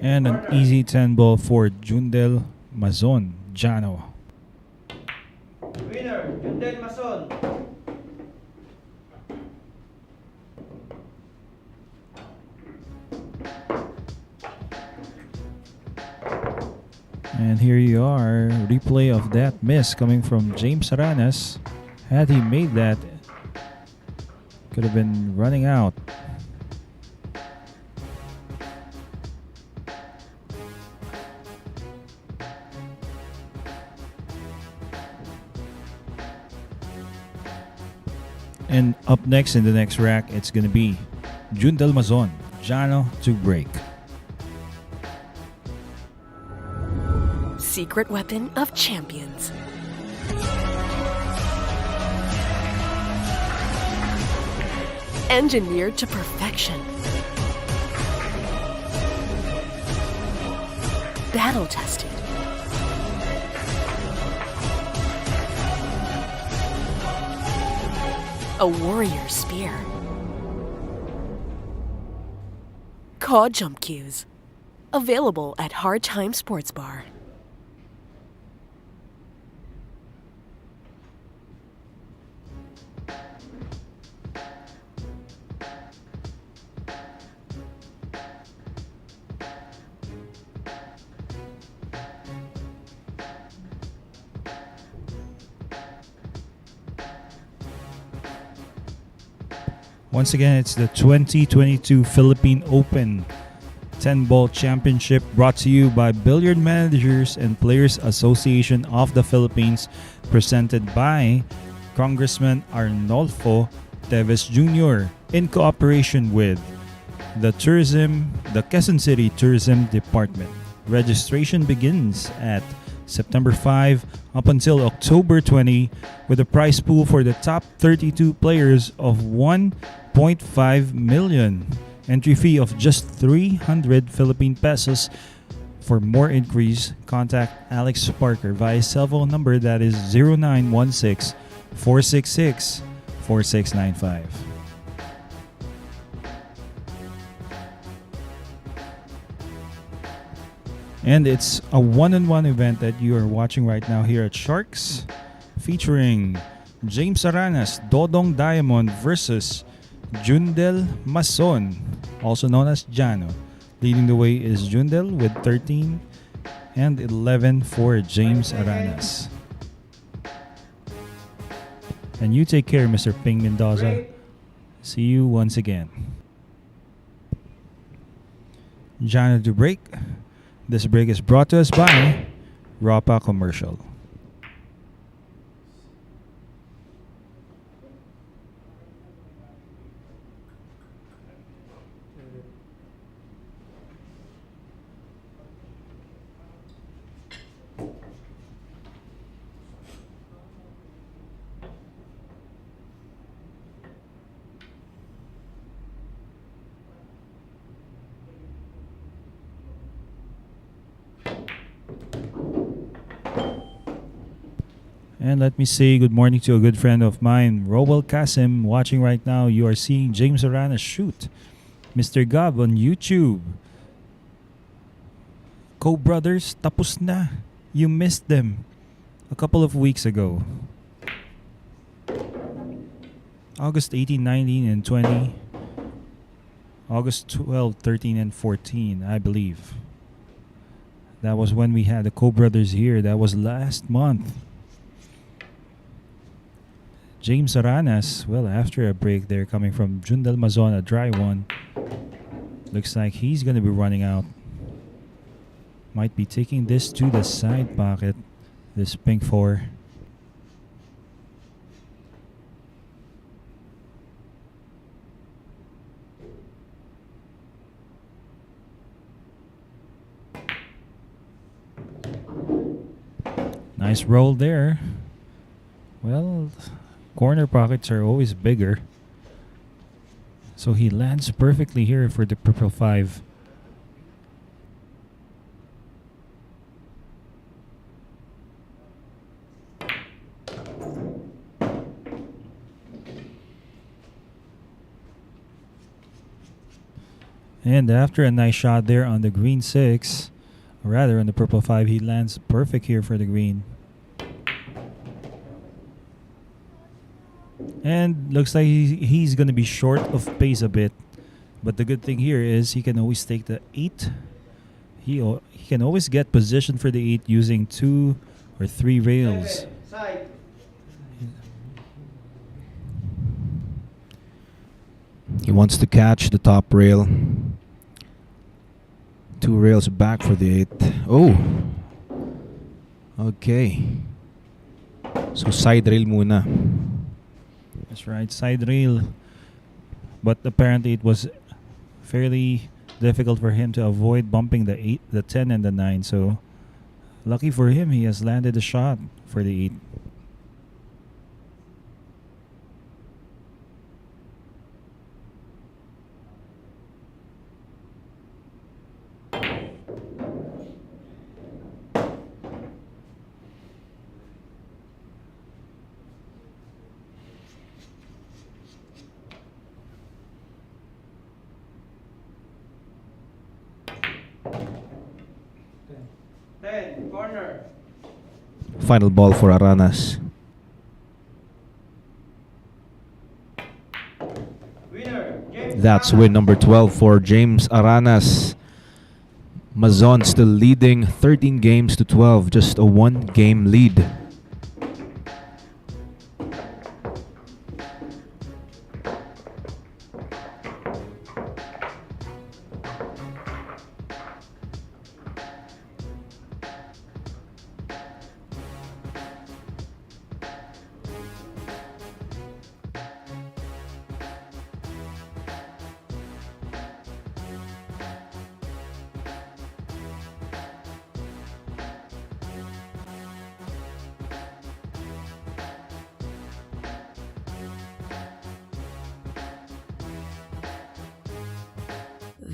And an easy 10 ball for Jundel Mazon, Jano. Winner, Jundel Mazon. And here you are, replay of that miss coming from James Aranas. Had he made that, could have been running out. And up next in the next rack, it's going to be Jundel Mazon, Jano to break. Secret weapon of champions. Engineered to perfection. Battle tested. A warrior spear. Caw jump cues. Available at Hard Time Sports Bar. Once again, it's the 2022 Philippine Open 10-Ball Championship, brought to you by Billiard Managers and Players Association of the Philippines, presented by Congressman Arnolfo Teves Jr. in cooperation with the Quezon City Tourism Department. Registration begins at September 5 up until October 20, with a prize pool for the top 32 players of 1.5 million. Entry fee of just 300 Philippine pesos. For more inquiries, contact Alex Parker via cell phone number that is 0916 466 4695. And it's a one-on-one event that you are watching right now here at Sharks, featuring James Aranas, Dodong Diamond versus Jundel Mazon, also known as Jano. Leading the way is Jundel with 13 and 11 for James Aranas. And you take care, Mr. Ping Mendoza. See you once again. Jano to break. This break is brought to us by Rapa Commercial. And let me say good morning to a good friend of mine, Rowell Kasim, watching right now. You are seeing James Aranas shoot. Mr. Gab on YouTube. Co-brothers, tapos na. You missed them a couple of weeks ago. August 18, 19, and 20. August 12, 13, and 14, I believe. That was when we had the co-brothers here. That was last month. James Aranas, well, after a break there coming from Jundel Mazon, a dry one. Looks like he's going to be running out. Might be taking this to the side pocket, this pink 4. Nice roll there. Well, corner pockets are always bigger. So he lands perfectly here for the purple 5. And after a nice shot there on the green 6, or rather on the purple 5, he lands perfect here for the green. And looks like he's going to be short of pace a bit. But the good thing here is he can always take the 8. He can always get position for the 8 using 2 or 3 rails. Side. He wants to catch the top rail. 2 rails back for the 8. Oh! Okay. So side rail muna. That's right, side rail. But apparently it was fairly difficult for him to avoid bumping the 8, the 10, and the 9. So lucky for him, he has landed a shot for the 8. Corner. Final ball for Aranas. Winner. James That's Aranas. win number 12 for James Aranas. Mazon still leading 13 games to 12, just a 1-game lead.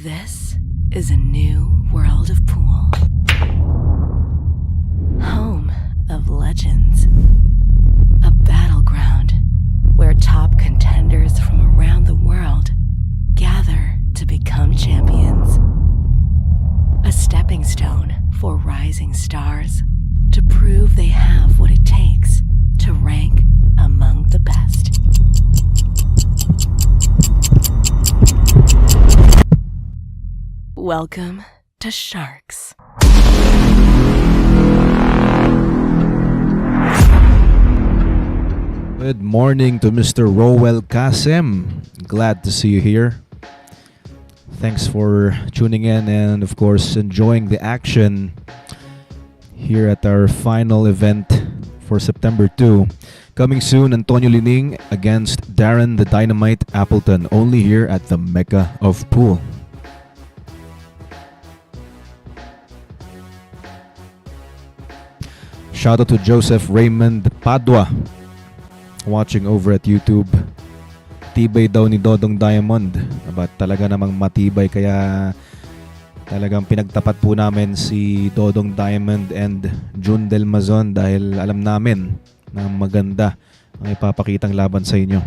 This is a new world of pool. Home of legends. A battleground where top contenders from around the world gather to become champions. A stepping stone for rising stars to prove they have what it takes to rank among the best. Welcome to Sharks. Good morning to Mr. Rowell Kasem. Glad to see you here. Thanks for tuning in and, of course, enjoying the action here at our final event for September 2. Coming soon, Antonio Lining against Darren the Dynamite Appleton, only here at the Mecca of Pool. Shout out to Joseph Raymond Padua watching over at YouTube. Tibay daw ni Dodong Diamond. Aba, talaga namang matibay, kaya talagang pinagtapat po namin si Dodong Diamond and Jundel Mazon dahil alam namin na maganda ang ipapakitang laban sa inyo.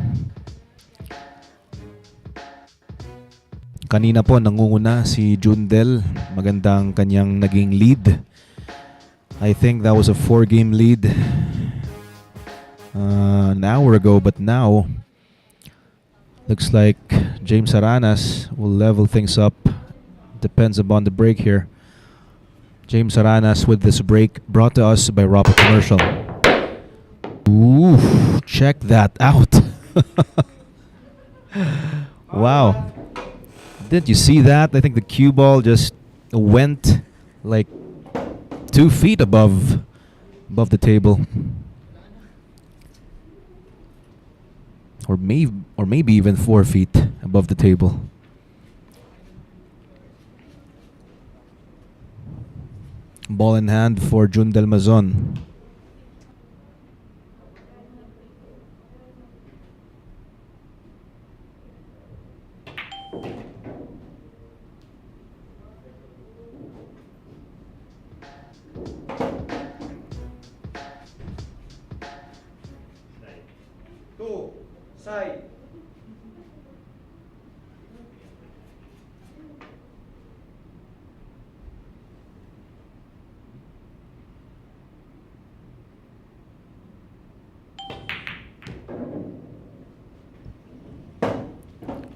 Kanina po nangunguna si Jundel. Magandang kanyang naging lead. I think that was a 4-game lead an hour ago, but now looks like James Aranas will level things up. Depends upon the break here. James Aranas with this break brought to us by Robert Commercial. Ooh, check that out. Wow. Didn't you see that? I think the cue ball just went like 2 feet above the table. Or maybe even 4 feet above the table. Ball in hand for Jundel Mazon. Side.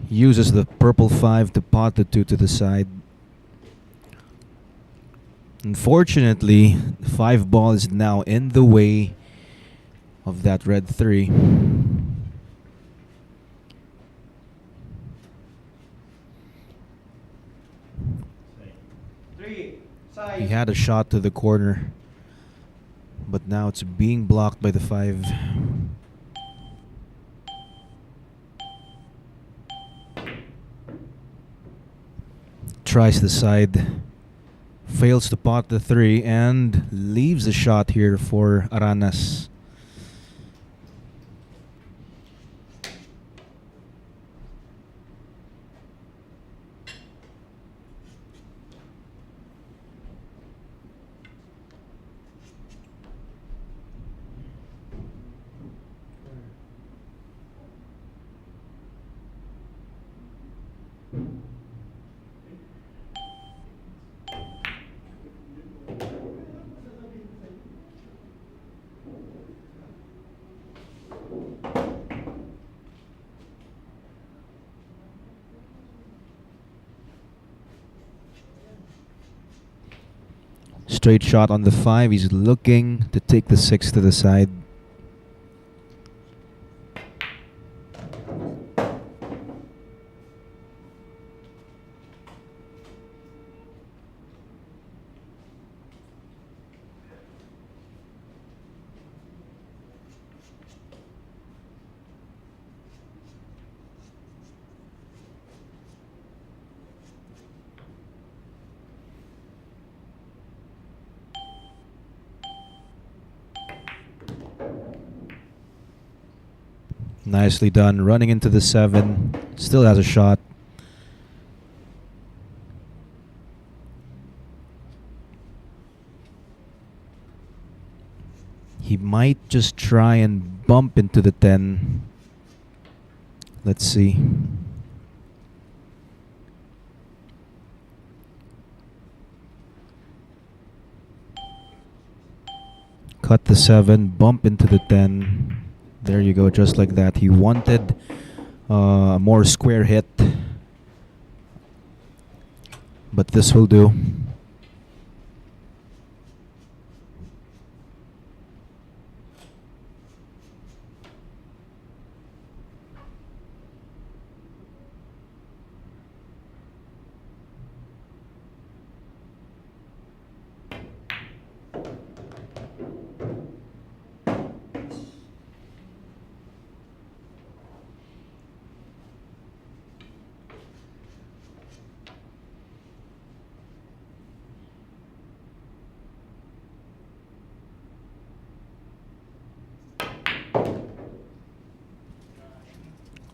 Uses the purple 5 to pot the 2 to the side. Unfortunately, 5 ball is now in the way of that red 3. He had a shot to the corner, but now it's being blocked by the 5. Tries the side, fails to pot the 3, and leaves the shot here for Aranas. Straight shot on the 5. He's looking to take the 6 to the side. Nicely done. Running into the 7. Still has a shot. He might just try and bump into the 10. Let's see. Cut the 7, bump into the 10. There you go, just like that. He wanted a more square hit, but this will do.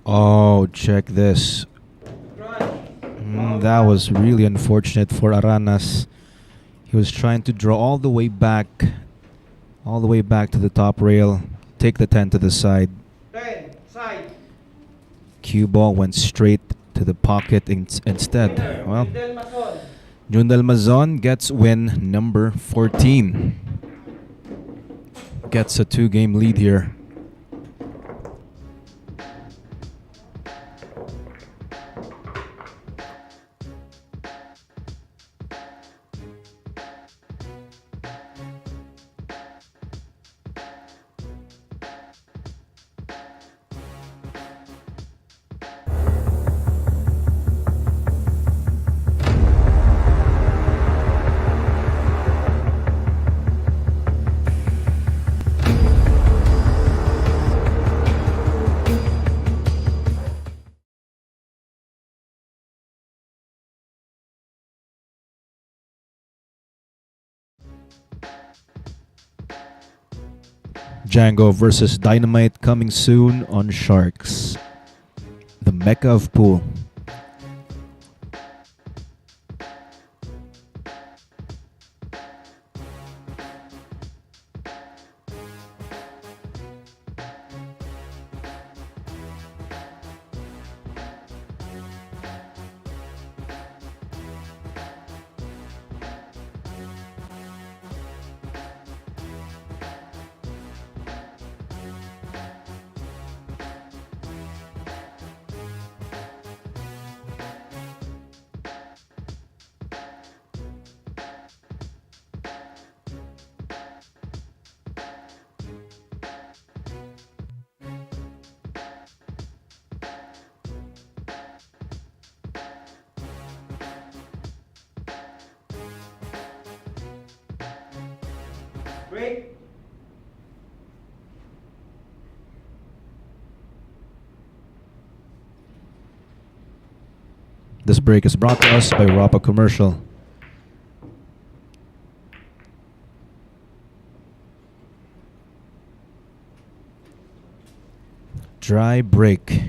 Oh, check this. That was really unfortunate for Aranas. He was trying to draw all the way back to the top rail, take the 10 to the side. 10, side. Cue ball went straight to the pocket instead. Well, Jundel, Mazon. Jundel Mazon gets win number 14. Gets a 2-game lead here. Django versus Dynamite coming soon on Sharks. The Mecca of Pool. Break. This break is brought to us by Rapa Commercial. Dry break.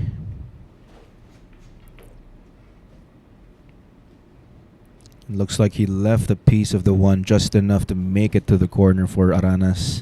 Looks like he left a piece of the 1 just enough to make it to the corner for Aranas.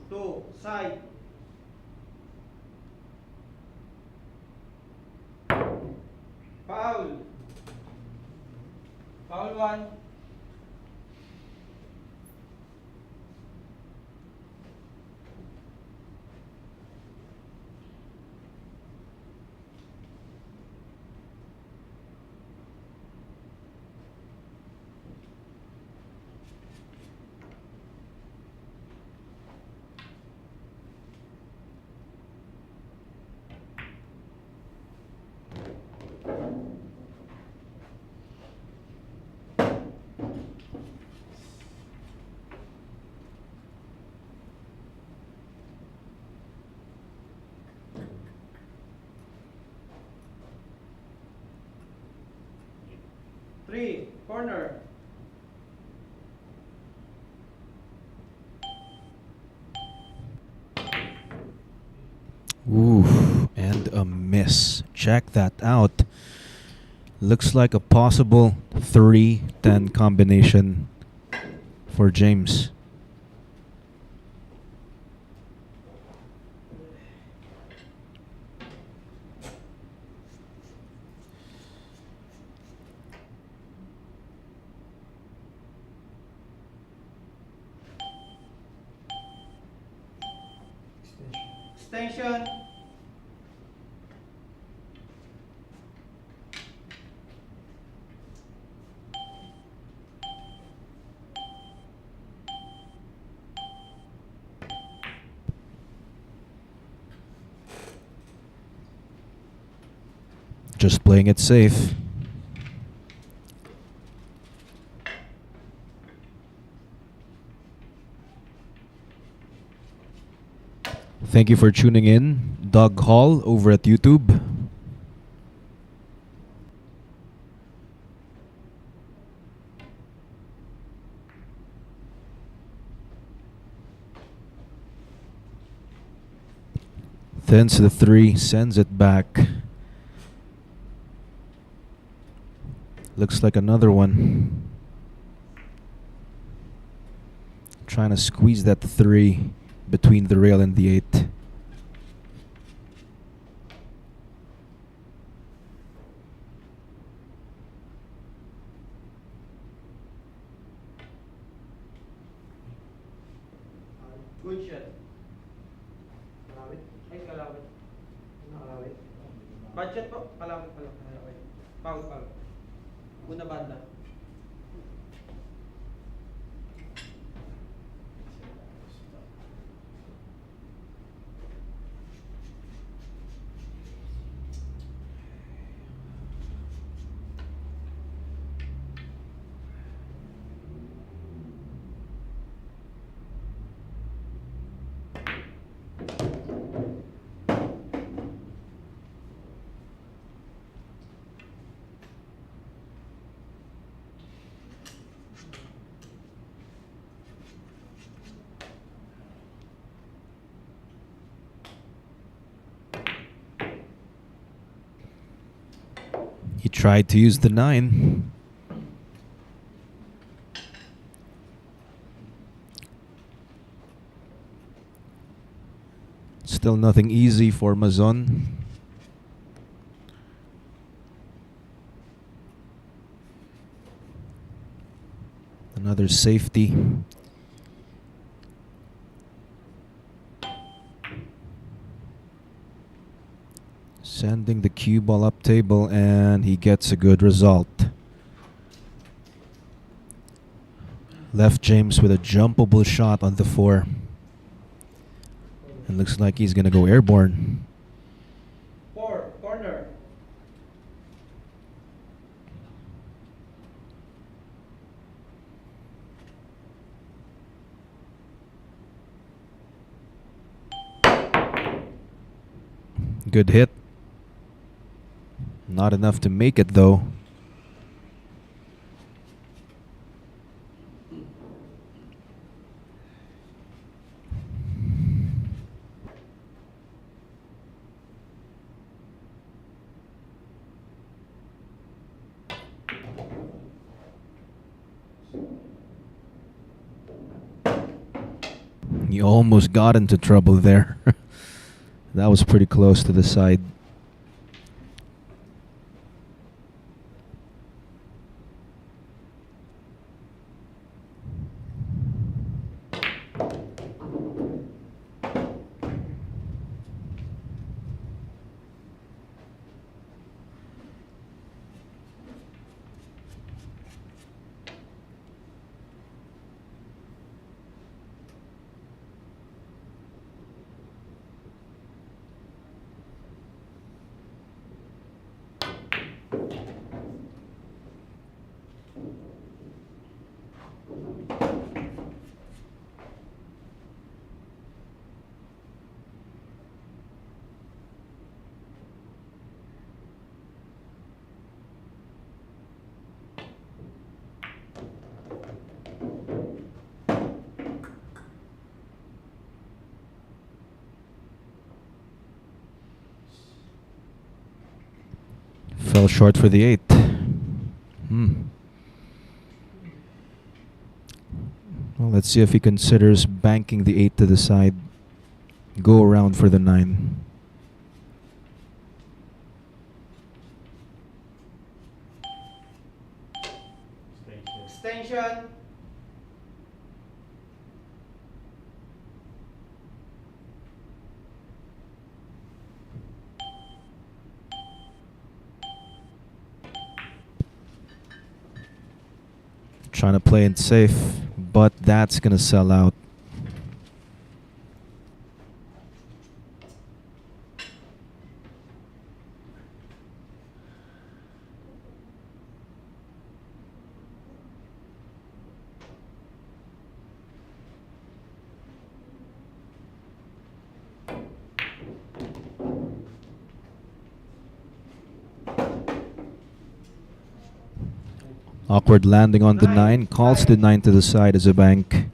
Two, side. Foul. Foul 1. 3, corner. Ooh, and a miss. Check that out. Looks like a possible 3-10 combination for James. Extension. Just playing it safe. Thank you for tuning in. Doug Hall over at YouTube. Thence the 3, sends it back. Looks like another one. Trying to squeeze that 3 between the rail and the 8. Good shot. Kalawit. Ay, kalawit. Kalawit. Budget po. Kalawit pala. Kalawit. Foul, foul. Una banda. He tried to use the 9. Still nothing easy for Mazon. Another safety. Sending the cue ball up table, and he gets a good result. Left James with a jumpable shot on the 4. And looks like he's going to go airborne. 4, corner. Good hit. Not enough to make it though. He almost got into trouble there. That was pretty close to the side. Fell short for the 8. Well, let's see if he considers banking the 8 to the side. Go around for the 9. Extension. Trying to play it safe, but that's going to sell out. Awkward landing on the 9. Calls the 9 to the side as a bank.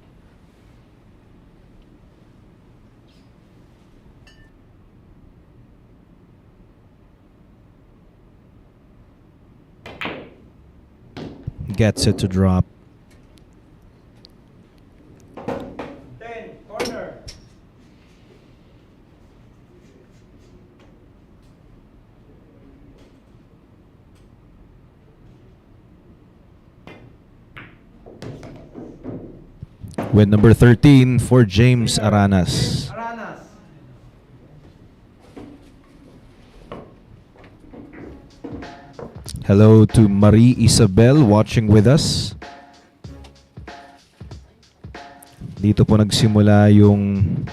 Gets it to drop. 10, corner. Win number 13 for James Aranas. Aranas. Hello to Marie Isabel watching with us. Dito po nagsimula yung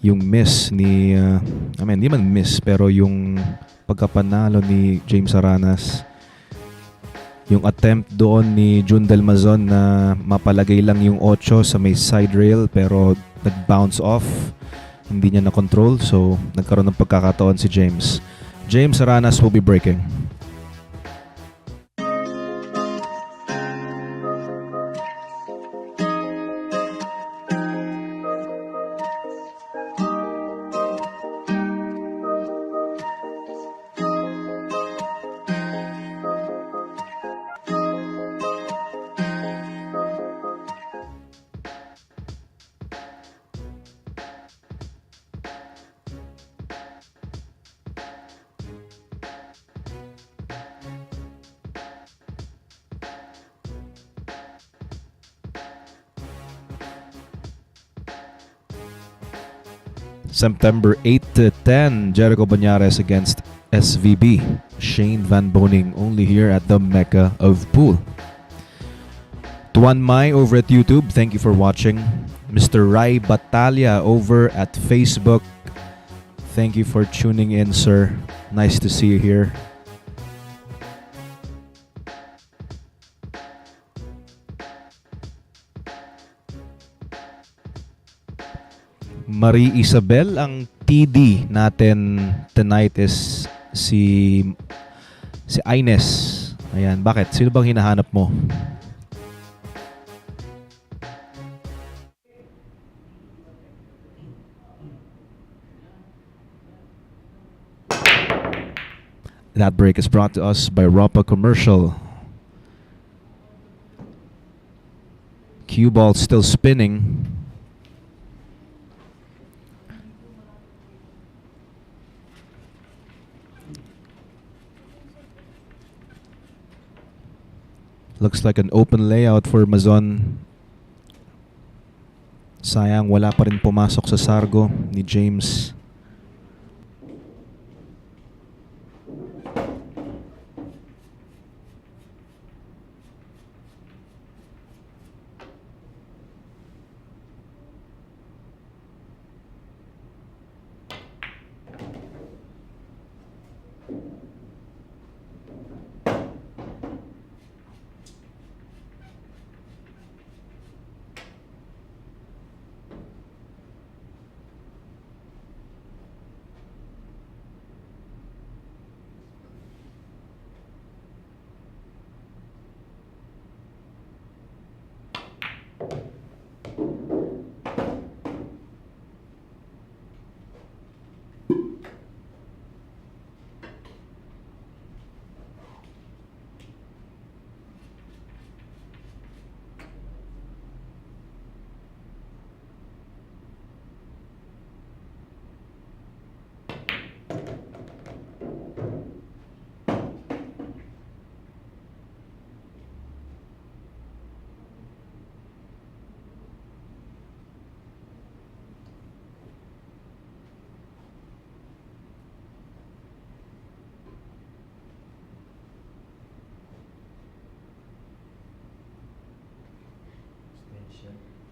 miss ni hindi man miss pero yung pagkapanalo ni James Aranas. Yung attempt doon ni Jundel Mazon na mapalagay lang yung 8 sa may side rail pero nag-bounce off. Hindi niya na-control so nagkaroon ng pagkakataon si James. James Aranas will be breaking. September 8 to 10, Jericho Banyares against SVB. Shane Van Boning only here at the Mecca of Pool. Tuan Mai over at YouTube, thank you for watching. Mr. Rai Batalya over at Facebook, thank you for tuning in, sir. Nice to see you here. Marie Isabel, ang TD natin tonight is si Ines. Ayan, bakit? Sino bang hinahanap mo? That break is brought to us by Ropa Commercial. Cue ball still spinning. Looks like an open layout for Mazon. Sayang, wala pa rin pumasok sa sargo ni James.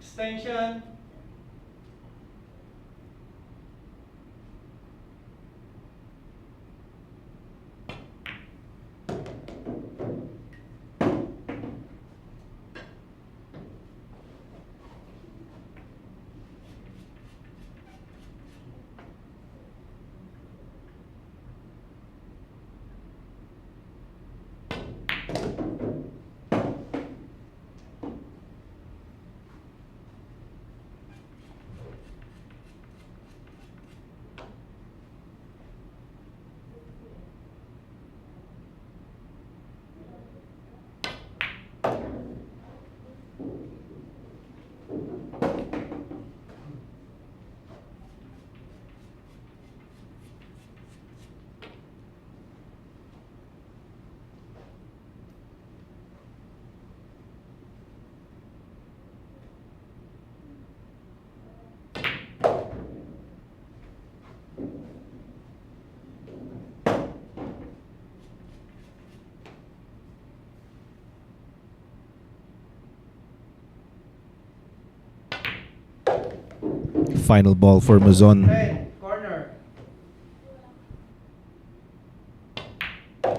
Extension. Final ball for Mazon. 10. Corner.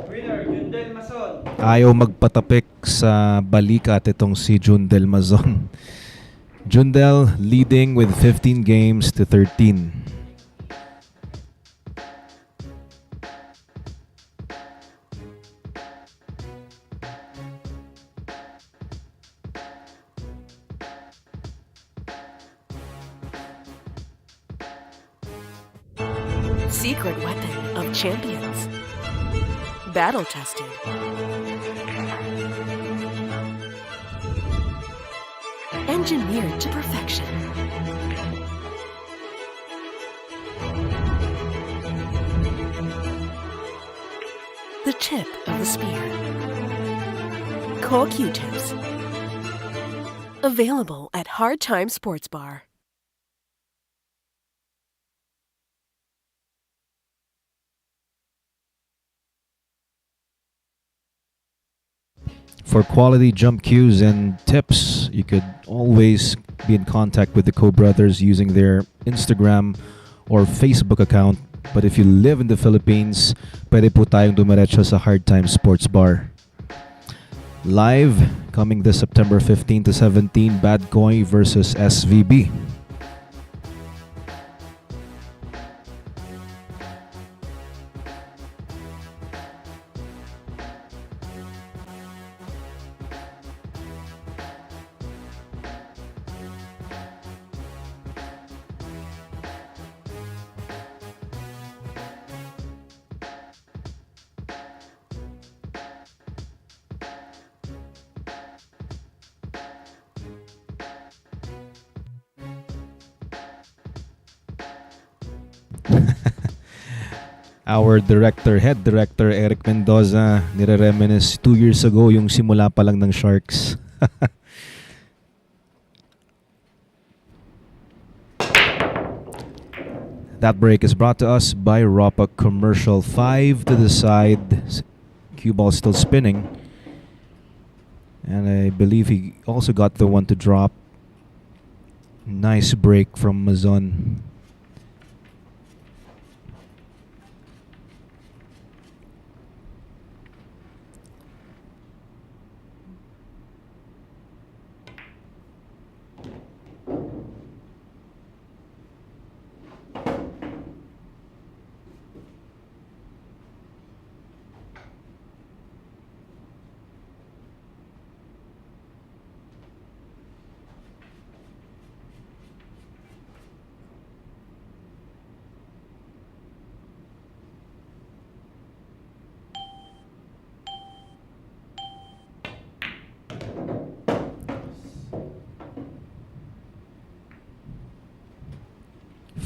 Winner, Jundel Mazon. Ayaw magpatapik sa balikat itong si Jundel Mazon. Jundel leading with 15 games to 13. Secret weapon of champions. Battle tested. Engineered to perfection. The tip of the spear. Core Q-tips. Available at Hard Time Sports Bar. For quality jump cues and tips, you could always be in contact with the Co-Brothers using their Instagram or Facebook account. But if you live in the Philippines, pwede po tayong dumiretso sa Hard Time Sports Bar. Live, coming this September 15 to 17, Bad Coin versus SVB. Our head director, Eric Mendoza, nire-reminisce 2 years ago yung simula pa lang ng Sharks. That break is brought to us by Ropa Commercial. 5 to the side. Cue ball still spinning. And I believe he also got the one to drop. Nice break from Mazon.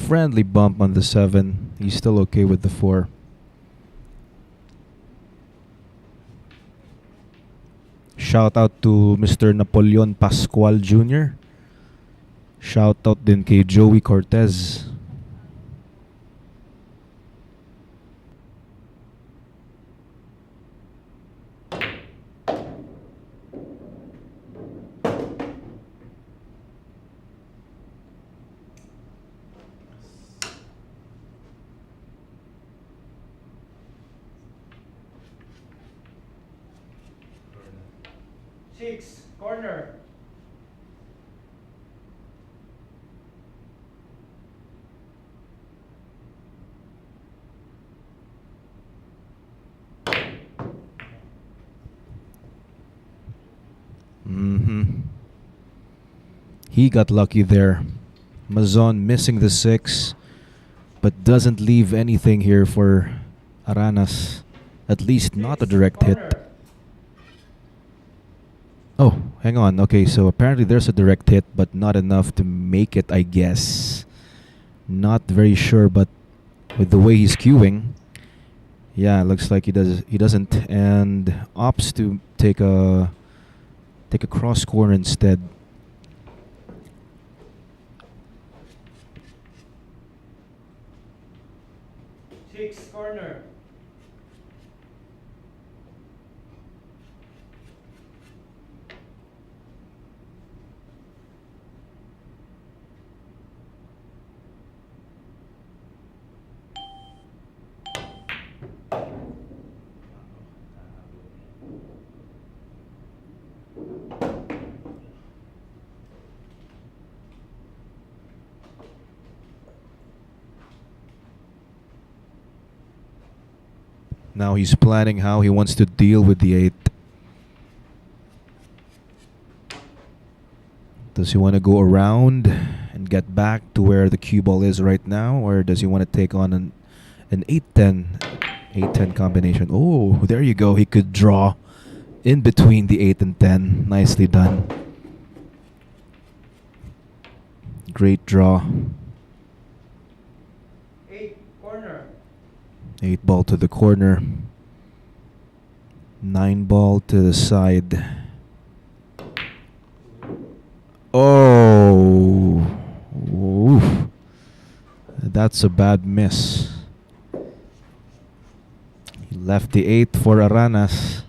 Friendly bump on the 7. He's still okay with the 4. Shout out to Mr. Napoleon Pascual Jr. Shout out din kay Joey Cortez. 6, corner. He got lucky there. Mazon missing the 6, but doesn't leave anything here for Aranas. At least not a direct hit. Corner. Oh, hang on. Okay, so apparently there's a direct hit, but not enough to make it, I guess. Not very sure, but with the way he's queuing, yeah, looks like he doesn't, and opts to take a cross corner instead. Corner. Now he's planning how he wants to deal with the 8. Does he want to go around and get back to where the cue ball is right now, or does he want to take on an 8-10 combination? Oh, there you go. He could draw in between the 8 and 10. Nicely done. Great draw. 8, corner. 8 ball to the corner. 9 ball to the side. Oh, oof. That's a bad miss. He left the 8 for Aranas.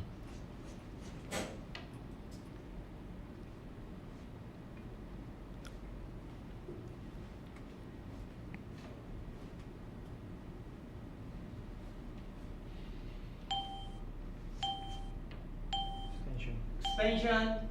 Extension.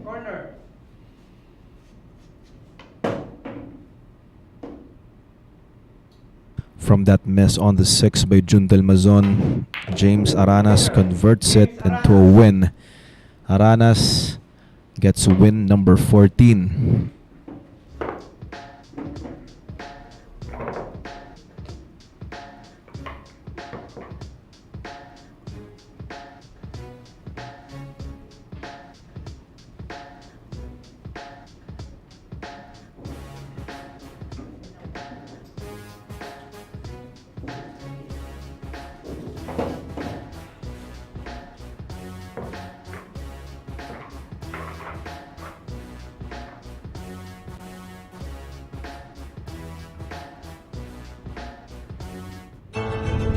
Corner. From that miss on the 6 by Jundel Mazon, James Aranas converts it into a win. Aranas gets win number 14.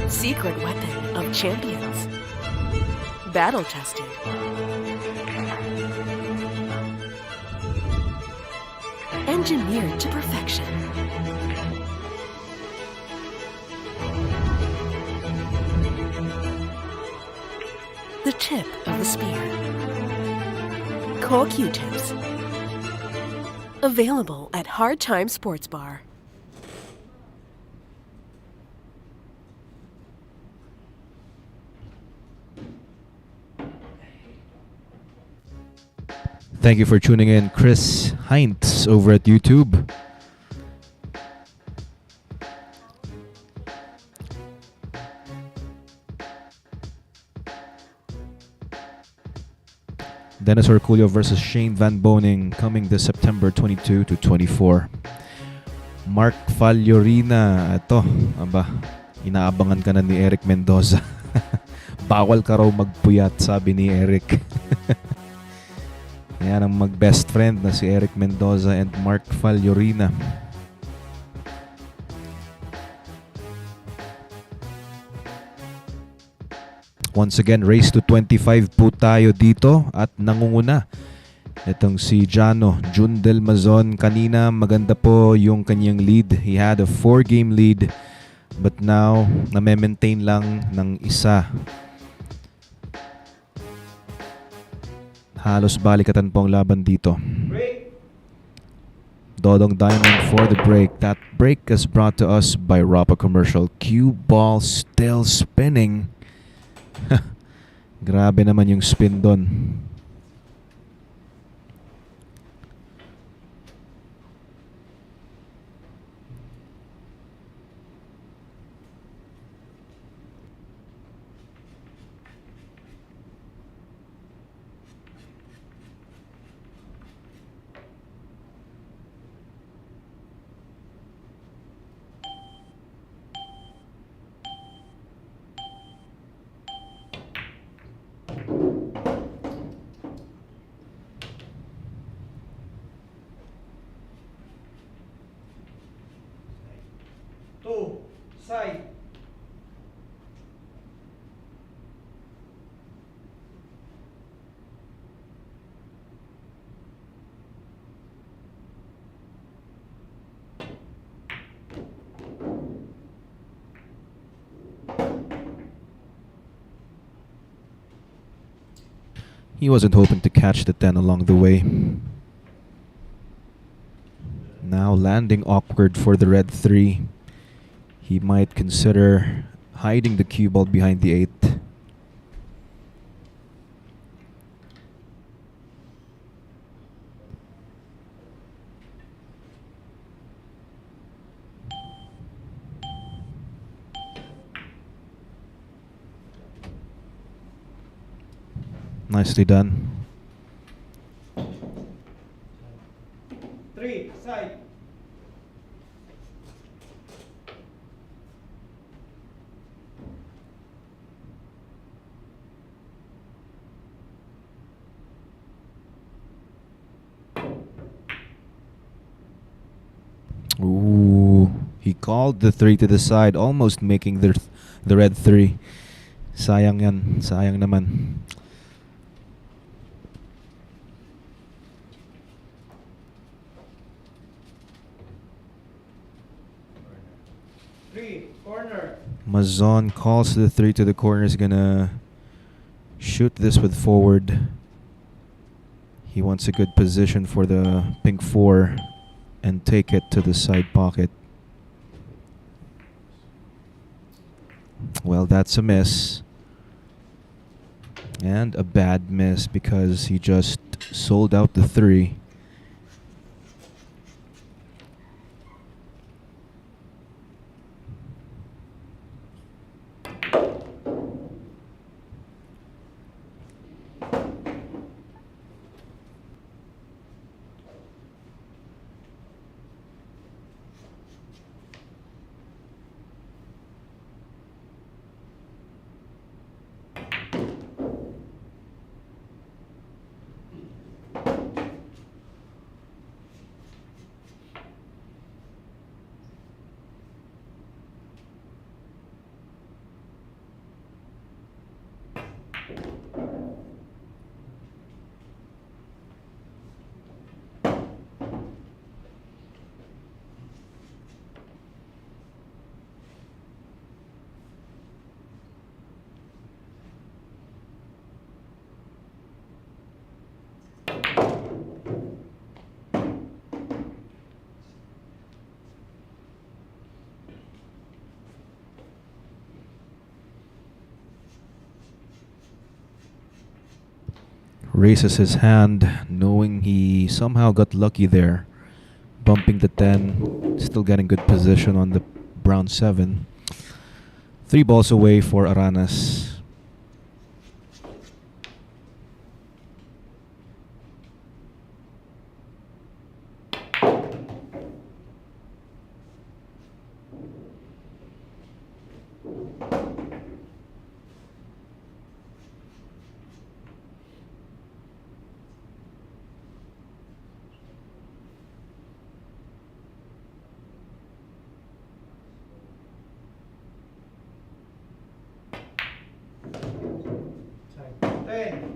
Secret weapon of champions. Battle tested. Engineered to perfection. The tip of the spear. Core Q-tips. Available at Hard Time Sports Bar. Thank you for tuning in, Chris Heinz over at YouTube. Dennis Herculio versus Shane Van Boning coming this September 22 to 24. Mark Faliorina, ito, aba, inaabangan ka na ni Eric Mendoza. Bawal ka raw magpuyat, sabi ni Eric. Ayan ang mag-best friend na si Eric Mendoza and Mark Fagliorina. Once again, race to 25 po tayo dito at nangunguna itong si Jundel Mazon. Kanina maganda po yung kanyang lead. He had a 4-game lead but now na-maintain lang ng isa. Halos balikatan po ang laban dito. Break. Dodong Diamond for the break. That break is brought to us by Rapa Commercial. Cue ball still spinning. Grabe naman yung spin doon. Two. Side. He wasn't hoping to catch the 10 along the way. Now landing awkward for the red 3. He might consider hiding the cue ball behind the 8. Nicely done. 3. Side. Ooh, he called the 3 to the side, almost making the red 3. Sayang yan, sayang naman. Corner. Mazon calls the 3 to the corner. Is gonna shoot this with forward. He wants a good position for the pink 4 and take it to the side pocket. Well, that's a miss. And a bad miss because he just sold out the 3. Raises his hand, knowing he somehow got lucky there. Bumping the 10, still getting good position on the brown 7. 3 balls away for Aranas.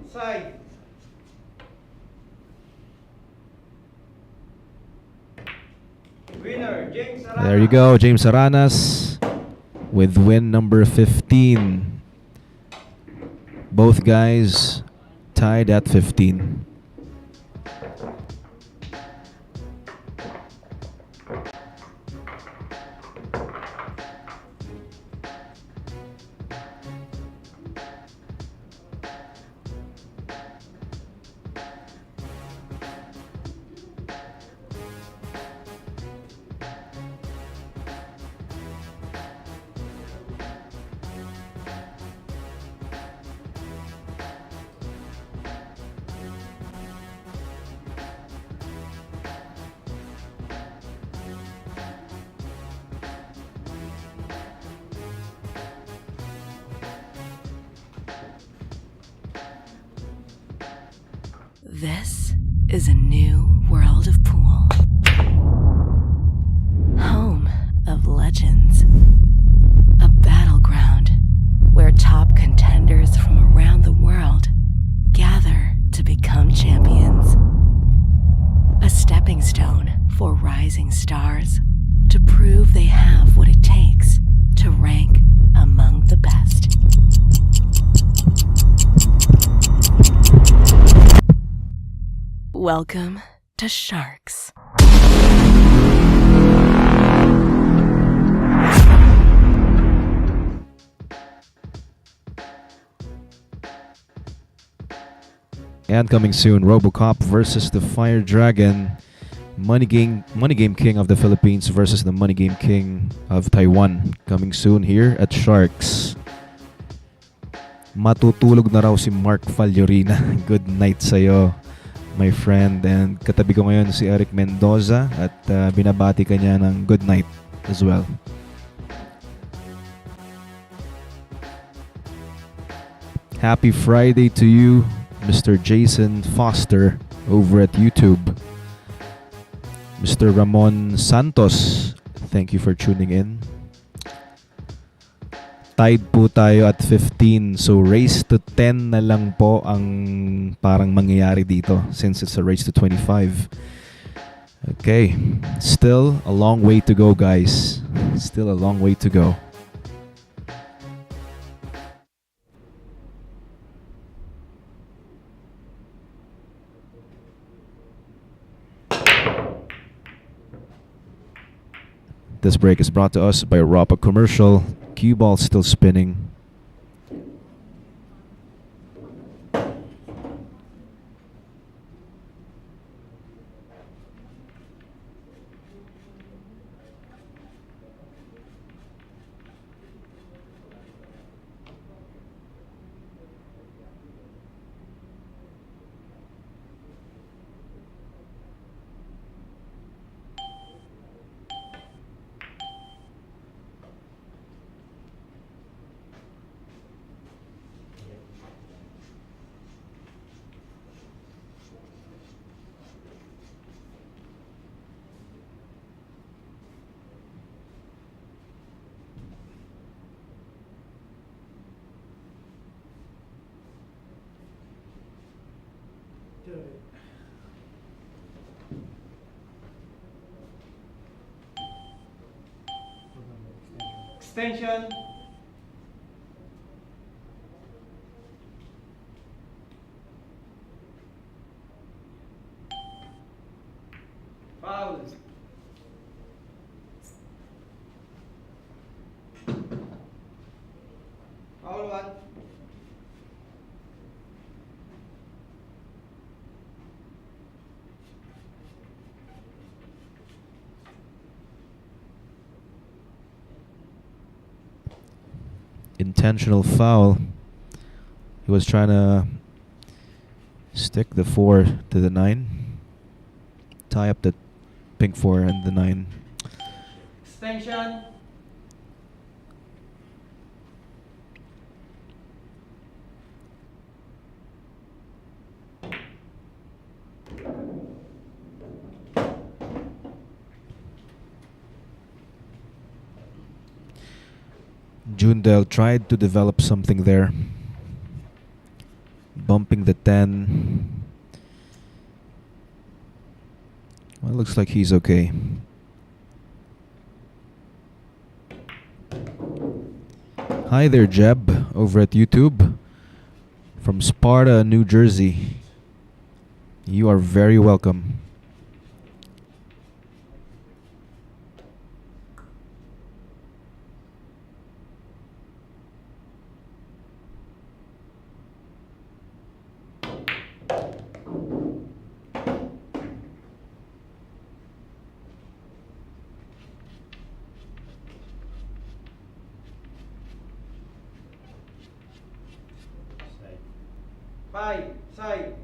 Side. Winner, James Aranas. There you go, James Aranas with win number 15. Both guys tied at 15. This is a new world of pool. Home of legends. A battleground where top contenders from around the world gather to become champions. A stepping stone for rising stars to prove they have what it takes to rank among the best. Welcome to Sharks. And coming soon, RoboCop versus the Fire Dragon. Money Game King of the Philippines versus the Money Game King of Taiwan. Coming soon here at Sharks. Matutulog na raw si Mark Fagliorina. Good night sa'yo, my friend. And katabi ko ngayon si Eric Mendoza at binabati ka niya ng good night as well. Happy Friday to you, Mr. Jason Foster over at YouTube. Mr. Ramon Santos, thank you for tuning in. Tied po tayo at 15, so race to 10 na lang po ang parang mangyayari dito since it's a race to 25. Okay, still a long way to go, guys. Still a long way to go. This break is brought to us by Rapa Commercial. Cue ball still spinning. Extension. Foul. Foul one. Intentional foul. He was trying to stick the 4 to the 9. Tie up the pink 4 and the 9. Extension. Jundel tried to develop something there. bumping the 10. Well, looks like he's okay. Hi there, Jeb, over at YouTube. From Sparta, New Jersey. You are very welcome. Five, side.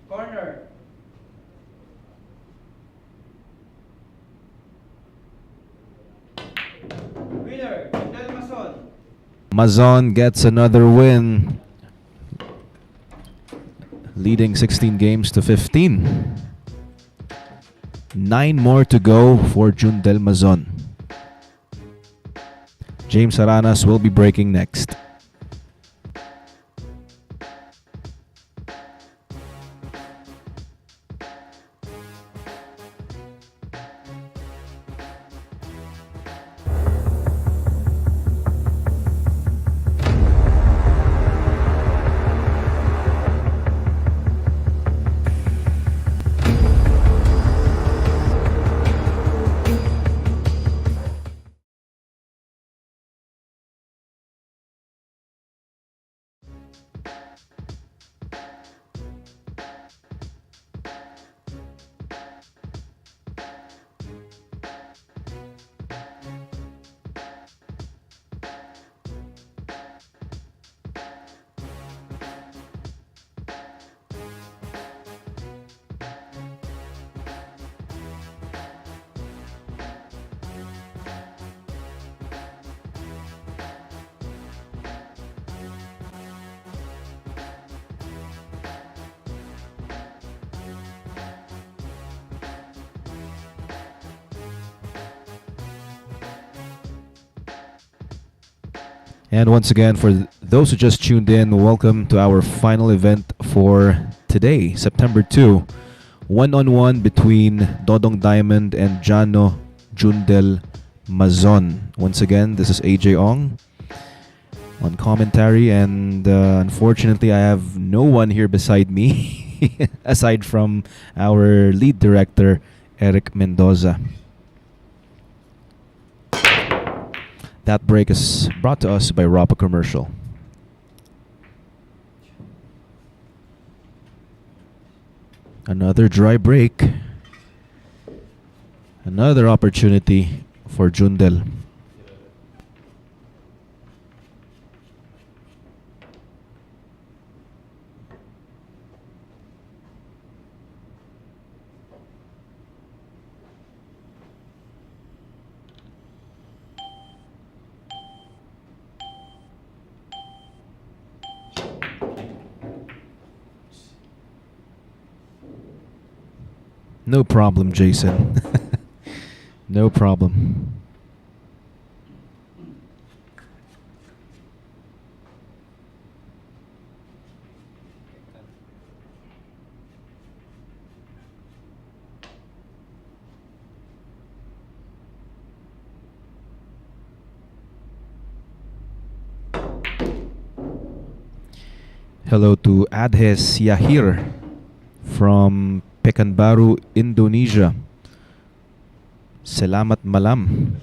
Corner. Winner, Jundel Mazon. Mazon gets another win, leading 16 games to 15. 9 more to go for Jundel Mazon. James Aranas will be breaking next. And once again, for those who just tuned in, welcome to our final event for today, September 2. One-on-one between Dodong Diamond and Jano Jundel Mazon. Once again, this is AJ Ong on commentary, and unfortunately, I have no one here beside me aside from our lead director, Eric Mendoza. That break is brought to us by Rapa Commercial. Another dry break. Another opportunity for Jundel. No problem, Jason. No problem. Hello to Adhes Yahir from Pekanbaru, Indonesia. Selamat malam.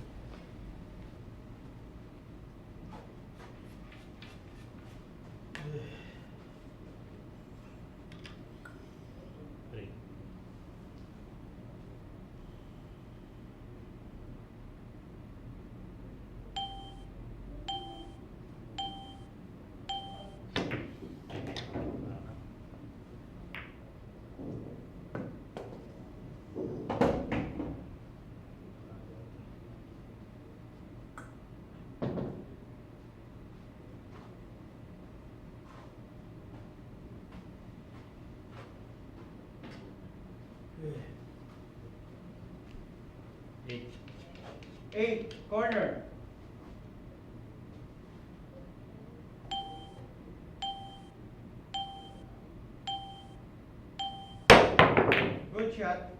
Eight, corner. Good shot.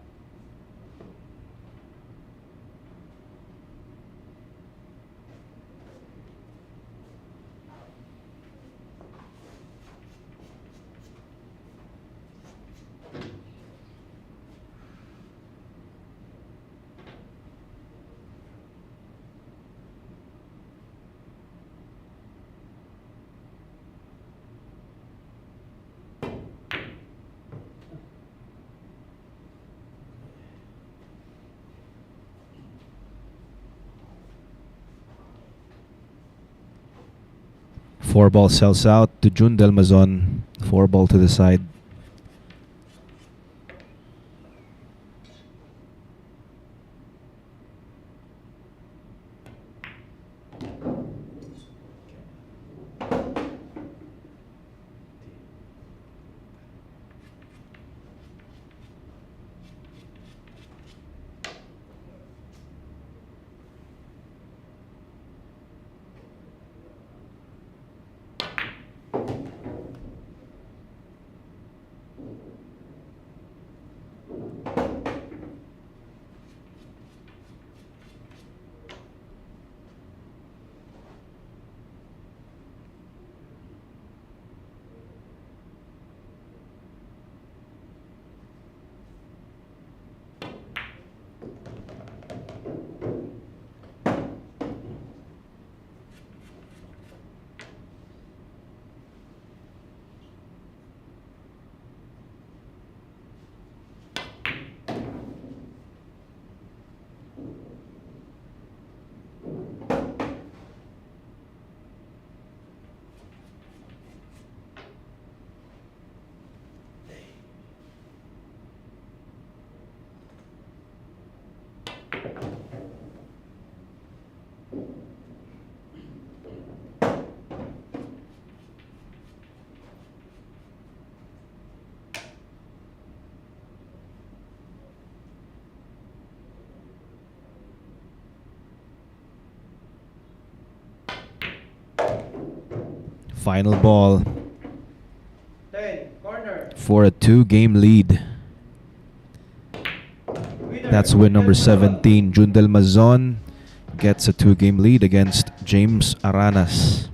Four ball sells out to Jundel Mazon. Four ball to the side. Final ball 10, corner. for a 2-game lead. Winner, That's win number Jundel. 17. Jundel Mazon gets a 2-game lead against James Aranas.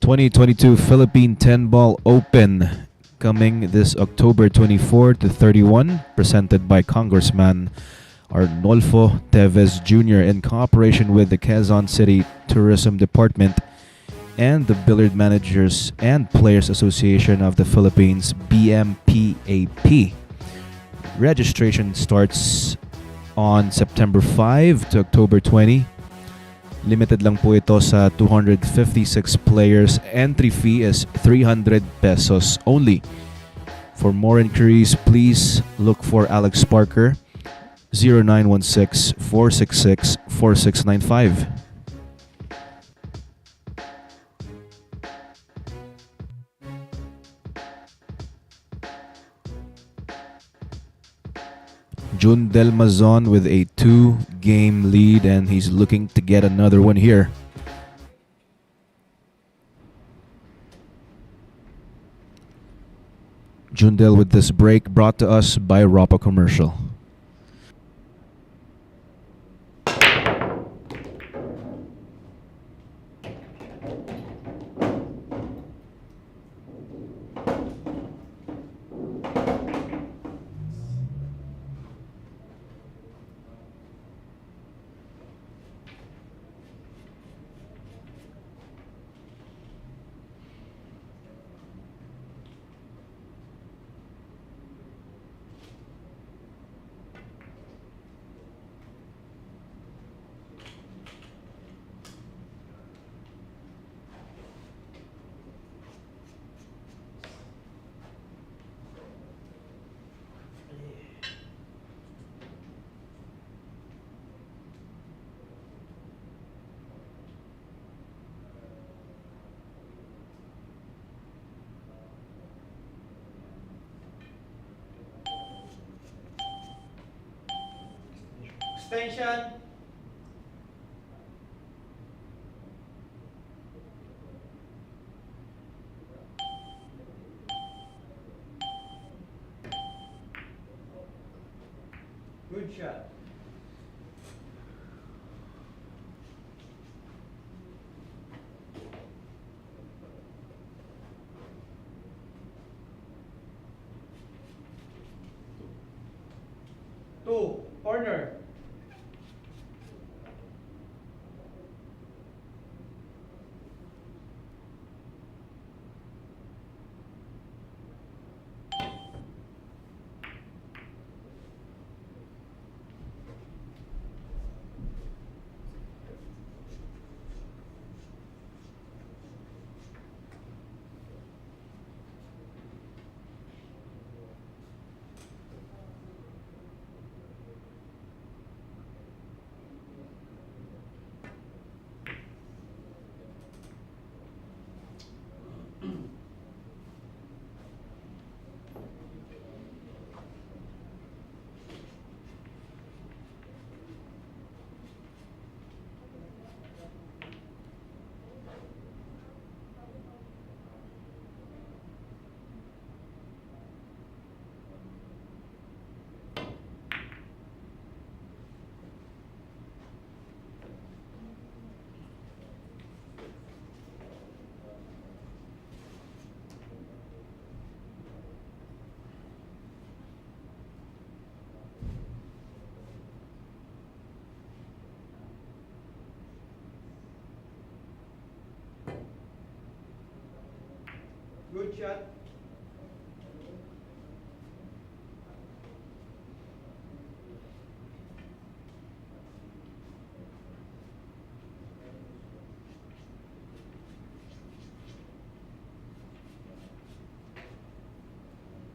...2022 Philippine 10-Ball Open coming this October 24 to 31, presented by Congressman Arnolfo Teves Jr. in cooperation with the Quezon City Tourism Department and the Billiard Managers and Players Association of the Philippines, BMPAP. Registration starts on September 5 to October 20. Limited lang po ito sa 256 players. Entry fee is 300 pesos only. For more inquiries, please look for Alex Parker, 0916-466-4695. Jundel Mazon with a 2-game lead, and he's looking to get another one here. Jundel with this break brought to us by Ropa Commercial. Extension. Good shot. Two, corner. Good shot.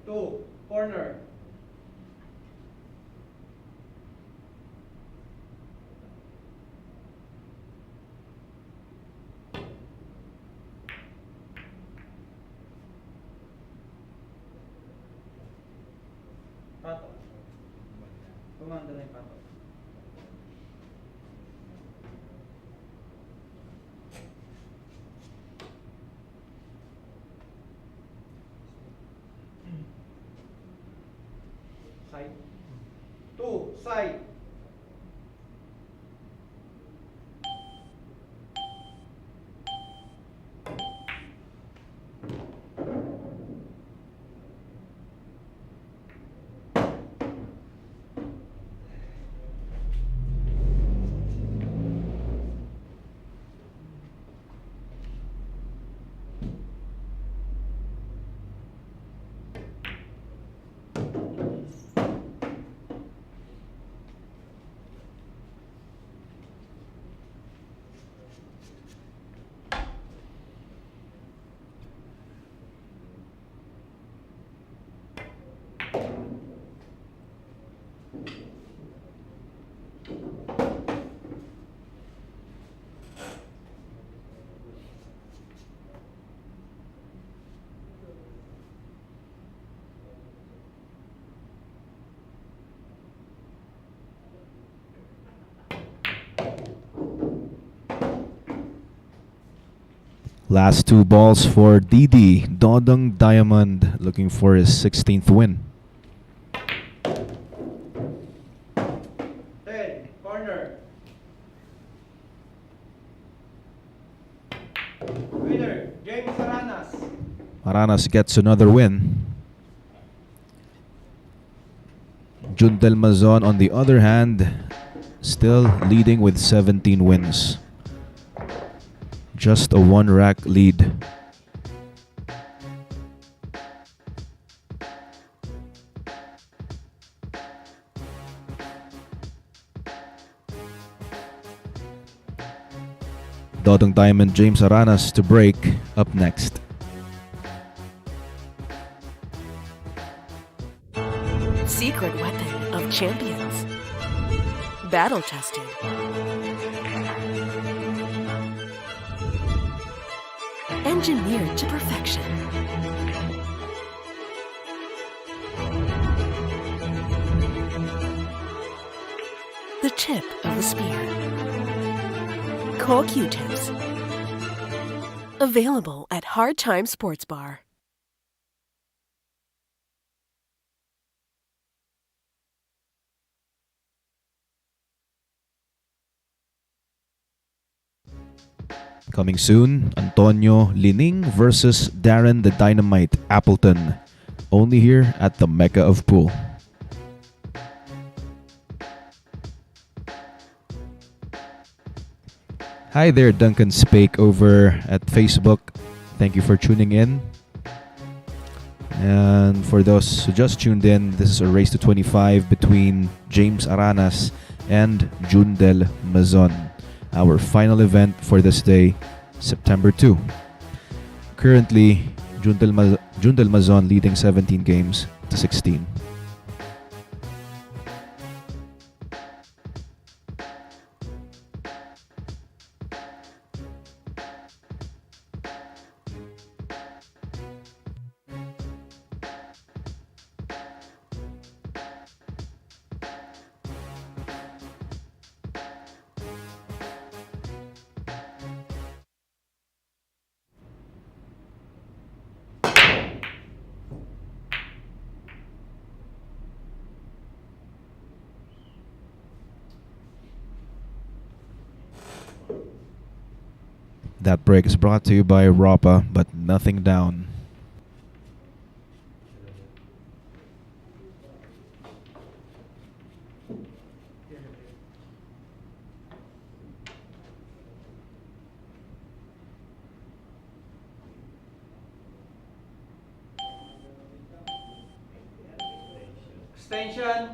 Two, corner. Pato. Gumanda na yung pato. Side. Two, side. Last two balls for Didi. Dodong Diamond looking for his 16th win. 10, corner. Winner, James Aranas. Aranas gets another win. Jundel Mazon, on the other hand, still leading with 17 wins. Just a one-rack lead. Dodong Diamond, James Aranas to break up next. Secret weapon of champions. Battle tested. Engineered to perfection. The tip of the spear. Core Q-tips. Available at Hard Time Sports Bar. Coming soon, Antonio Lining versus Darren the Dynamite Appleton. Only here at the Mecca of Pool. Hi there, Duncan Spake over at Facebook. Thank you for tuning in. And for those who just tuned in, this is a race to 25 between James Aranas and Jundel Mazon. Our final event for this day, September 2. Currently, Jundel Mazon leading 17 games to 16. That break is brought to you by Rapa, but nothing down. Extension.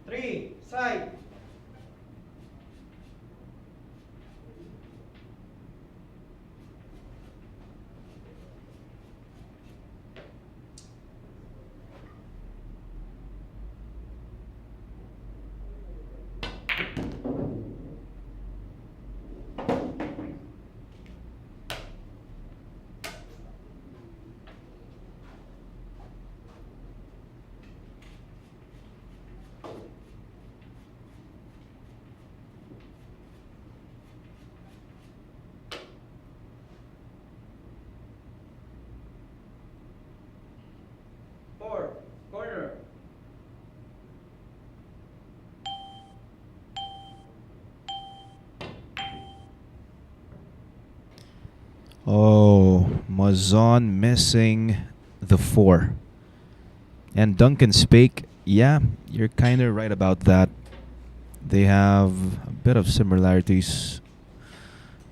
Three, side. Four, corner. Oh, Mazon missing the 4. And Duncan Spake, yeah, you're kind of right about that. They have a bit of similarities,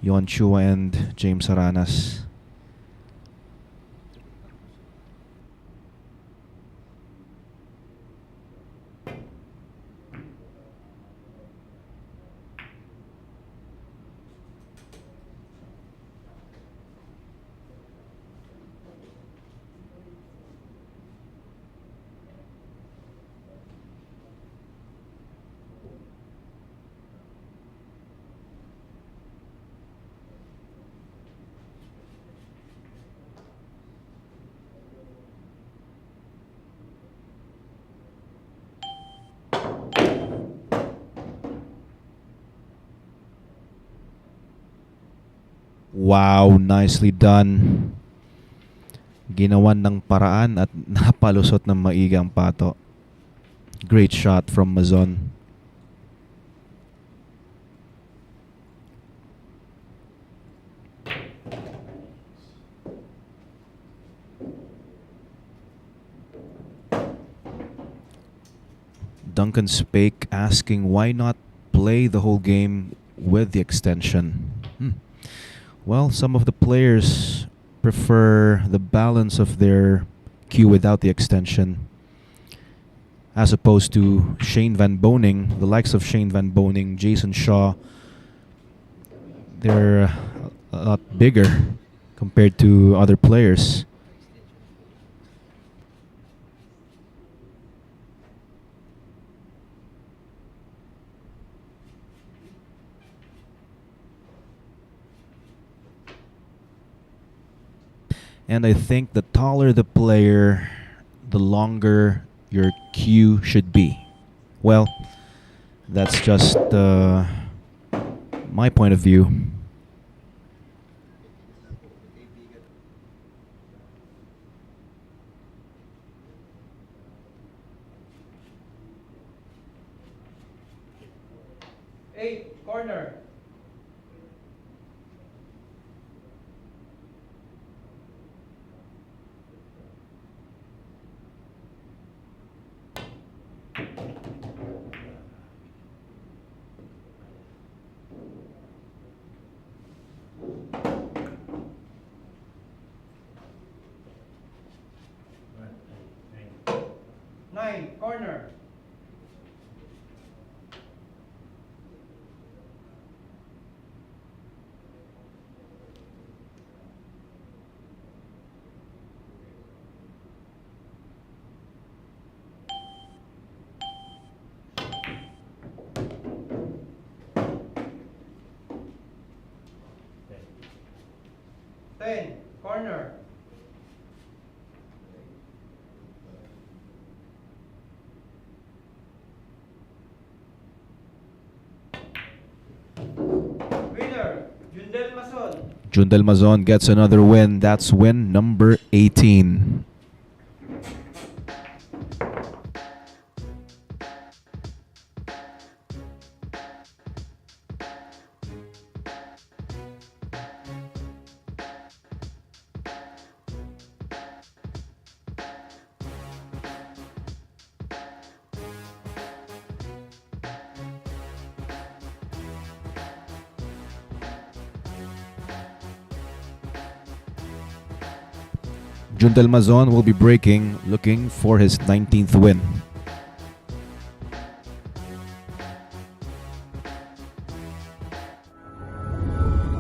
Yon Chua and James Aranas. Wow, nicely done. Ginawan ng paraan at napalusot ng maiga ang pato. Great shot from Mazon. Duncan Spake asking why not play the whole game with the extension. Well, some of the players prefer the balance of their cue without the extension, as opposed to Shane Van Boning, the likes of Shane Van Boning, Jason Shaw. They're a lot bigger compared to other players. And I think the taller the player, the longer your cue should be. Well, that's just my point of view. Eight, corner. Nine, corner. Ten, corner. Winner, Jundel Mazon. Jundel Mazon gets another win. That's win number 18. Jundel Mazon will be breaking, looking for his 19th win.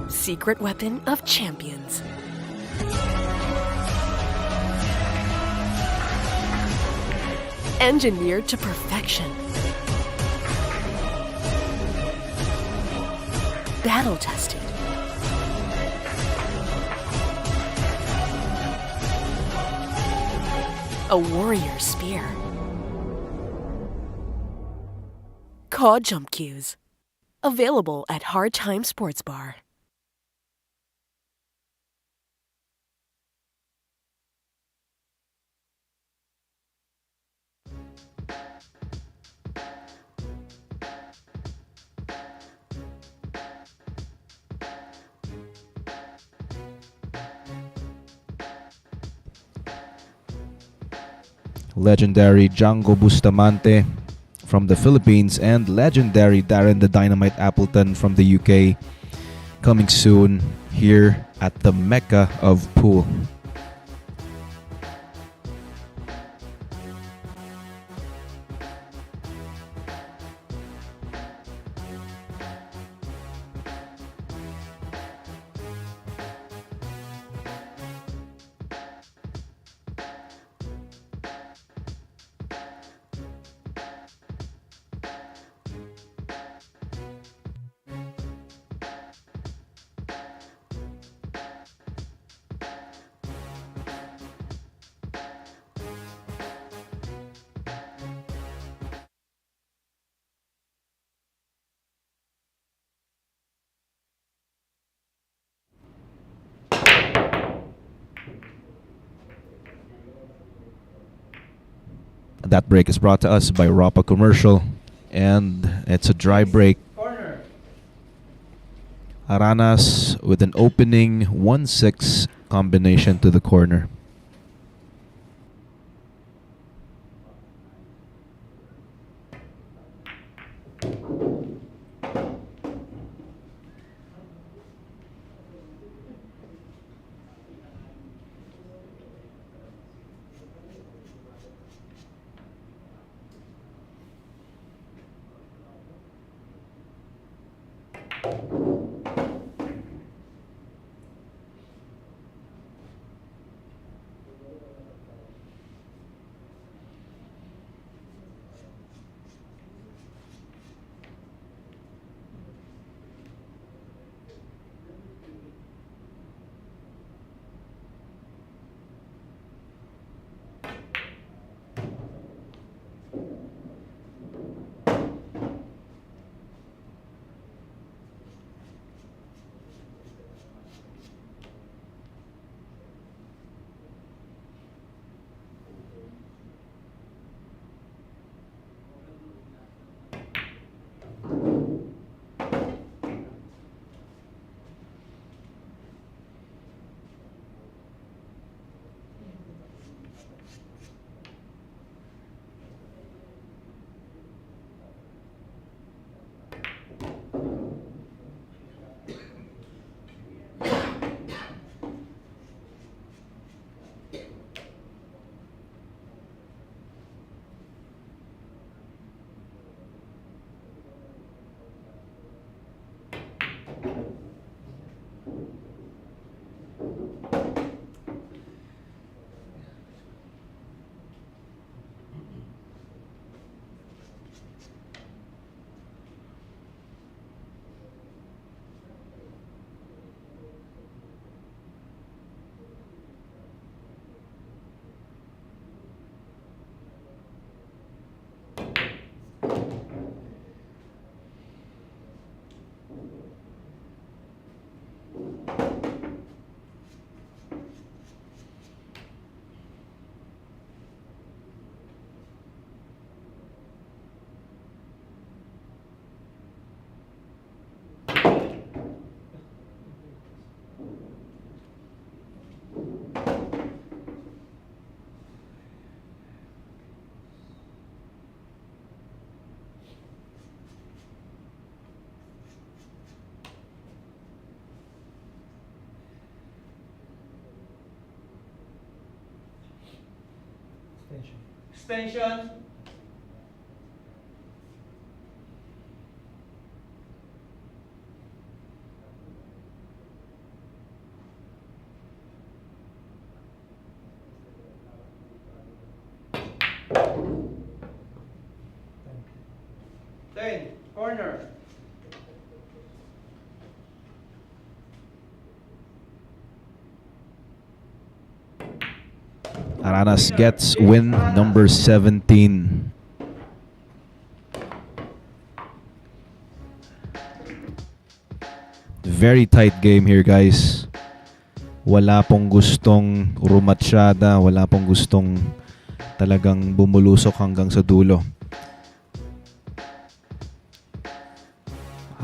Secret weapon of champions. Engineered to perfection. Battle tested. A warrior spear. Caw jump cues. Available at Hard Time Sports Bar. Legendary Django Bustamante from the Philippines and legendary Darren the Dynamite Appleton from the UK coming soon here at the Mecca of Pool. That break is brought to us by Rapa Commercial, and it's a dry break. Corner. Aranas with an opening 1-6 combination to the corner. Extension. Ten. Corner. Aranas gets win number 17. Very tight game here, guys. Wala pong gustong rumatsyada, wala pong gustong talagang bumulusok hanggang sa dulo.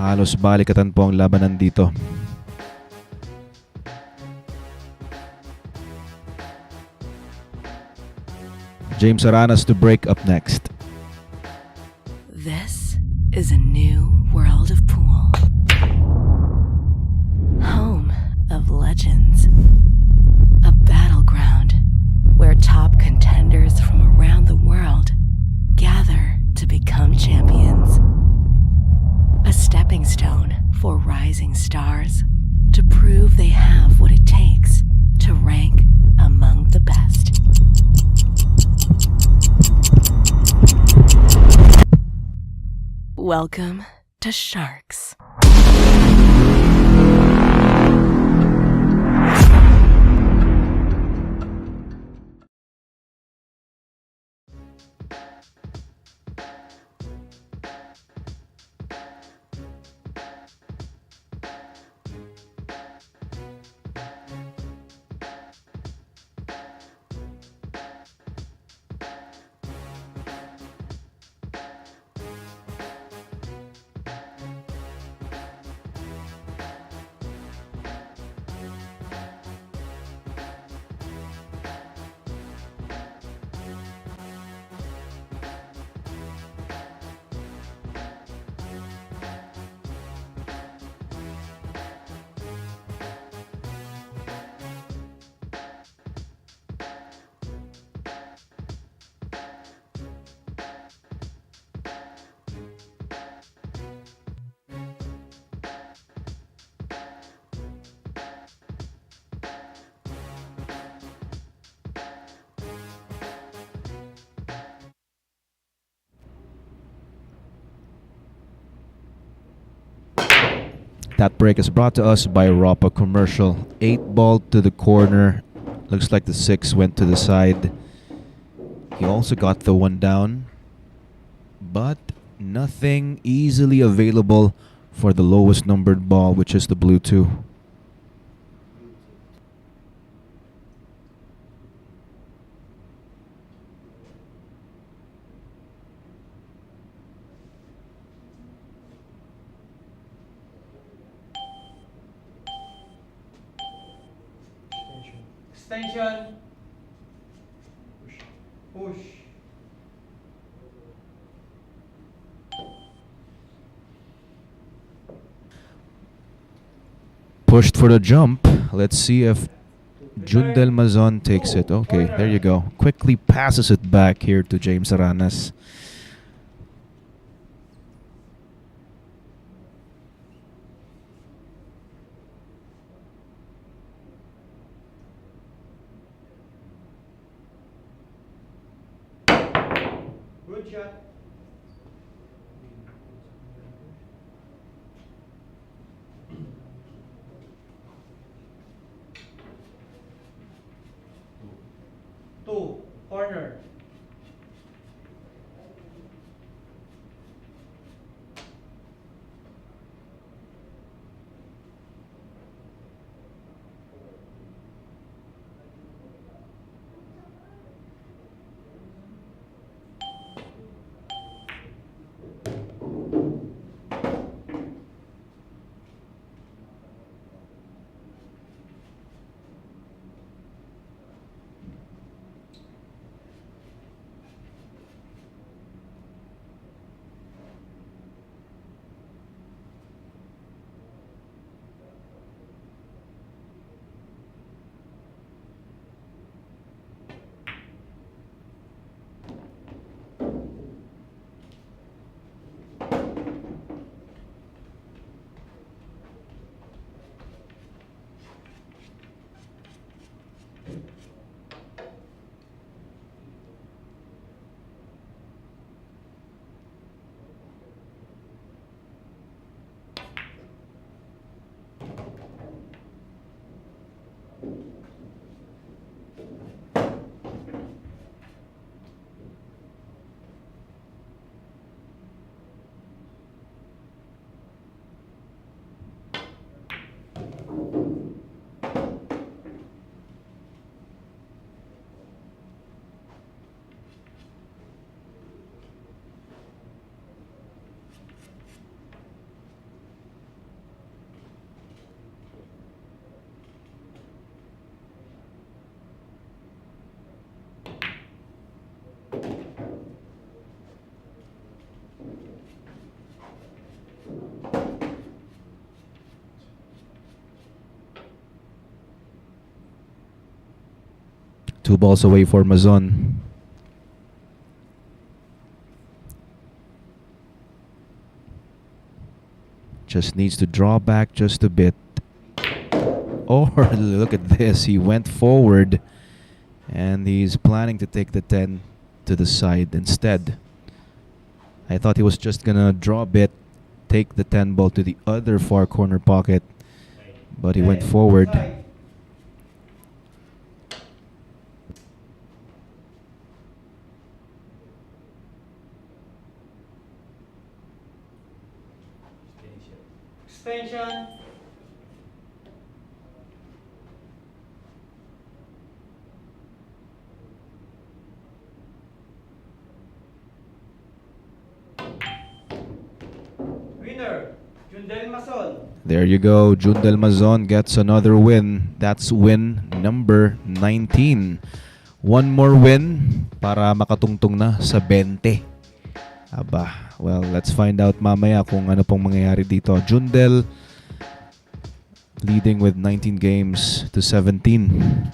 Halos balikatan po ang labanan dito. James Aranas to break up next. This is a new world of pool. Home of legends. A battleground where top contenders from around the world gather to become champions. A stepping stone for rising stars to prove they have what it takes to rank among the best. Welcome to Sharks. That break is brought to us by Ropa Commercial. 8-ball to the corner. Looks like the 6 went to the side. He also got the 1 down. But nothing easily available for the lowest numbered ball, which is the blue 2. Extension. Push. Pushed for the jump. Let's see if Jundel Mazon takes it. Okay, there you go. Quickly passes it back here to James Aranas. Good shot. Two, corner. Two balls away for Mazon. Just needs to draw back just a bit. Or look at this. He went forward and he's planning to take the 10 to the side instead. I thought he was just gonna draw a bit, take the 10 ball to the other far corner pocket, but he went forward. Side. Extension. Winner, Jundel Mazon. There you go. Jundel Mazon gets another win. That's win number 19. One more win para makatungtong na sa 20. Aba, well, let's find out mamaya kung ano pong mangyayari dito. Jundel leading with 19 games to 17.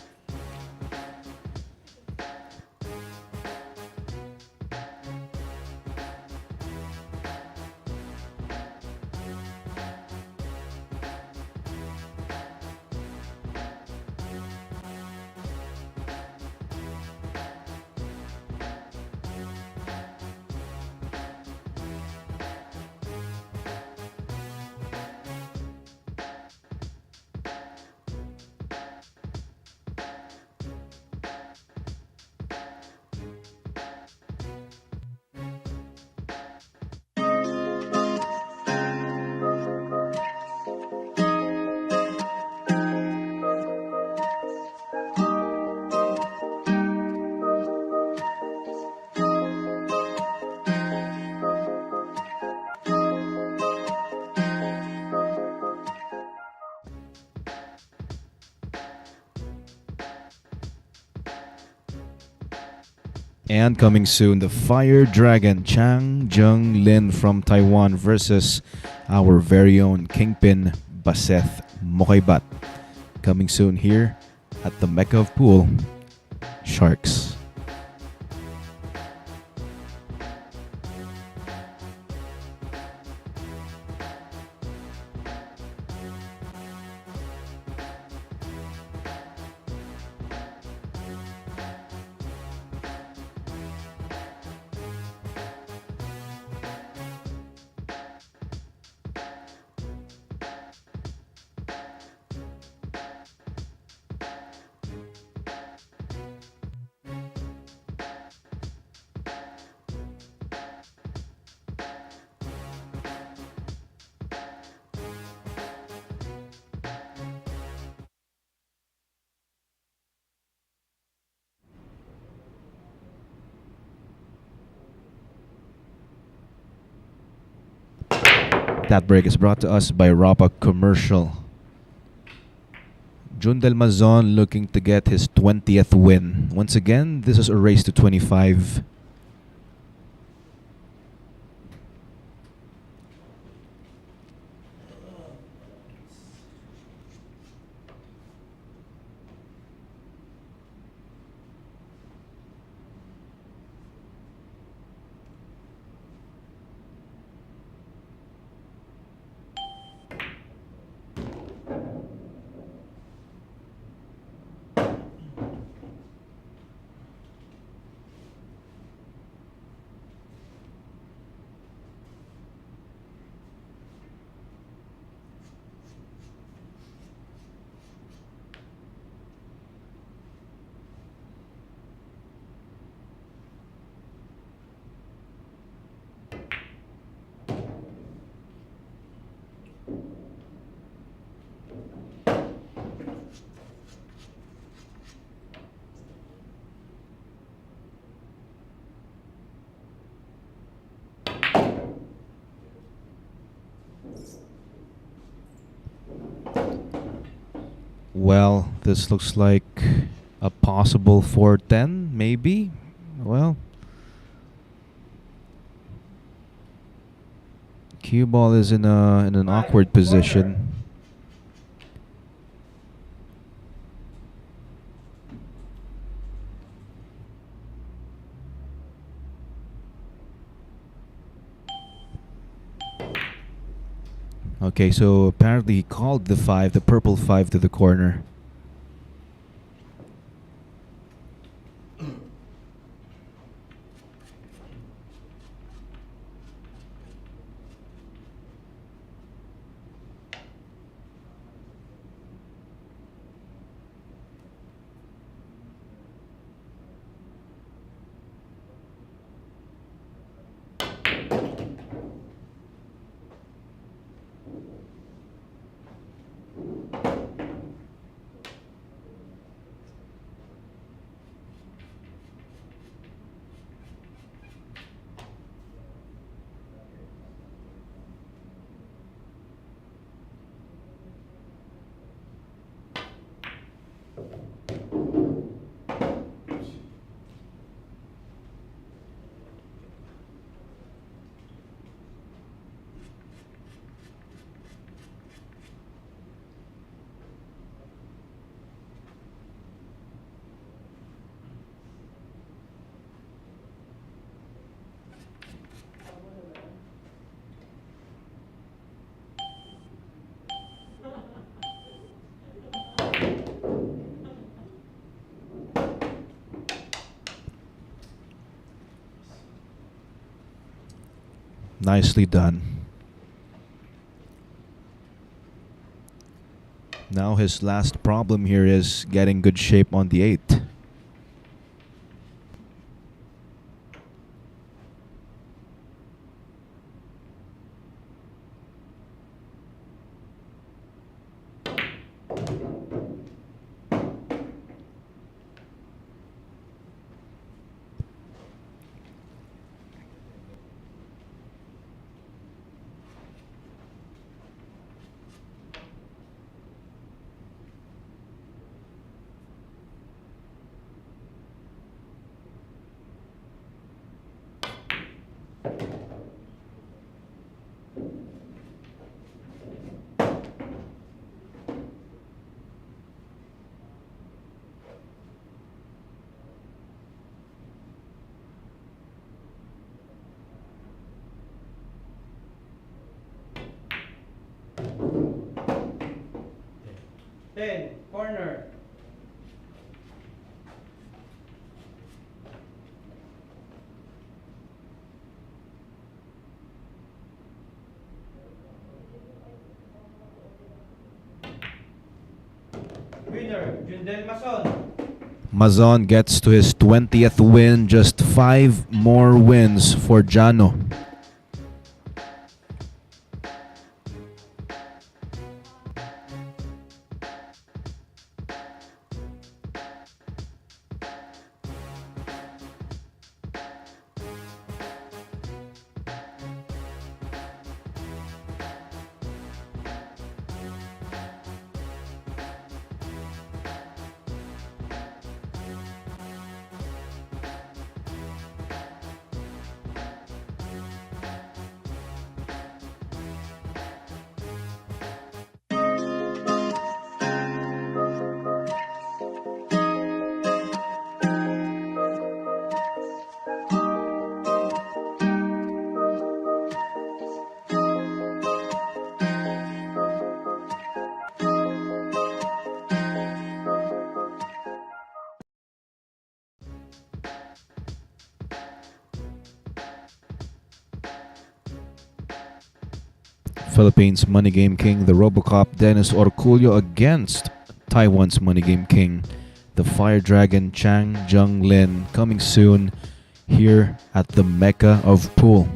And coming soon, the Fire Dragon Chang Jung Lin from Taiwan versus our very own Kingpin Baseth Mokaibat. Coming soon here at the Mecca of Pool, Sharks. That break is brought to us by Rapa Commercial. Jundel Mazon looking to get his 20th win. Once again, this is a race to 25. Well, this looks like a possible 410, maybe. Well, cue ball is in an awkward position. Okay, so apparently he called the 5, the purple 5 to the corner. Nicely done. Now his last problem here is getting good shape on the 8. 10, corner. Winner, Jundel Mazon. Mazon gets to his 20th win, just 5 more wins for Jano. Philippines Money Game King, the Robocop Dennis Orculio against Taiwan's Money Game King, the Fire Dragon Chang Jung Lin, coming soon here at the Mecca of Pool.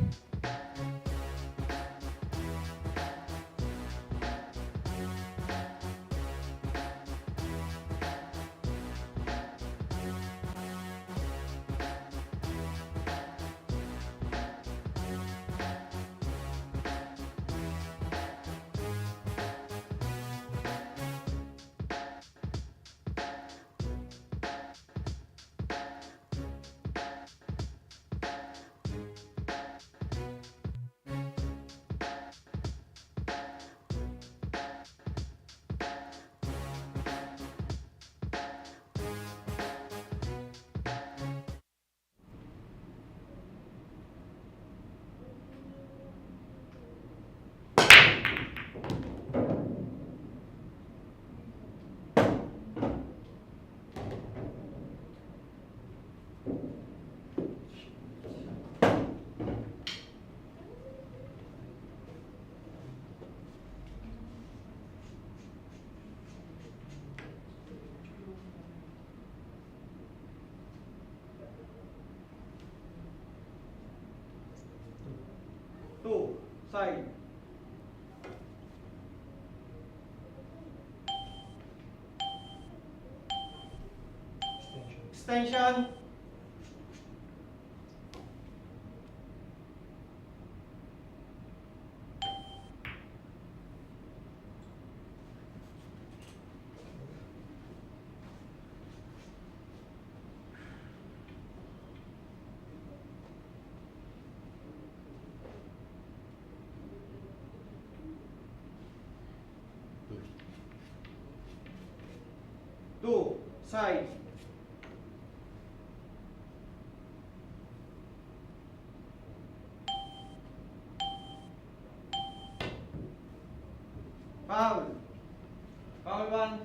Two, side. Extension. Two, side. Foul. Foul one.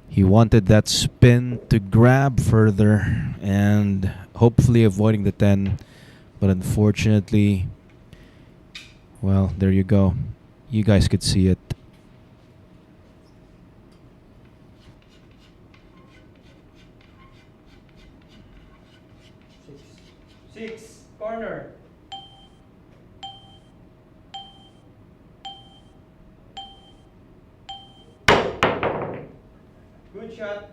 He wanted that spin to grab further and hopefully avoiding the 10, but unfortunately, well, there you go. You guys could see it. 6, corner. Good shot.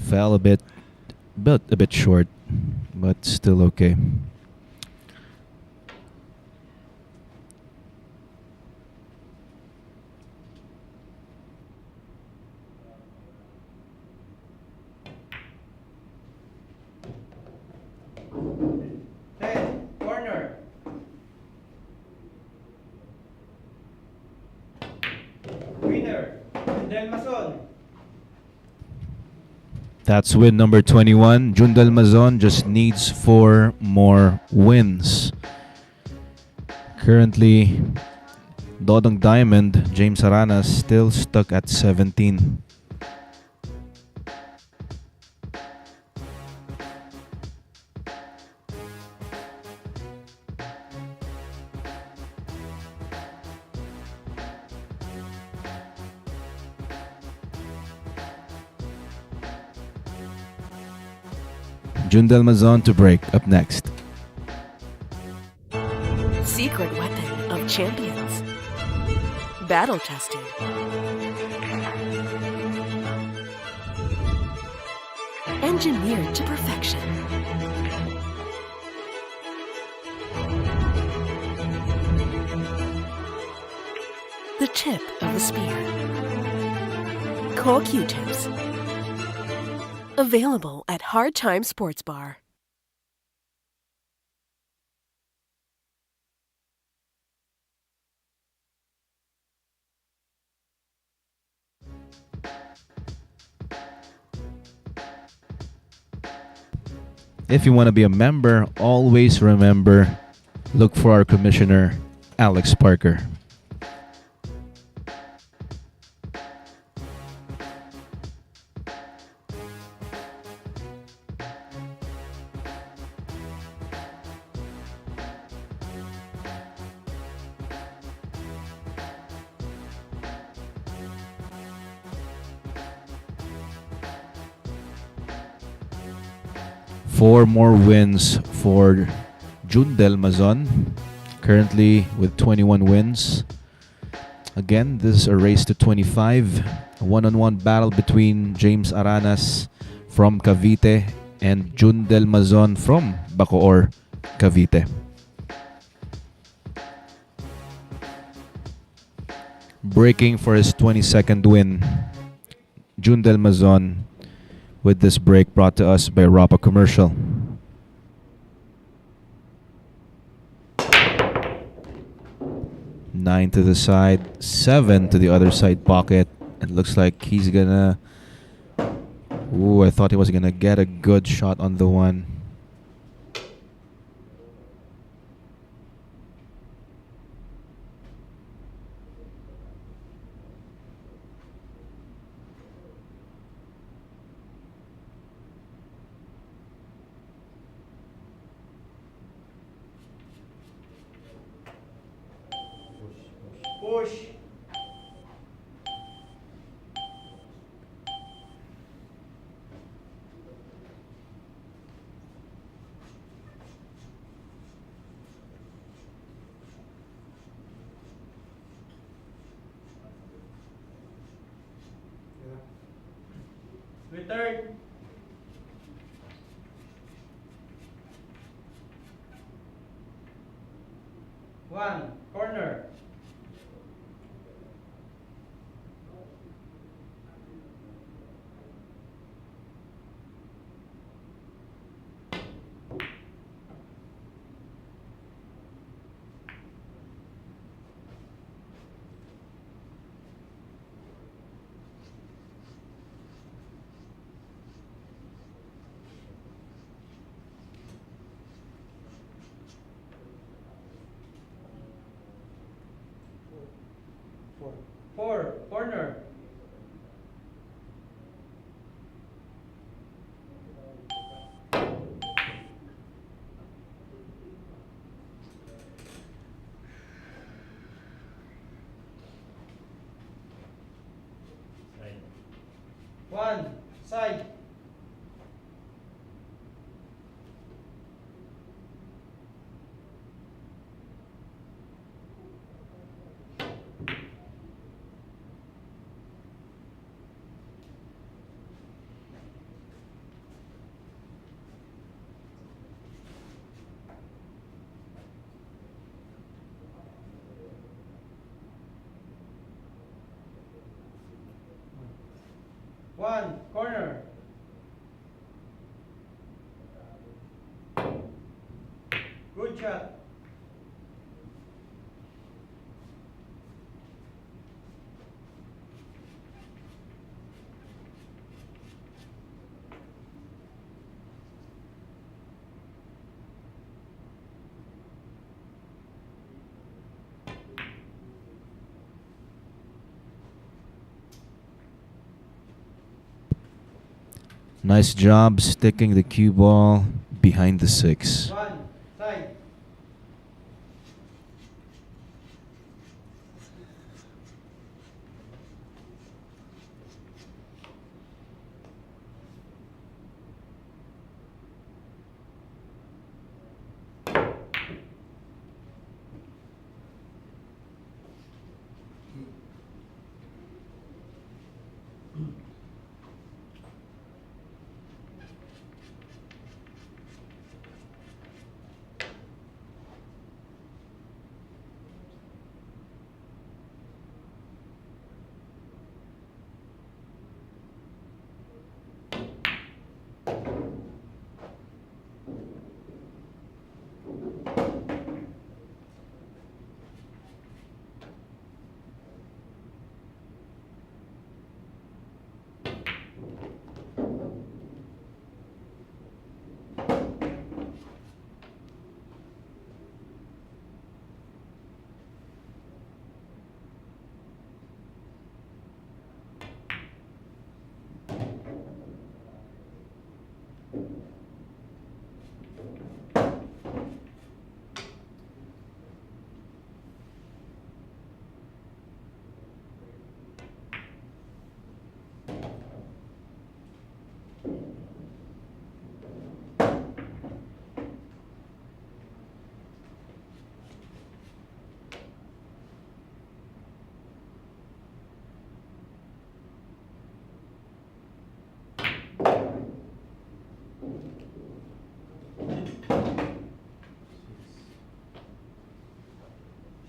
Fell a bit short, but still okay. Corner. Winner. Jundel Mazon. That's win number 21. Jundel Mazon just needs 4 more wins. Currently, Dodong Diamond, James Aranas, still stuck at 17. Jundel Mazon to break up next. Secret weapon of champions. Battle tested. Engineered to perfection. The tip of the spear. Core Q-tips. Available at Hard Time Sports Bar. If you want to be a member, always remember, look for our commissioner, Alex Parker. Four more wins for Jundel Mazon, currently with 21 wins. Again, this is a race to 25. A one-on-one battle between James Aranas from Cavite and Jundel Mazon from Bacoor, Cavite. Breaking for his 22nd win, Jundel Mazon, with this break brought to us by Rapa Commercial. Nine to the side, 7 to the other side pocket. It looks like he's gonna... Ooh, I thought he was gonna get a good shot on the one. Push. Return. One, corner. Four. Four. Corner. One. Side. One. Corner. Good shot. Nice job sticking the cue ball behind the 6. One. Side.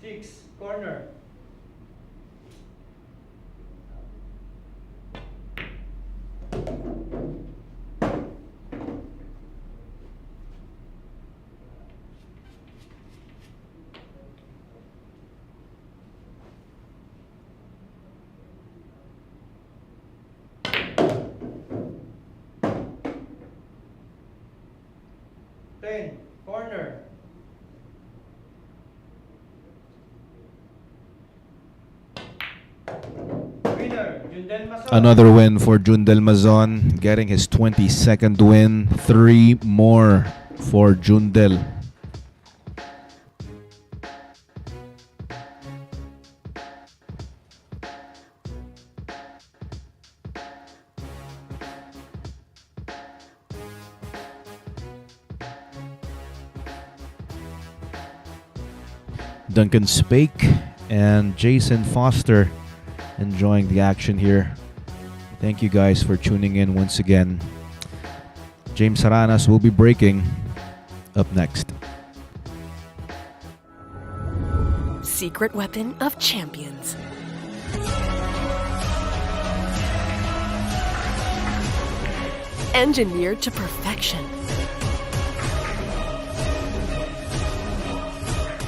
Six. Corner. Ten. Corner. Winner. Jundel Mazon. Another win for Jundel Mazon, getting his 22nd win. 3 more for Jundel. Duncan Spake and Jason Foster enjoying the action here. Thank you guys for tuning in once again. James Aranas will be breaking up next. Secret weapon of champions. Engineered to perfection.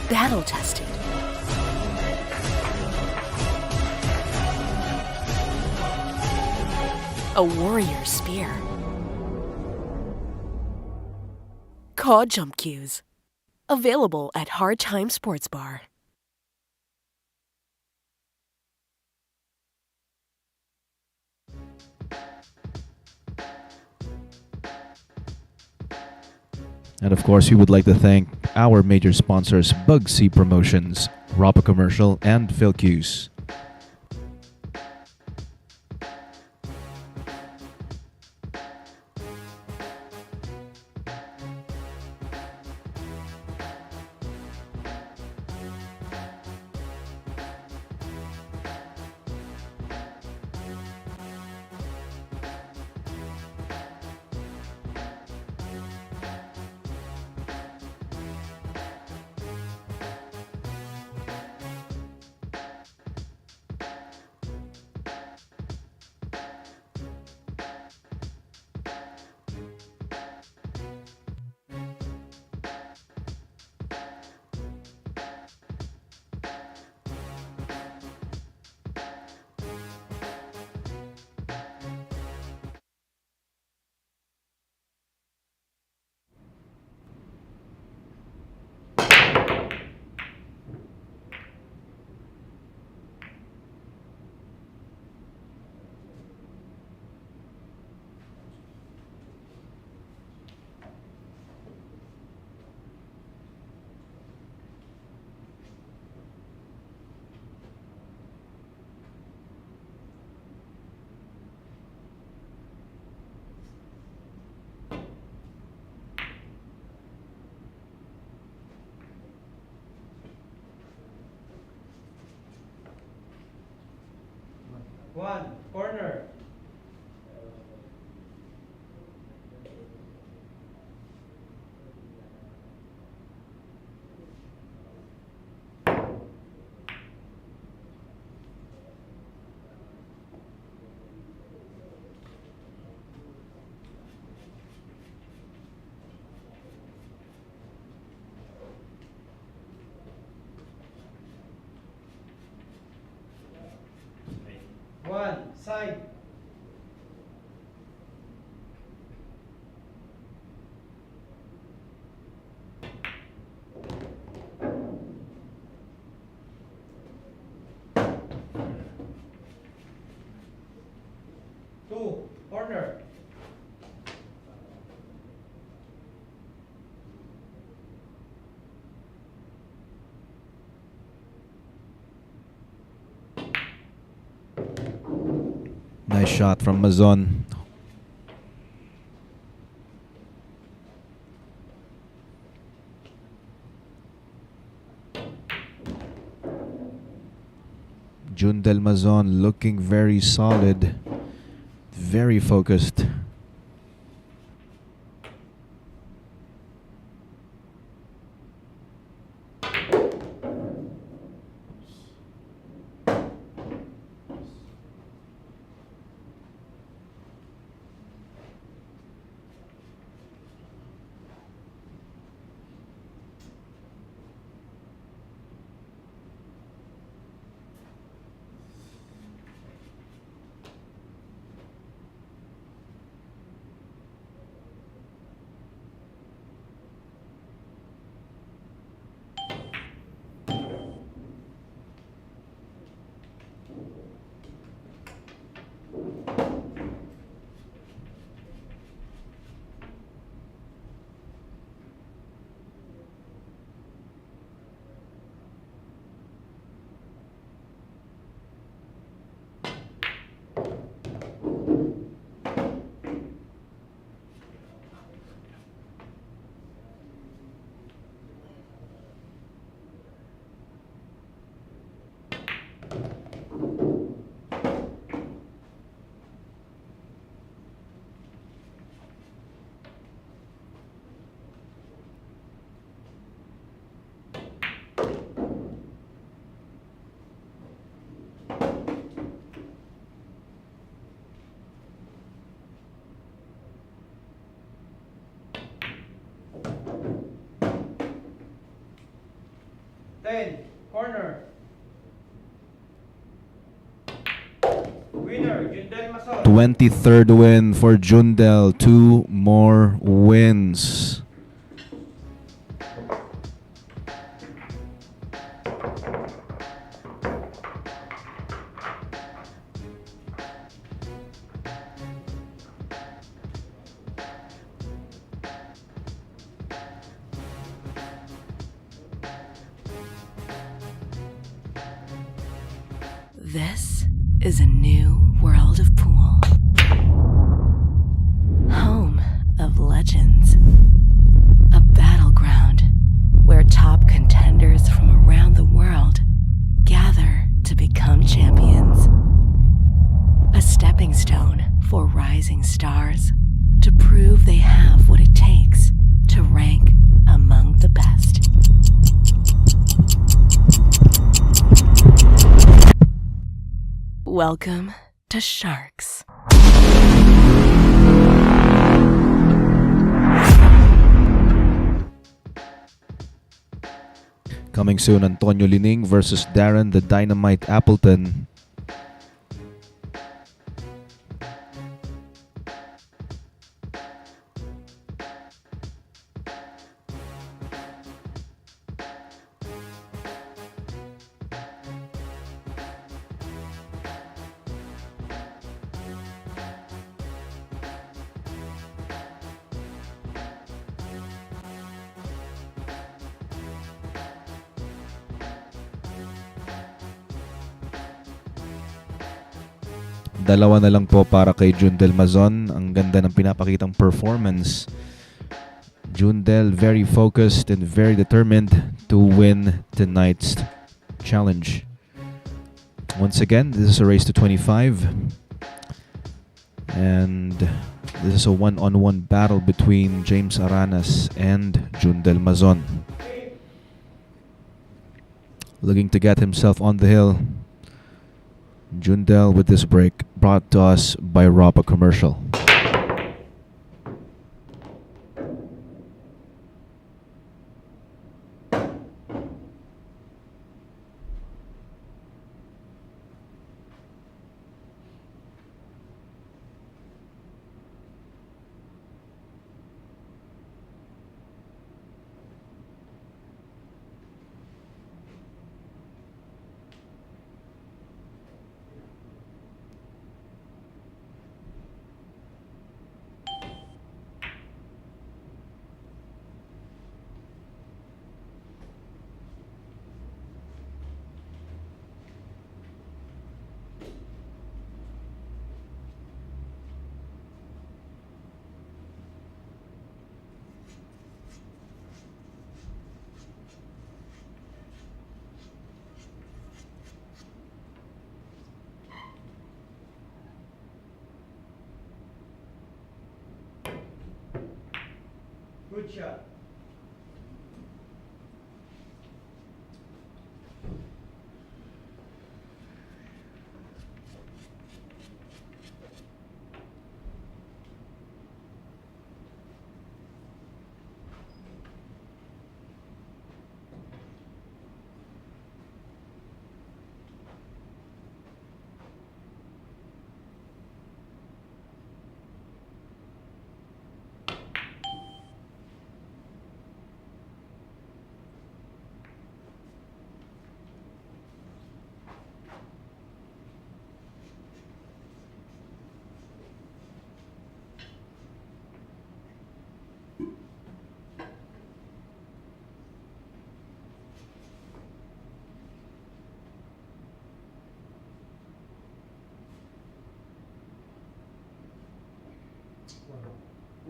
Battle tested. A warrior spear. Caw Jump Cues. Available at Hard Time Sports Bar. And of course, we would like to thank our major sponsors, Bugsy Promotions, Rapa Commercial, and PhilQs. One, corner. One, side. Two, corner. Nice shot from Mazon. Jundel Mazon looking very solid, very focused. Ten, corner. Winner, Jundel Mazon. 23rd win for Jundel. 2 more wins. This is a new world of pool. Home of legends. A battleground where top contenders from around the world gather to become champions. A stepping stone for rising stars to prove they have what it takes to rank among the best. Welcome to Sharks. Coming soon, Antonio Lining versus Darren the Dynamite Appleton. Dalawa na lang po para kay Jundel Mazon. Ang ganda ng pinapakitang performance. Jundel very focused and very determined to win tonight's challenge. Once again, this is a race to 25. And this is a one-on-one battle between James Aranas and Jundel Mazon. Looking to get himself on the hill. Jundel with this break, brought to us by Rapa Commercial. Good shot.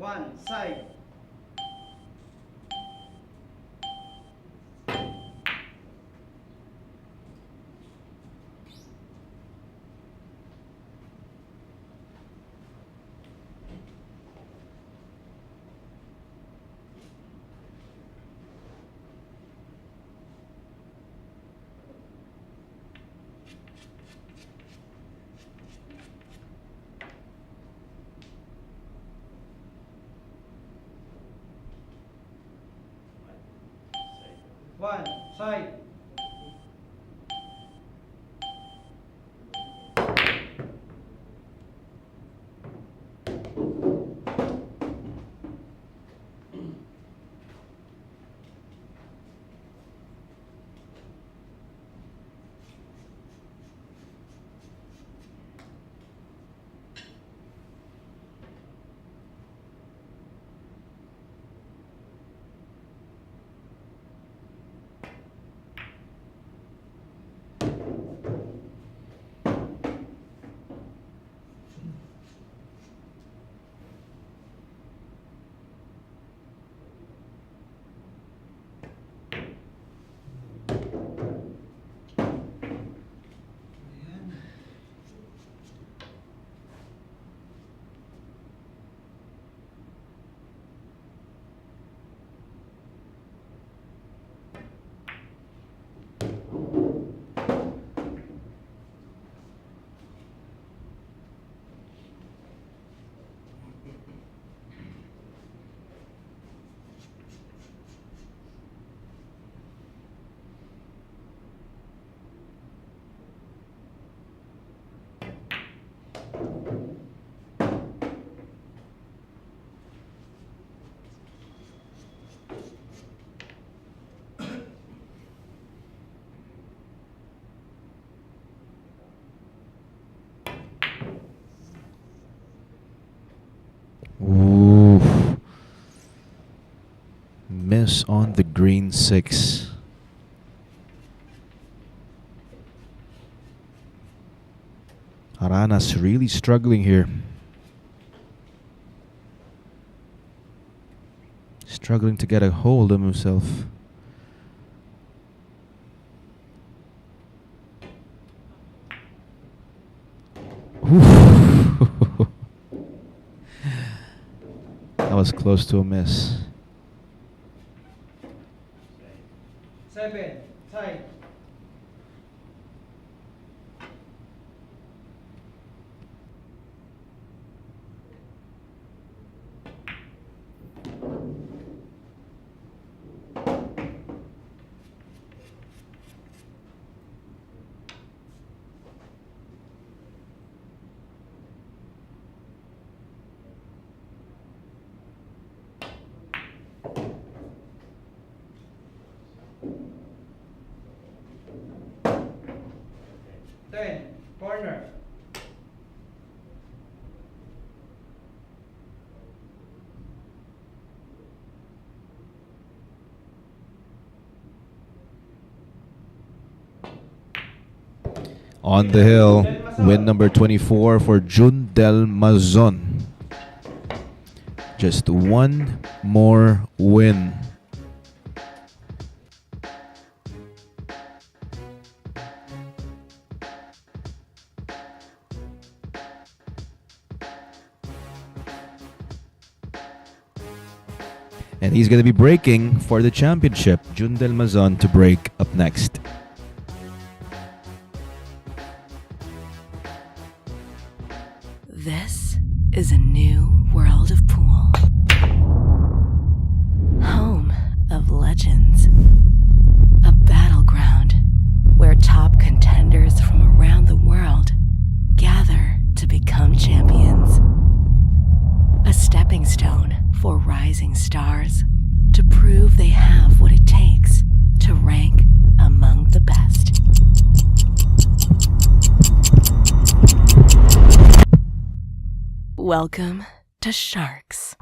One side. One side. Ooh. Miss on the green 6. Aranas really struggling here. Struggling to get a hold of himself. Ooh. That was close to a miss. 7. Tight. Corner. On the hill, win number 24 for Jundel Mazon. Just one more win. And he's going to be breaking for the championship. Jundel Mazon to break up next. This is a new world of pool. Home of legends. A battleground where top contenders from around the world gather to become champions. A stepping stone for rising stars to prove they have what it takes to rank among the best. Welcome to Sharks.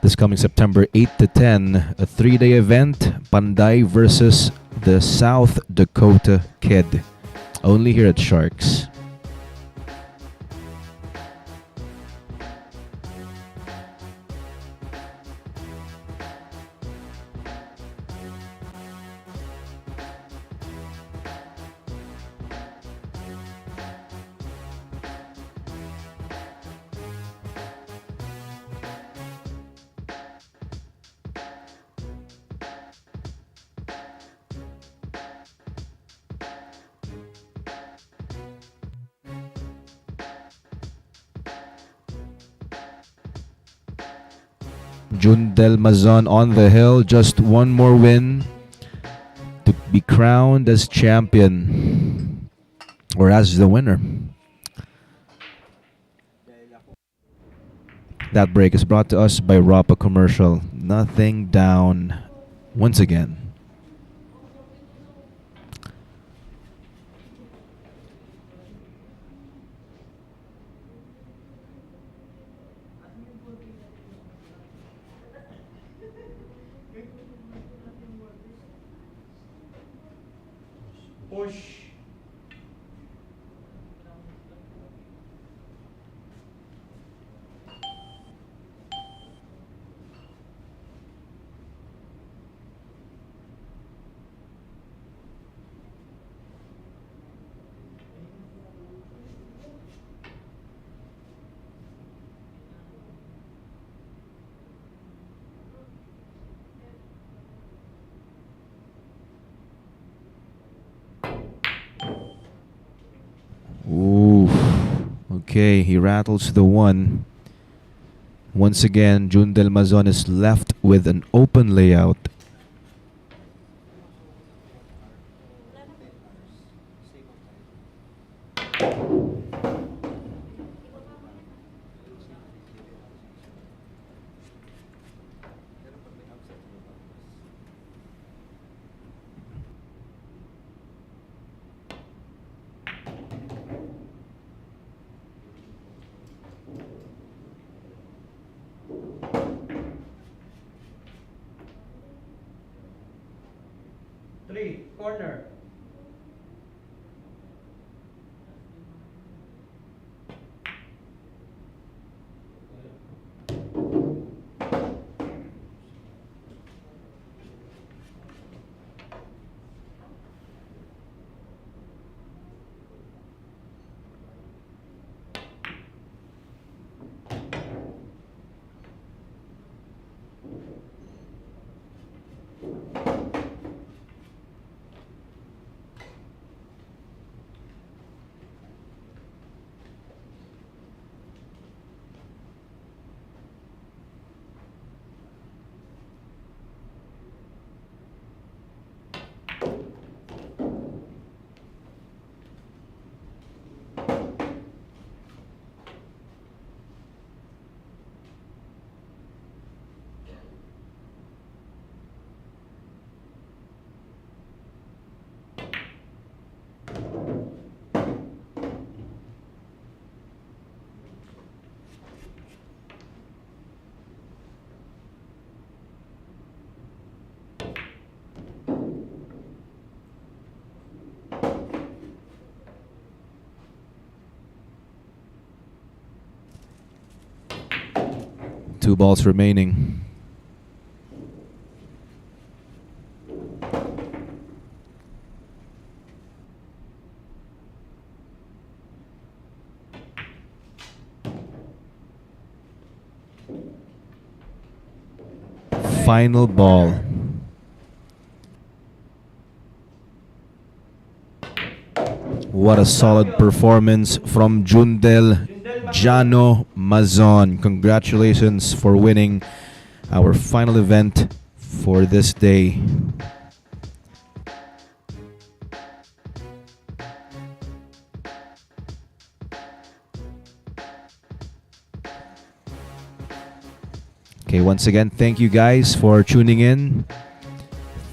This coming September 8 to 10, a 3-day event, Panday versus the South Dakota Kid. Only here at Sharks. Jundel Mazon on the hill, just one more win to be crowned as champion or as the winner. That break is brought to us by Rapa Commercial. Nothing down once again. Push. Okay, he rattles the 1. Once again, Jundel Mazon is left with an open layout. Three, corner. Two balls remaining. Final ball. What a solid performance from Jundel Jano Mazon. Congratulations for winning our final event for this day. Okay, once again, thank you guys for tuning in.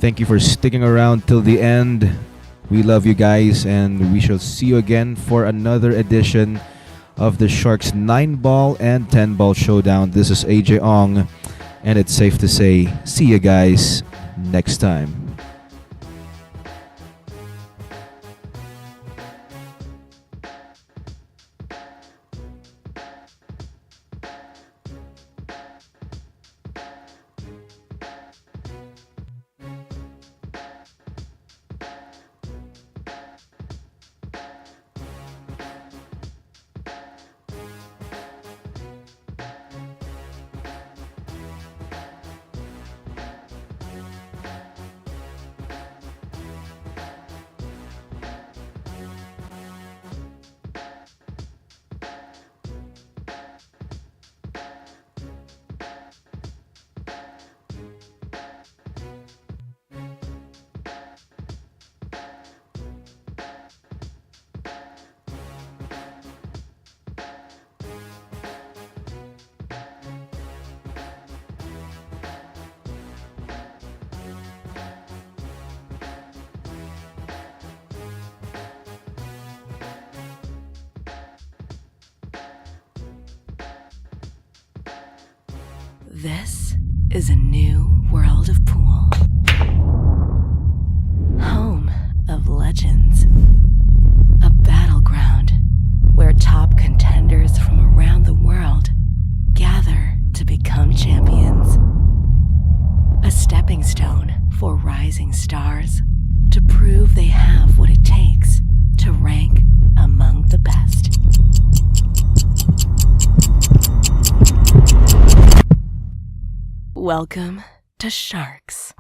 Thank you for sticking around till the end. We love you guys, and we shall see you again for another edition of the Sharks 9-ball and 10-ball showdown. This is AJ Ong, and it's safe to say, see you guys next time. This is a new world of pool. Home of legends. A battleground where top contenders from around the world gather to become champions. A stepping stone for rising stars to prove they have what it takes to rank among the best. Welcome to Sharks.